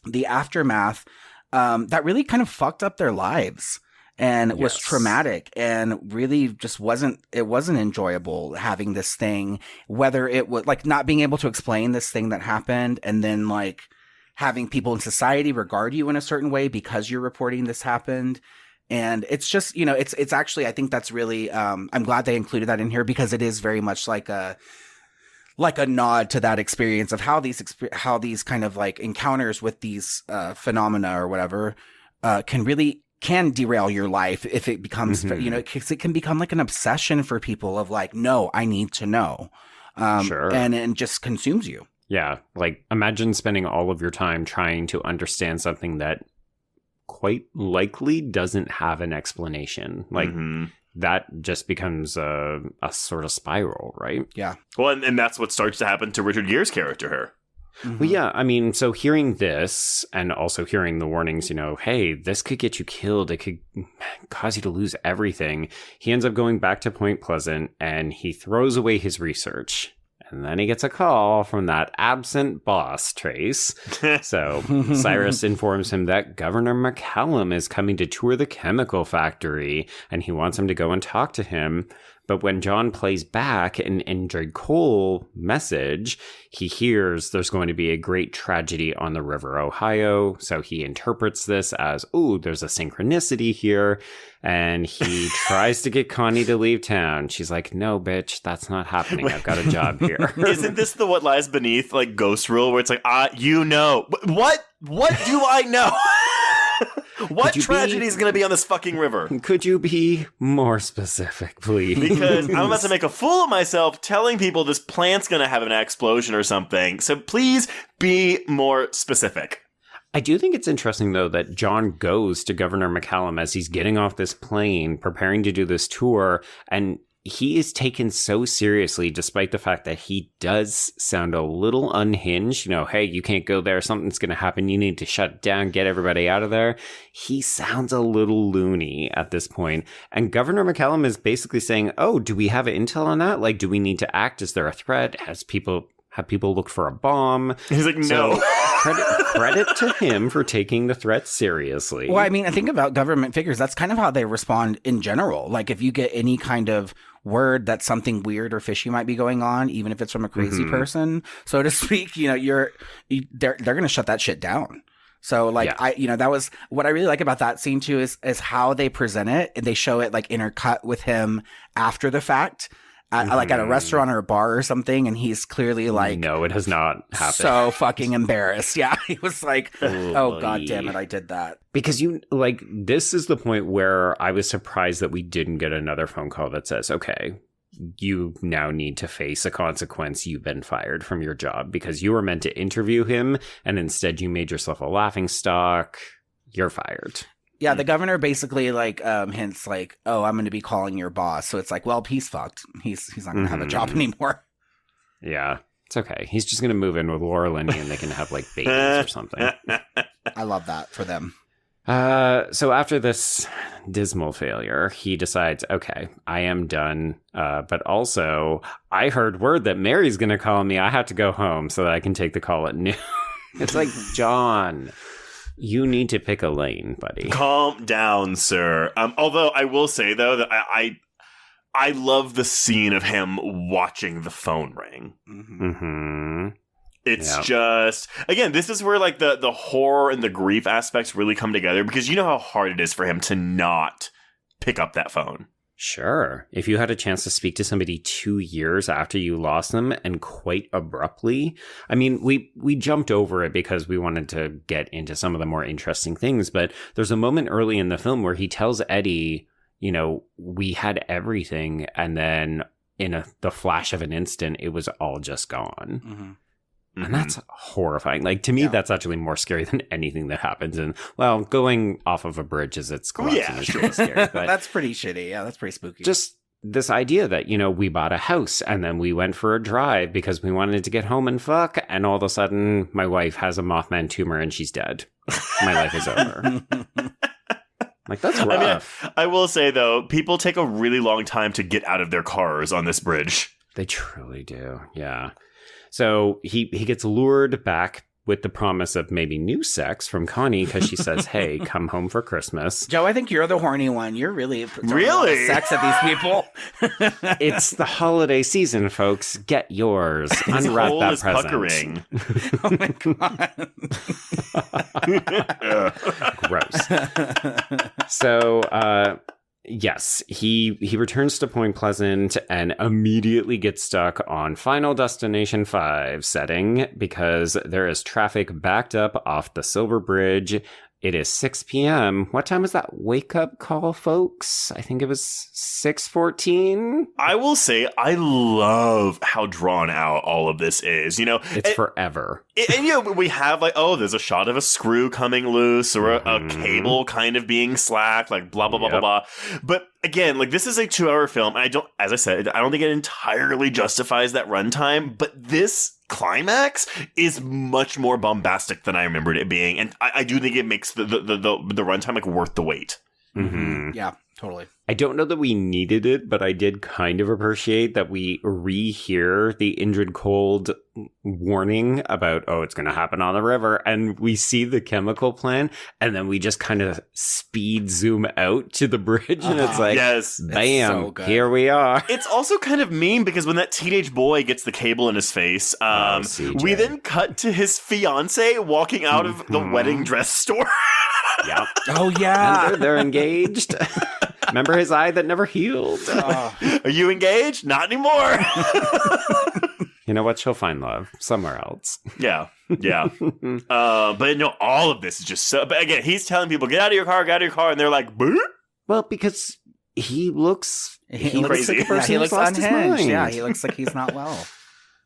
the aftermath, that really kind of fucked up their lives and was traumatic, and really just wasn't enjoyable having this thing, whether it was like not being able to explain this thing that happened, and then like having people in society regard you in a certain way because you're reporting this happened. And it's just, you know, it's actually, I think that's really, I'm glad they included that in here, because it is very much like a nod to that experience of how these kind of like encounters with these phenomena or whatever can derail your life if it becomes, you know, because it can become like an obsession for people of like, no, I need to know. Sure. And just consumes you. Yeah. Like imagine spending all of your time trying to understand something that quite likely doesn't have an explanation. Like that just becomes a sort of spiral, right? Yeah. Well, and that's what starts to happen to Richard Gere's character here. Well, yeah, I mean, so hearing this and also hearing the warnings, you know, hey, this could get you killed. It could cause you to lose everything. He ends up going back to Point Pleasant, and he throws away his research. And then he gets a call from that absent boss, Trace. So Cyrus informs him that Governor McCallum is coming to tour the chemical factory, and he wants him to go and talk to him. But when John plays back an Indrid Cold message, he hears there's going to be a great tragedy on the River Ohio. So he interprets this as, oh, there's a synchronicity here. And he tries to get Connie to leave town. She's like, no, bitch, that's not happening. I've got a job here. Isn't this the What Lies Beneath, like, ghost rule where it's like, you know. What do I know? What tragedy is going to be on this fucking river? Could you be more specific, please? Because I'm about to make a fool of myself telling people this plant's going to have an explosion or something. So please be more specific. I do think it's interesting, though, that John goes to Governor McCallum as he's getting off this plane, preparing to do this tour, and he is taken so seriously, despite the fact that he does sound a little unhinged. You know, hey, you can't go there. Something's going to happen. You need to shut down, get everybody out of there. He sounds a little loony at this point. And Governor McCallum is basically saying, oh, do we have intel on that? Like, do we need to act? Is there a threat? Have people looked for a bomb? He's like, no. So, credit to him for taking the threat seriously. Well, I mean, I think about government figures. That's kind of how they respond in general. Like, if you get any kind of word that something weird or fishy might be going on, even if it's from a crazy person, so to speak, you know, they're going to shut that shit down. So, like, yeah. That was what I really like about that scene too is how they present it. And they show it like intercut with him after the fact. Like at a restaurant or a bar or something, and he's clearly like, no, it has not happened. So fucking embarrassed. Yeah, he was like, oh god damn it, I did that. Because this is the point where I was surprised that we didn't get another phone call that says, okay, you now need to face a consequence. You've been fired from your job because you were meant to interview him, and instead you made yourself a laughingstock. You're fired. Yeah, the governor basically like hints like, "Oh, I'm going to be calling your boss." So it's like, well, he's fucked. He's not going to have a job anymore. Yeah, it's okay. He's just going to move in with Laura Linney, and they can have like babies or something. I love that for them. So after this dismal failure, he decides, okay, I am done. But also, I heard word that Mary's going to call me. I have to go home so that I can take the call at noon. It's like, John, you need to pick a lane, buddy. Calm down, sir. Although I will say, though, that I love the scene of him watching the phone ring. Mm-hmm. It's just, again, this is where like the horror and the grief aspects really come together, because you know how hard it is for him to not pick up that phone. Sure. If you had a chance to speak to somebody 2 years after you lost them and quite abruptly, I mean, we jumped over it because we wanted to get into some of the more interesting things, but there's a moment early in the film where he tells Eddie, you know, we had everything, and then in the flash of an instant, it was all just gone. Mm-hmm. And that's horrifying. Like, to me, that's actually more scary than anything that happens. And, well, going off of a bridge as it's collapsing is really scary. But that's pretty shitty. Yeah, that's pretty spooky. Just this idea that, you know, we bought a house and then we went for a drive because we wanted to get home and fuck. And all of a sudden, my wife has a Mothman tumor and she's dead. My life is over. Like, that's rough. I mean, I will say, though, people take a really long time to get out of their cars on this bridge. They truly do. Yeah. So he gets lured back with the promise of maybe new sex from Connie because she says, hey, come home for Christmas. Joe, I think you're the horny one. You're really sex at these people. It's the holiday season, folks. Get yours. Unwrap that present. Puckering. Oh my God. Gross. So, yes, he returns to Point Pleasant and immediately gets stuck on Final Destination 5 setting because there is traffic backed up off the Silver Bridge. It is 6 p.m. What time was that wake-up call, folks? I think it was 6:14. I will say I love how drawn out all of this is. You know, it's forever. And you know, we have like, oh, there's a shot of a screw coming loose or a cable kind of being slacked, like blah, blah, blah, blah, blah. But again, like this is a 2-hour film. And as I said, I don't think it entirely justifies that runtime, but this climax is much more bombastic than I remembered it being. And I do think it makes the runtime like worth the wait. Mm-hmm. Yeah, totally. I don't know that we needed it, but I did kind of appreciate that we rehear the Indrid Cold warning about, oh, it's going to happen on the river. And we see the chemical plant, and then we just kind of speed zoom out to the bridge. And it's like, yes, bam, so good. here we are. It's also kind of mean because when that teenage boy gets the cable in his face, CJ. we then cut to his fiance walking out of the wedding dress store. Yep. Oh, yeah. And they're engaged. Remember his eye that never healed? Are you engaged? Not anymore. You know what? She'll find love somewhere else. Yeah. But no, all of this is just so. But again, he's telling people, get out of your car, and they're like, "Boo." Well, because he looks He looks crazy. like a person he who's looks lost his unhinged. mind. Yeah, he looks like he's not well.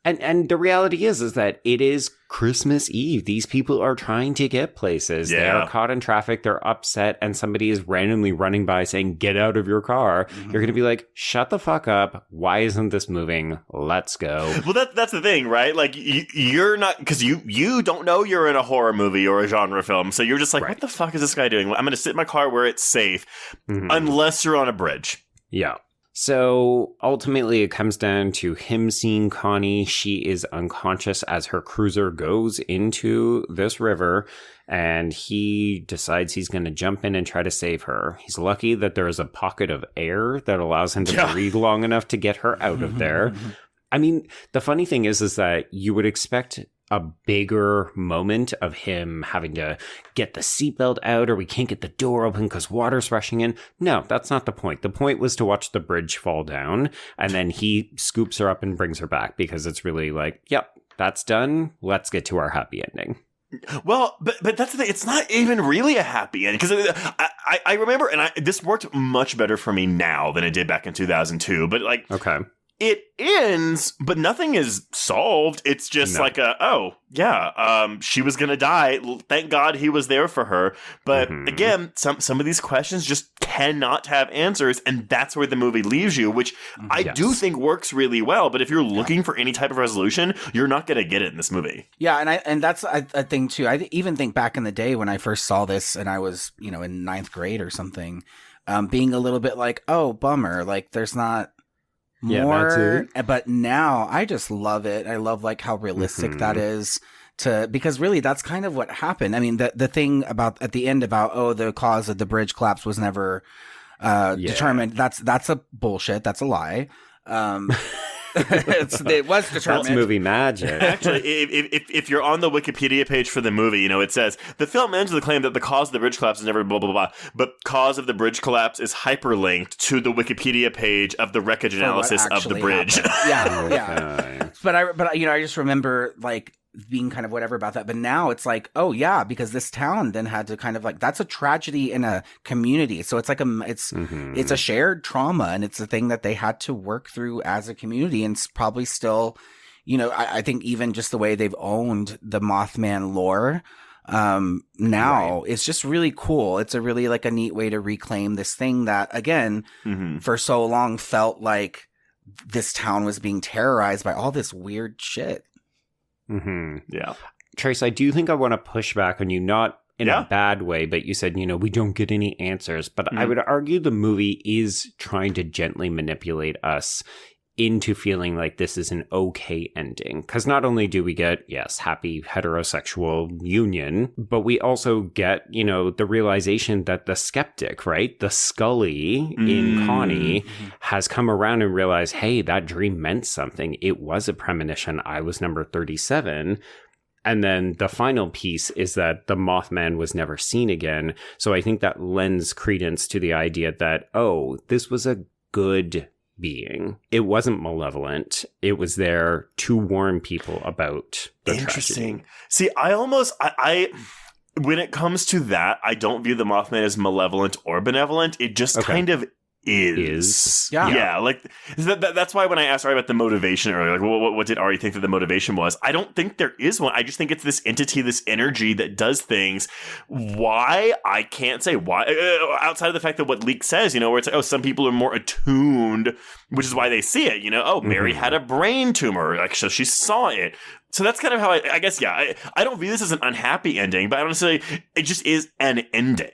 And the reality is that it is Christmas Eve. These people are trying to get places. They Yeah. are caught in traffic. They're upset. And somebody is randomly running by saying, get out of your car. Mm-hmm. You're going to be like, shut the fuck up. Why isn't this moving? Let's go. Well, that's the thing, right? Like you're not because you don't know you're in a horror movie or a genre film, so you're just like, Right. what the fuck is this guy doing? I'm going to sit in my car where it's safe, Mhm. unless you're on a bridge. Yeah. So ultimately, it comes down to him seeing Connie. She is unconscious as her cruiser goes into this river, and he decides he's going to jump in and try to save her. He's lucky that there is a pocket of air that allows him to breathe long enough to get her out of there. I mean, the funny thing is that you would expect a bigger moment of him having to get the seatbelt out, or we can't get the door open because water's rushing in. No, that's not the point. The point was to watch the bridge fall down, and then he scoops her up and brings her back because it's really like, yep, that's done. Let's get to our happy ending. Well, but that's the thing. It's not even really a happy ending because I remember, and this worked much better for me now than it did back in 2002. But like, Okay. it ends, but nothing is solved. It's just No. like she was gonna die. Thank God he was there for her. But again, some of these questions just cannot have answers, and that's where the movie leaves you, which I do think works really well. But if you're looking for any type of resolution, you're not gonna get it in this movie. Yeah, and that's a thing too. I even think back in the day when I first saw this, and I was in ninth grade or something, being a little bit like, oh, bummer, like there's not more. But now I just love it. I love like how realistic that is. Because really that's kind of what happened. I mean, the thing about at the end about the cause of the bridge collapse was never determined. That's a bullshit. That's a lie. It was determined. That's movie magic. Actually, if you're on the Wikipedia page for the movie, it says the film ends with the claim that the cause of the bridge collapse is never blah blah blah, but cause of the bridge collapse is hyperlinked to the Wikipedia page of the wreckage analysis of the bridge. Yeah. But I just remember like being kind of whatever about that. But now it's like, oh yeah, because this town then had to kind of like, that's a tragedy in a community. So it's like it's a shared trauma, and it's a thing that they had to work through as a community, and it's probably still, I think even just the way they've owned the Mothman lore now it's just really cool. It's a really like a neat way to reclaim this thing that again for so long felt like this town was being terrorized by all this weird shit. Yeah. Trace, I do think I want to push back on you, not in a bad way, but you said, we don't get any answers. But I would argue the movie is trying to gently manipulate us into feeling like this is an okay ending. Because not only do we get, yes, happy heterosexual union, but we also get, the realization that the skeptic, right? The Scully in Connie has come around and realized, hey, that dream meant something. It was a premonition. I was number 37. And then the final piece is that the Mothman was never seen again. So I think that lends credence to the idea that, this was a good being. It wasn't malevolent. It was there to warn people about the Interesting. tragedy. See, I when it comes to that, I don't view the Mothman as malevolent or benevolent. It just kind of is. Yeah. Like that's why when I asked Ari about the motivation earlier, like what did Ari think that the motivation was? I don't think there is one. I just think it's this entity, this energy that does things. Why? I can't say why. Outside of the fact that what Leak says, where it's like, some people are more attuned, which is why they see it. Mary had a brain tumor, like so she saw it. So that's kind of how I guess. I don't view this as an unhappy ending, but honestly, it just is an ending.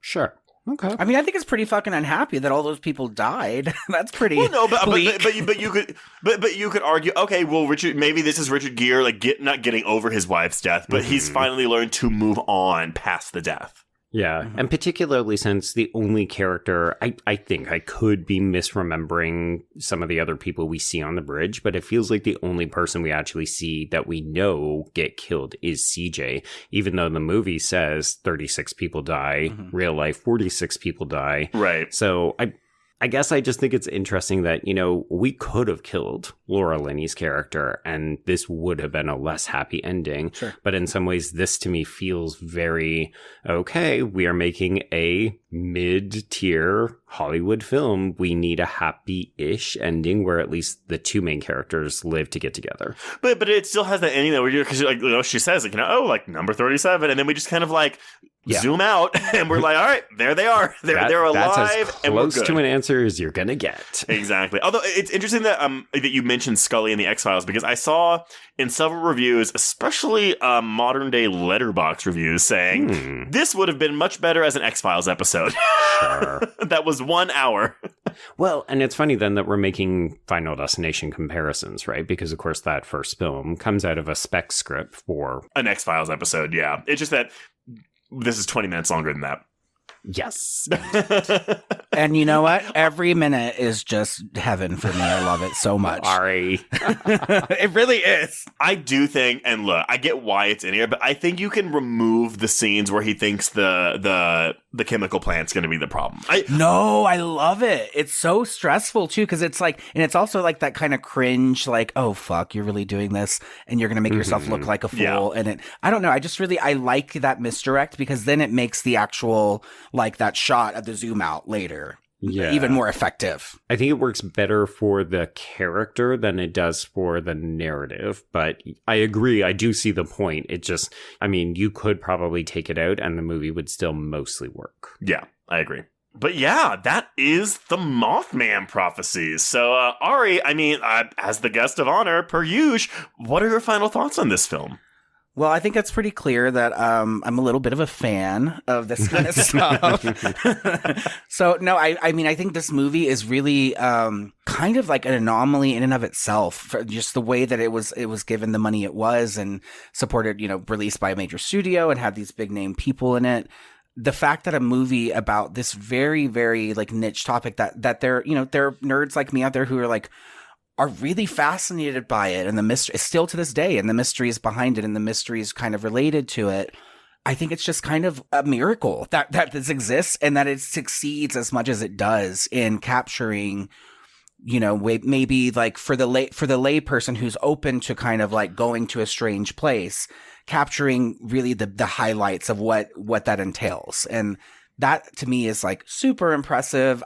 Sure. Okay. I mean, I think it's pretty fucking unhappy that all those people died. That's pretty. Well, no, but bleak. you could argue, okay, well, Richard, maybe this is Richard Gere, like not getting over his wife's death, but he's finally learned to move on past the death. Yeah, and particularly since the only character, I think I could be misremembering some of the other people we see on the bridge, but it feels like the only person we actually see that we know get killed is CJ, even though the movie says 36 people die, real life 46 people die. Right. So I guess I just think it's interesting that, you know, we could have killed Laura Linney's character and this would have been a less happy ending. Sure. But in some ways, this to me feels very, okay, we are making a mid-tier Hollywood film. We need a happy-ish ending where at least the two main characters live to get together. But it still has that ending though, because like, you know, she says, like, you know, oh, like number 37. And then we just kind of like zoom out and we're like, all right, there they are. They're alive. That's as and we're close good. to an answer as you're going to get. Exactly. Although it's interesting that you mentioned Scully in the X-Files, because I saw in several reviews, especially modern day Letterboxd reviews, saying this would have been much better as an X-Files episode. Sure. That was 1 hour. Well, and it's funny then that we're making Final Destination comparisons, right? Because of course that first film comes out of a spec script for An X-Files episode, yeah. It's just that this is 20 minutes longer than that. yes. And you know what? Every minute is just heaven for me. I love it so much. Sorry. It really is. I do think, and look, I get why it's in here, but I think you can remove the scenes where he thinks the chemical plant's going to be the problem. No, I love it. It's so stressful too, because it's like, and it's also like that kind of cringe, like, oh fuck, you're really doing this, and you're gonna make yourself look like a fool. Yeah. And I don't know. I like that misdirect, because then it makes the actual, like, that shot of the zoom out later even more effective. I think it works better for the character than it does for the narrative, but I agree. I do see the point. It just, I mean, you could probably take it out and the movie would still mostly work. Yeah, I agree. But yeah, that is the Mothman Prophecies. So, Ari, I mean, as the guest of honor, per usual, what are your final thoughts on this film? Well, I think it's pretty clear that I'm a little bit of a fan of this kind of stuff. So, no, I mean, I think this movie is really kind of like an anomaly in and of itself, for just the way that it was given the money it was and supported, you know, released by a major studio and had these big name people in it. The fact that a movie about this very, very like niche topic that there are nerds like me out there who are like, are really fascinated by it, and the mystery still to this day, and the mysteries behind it, and the mysteries kind of related to it. I think it's just kind of a miracle that this exists and that it succeeds as much as it does in capturing, you know, maybe like for the lay person who's open to kind of like going to a strange place, capturing really the highlights of what that entails. And that to me is like super impressive.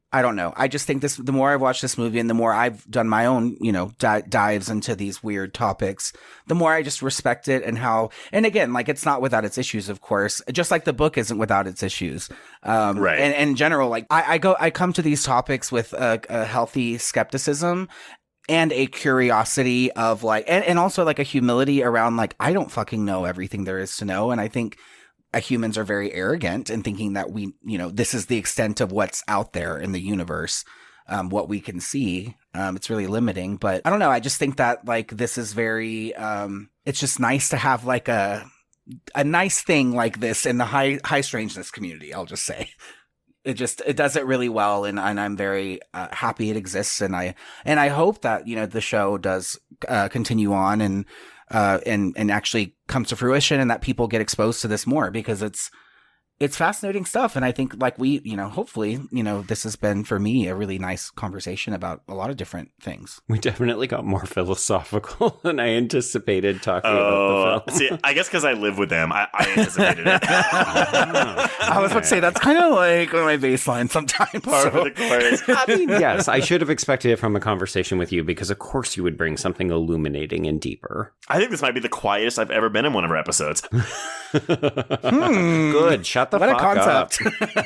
I don't know. I just think the more I've watched this movie and the more I've done my own, you know, dives into these weird topics, the more I just respect it and again, like, it's not without its issues, of course, just like the book isn't without its issues. Right. And in general, like I come to these topics with a healthy skepticism and a curiosity of like, and also like a humility around like, I don't fucking know everything there is to know. And I think humans are very arrogant in thinking that we, you know, this is the extent of what's out there in the universe, what we can see. It's really limiting, but I don't know. I just think that like this is very, it's just nice to have like a nice thing like this in the high strangeness community. I'll just say it does it really well. And I'm very happy it exists. And I hope that, you know, the show does continue on and actually comes to fruition and that people get exposed to this more, because it's fascinating stuff. And I think like we, you know, hopefully, you know, this has been for me a really nice conversation about a lot of different things. We definitely got more philosophical than I anticipated talking about the film. See, I guess because I live with them, I anticipated it. I was about to say, that's kind of like my baseline sometimes. Par for the course. I mean, yes, I should have expected it from a conversation with you, because of course you would bring something illuminating and deeper. I think this might be the quietest I've ever been in one of our episodes. Good. Shut the what fuck a concept.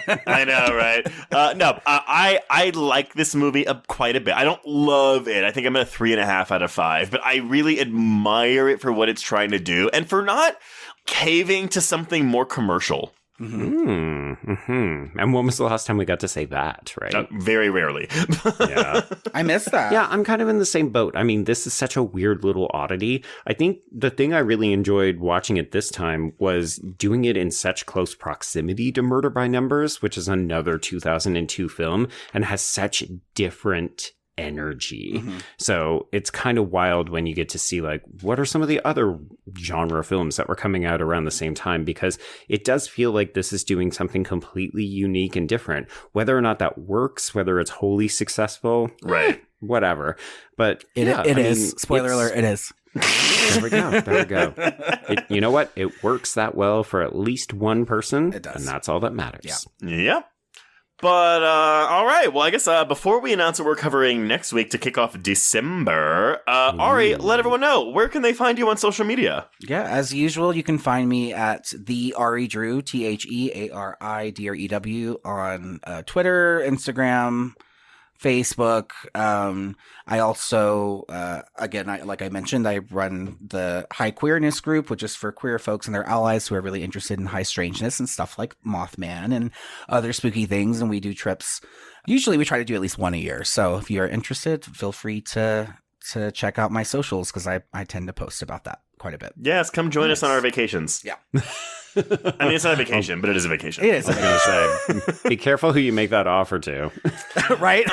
up. I know, right? I like this movie quite a bit. I don't love it. I think I'm at a 3.5 out of 5, but I really admire it for what it's trying to do and for not caving to something more commercial. And when was the last time we got to say that, right? Very rarely. Yeah. I miss that. Yeah, I'm kind of in the same boat. I mean, this is such a weird little oddity. I think the thing I really enjoyed watching it this time was doing it in such close proximity to Murder by Numbers, which is another 2002 film and has such different energy. So it's kind of wild when you get to see like what are some of the other genre films that were coming out around the same time, because it does feel like this is doing something completely unique and different. Whether or not that works, whether it's wholly successful, right, whatever. But it is. Spoiler alert, it is. There we go. You know what? It works that well for at least one person. It does. And that's all that matters. Yep. But, all right. Well, I guess before we announce what we're covering next week to kick off December, Ari, let everyone know, where can they find you on social media? Yeah, as usual, you can find me at the Ari Drew, TheAridrew, on Twitter, Instagram, Facebook. I also, again, like I mentioned, I run the High Queerness group, which is for queer folks and their allies who are really interested in high strangeness and stuff like Mothman and other spooky things. And we do trips. Usually we try to do at least one a year. So if you're interested, feel free to check out my socials, because I tend to post about that quite a bit. Yes, come join us on our vacations. Yeah. I mean, it's not a vacation, but it is a vacation. It is. I was going to say, be careful who you make that offer to. Right?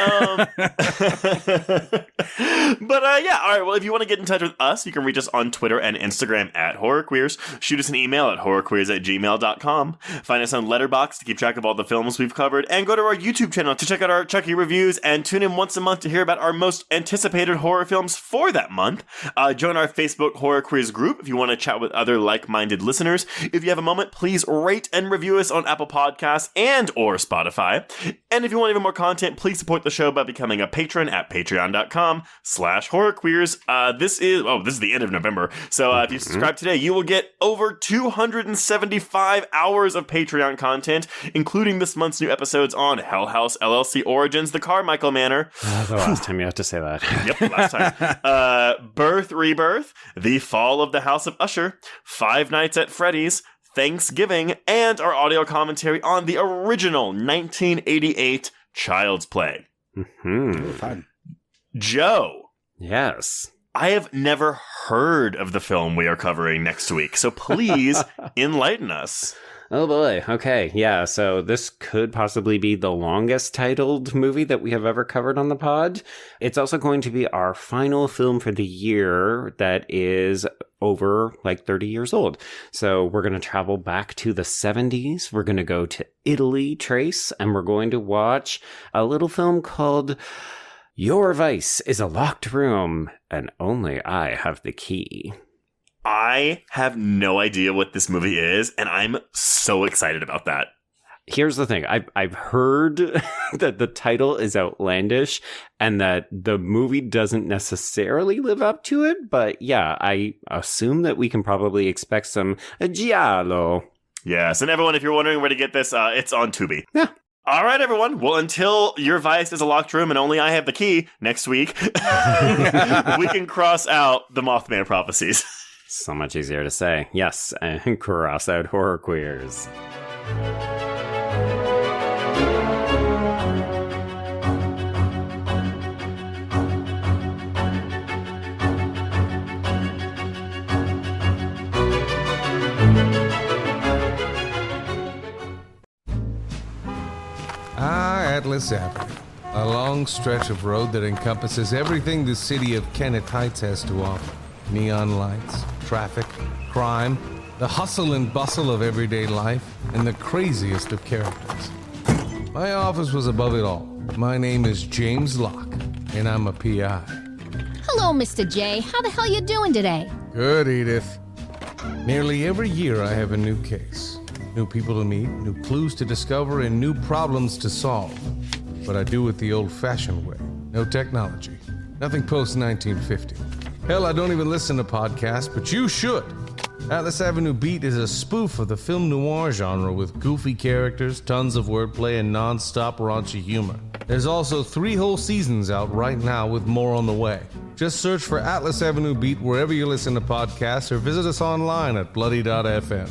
But yeah, all right. Well, if you want to get in touch with us, you can reach us on Twitter and Instagram at HorrorQueers. Shoot us an email at horrorqueers@gmail.com. Find us on Letterboxd to keep track of all the films we've covered, and go to our YouTube channel to check out our Chucky reviews, and tune in once a month to hear about our most anticipated horror films for that month. Join our Facebook Horror Queers group if you want to chat with other like-minded listeners. If you have a moment, please rate and review us on Apple Podcasts and or Spotify. And if you want even more content, please support the show by becoming a patron at patreon.com/horrorqueers. This is the end of November. So if you subscribe today, you will get over 275 hours of Patreon content, including this month's new episodes on Hell House LLC Origins, The Carmichael Manor. The last time you have to say that. Yep, last time. Birth, Rebirth, The Fall of the House of Usher, Five Nights at Freddy's, Thanksgiving, and our audio commentary on the original 1988 Child's Play. Fun. Joe. Yes. I have never heard of the film we are covering next week, so please enlighten us. Oh boy. Okay. Yeah. So this could possibly be the longest titled movie that we have ever covered on the pod. It's also going to be our final film for the year that is over like 30 years old. So we're going to travel back to the 70s. We're going to go to Italy, Trace, and we're going to watch a little film called Your Vice is a Locked Room, and Only I Have the Key. I have no idea what this movie is, and I'm so excited about that. Here's the thing. I've heard that the title is outlandish and that the movie doesn't necessarily live up to it. But yeah, I assume that we can probably expect some giallo. Yes, and everyone, if you're wondering where to get this, it's on Tubi. Yeah. All right, everyone. Well, until Your Vice is a Locked Room and Only I Have the Key next week, we can cross out the Mothman Prophecies. So much easier to say. Yes, and cross out horror queers. Atlas Avenue, a long stretch of road that encompasses everything the city of Kennett Heights has to offer. Neon lights, traffic, crime, the hustle and bustle of everyday life, and the craziest of characters. My office was above it all. My name is James Locke, and I'm a PI. Hello, Mr. J. How the hell you doing today? Good, Edith. Nearly every year I have a new case. New people to meet, new clues to discover, and new problems to solve. But I do it the old-fashioned way. No technology. Nothing post-1950. Hell, I don't even listen to podcasts, but you should. Atlas Avenue Beat is a spoof of the film noir genre with goofy characters, tons of wordplay, and non-stop raunchy humor. There's also 3 whole seasons out right now with more on the way. Just search for Atlas Avenue Beat wherever you listen to podcasts or visit us online at bloody.fm.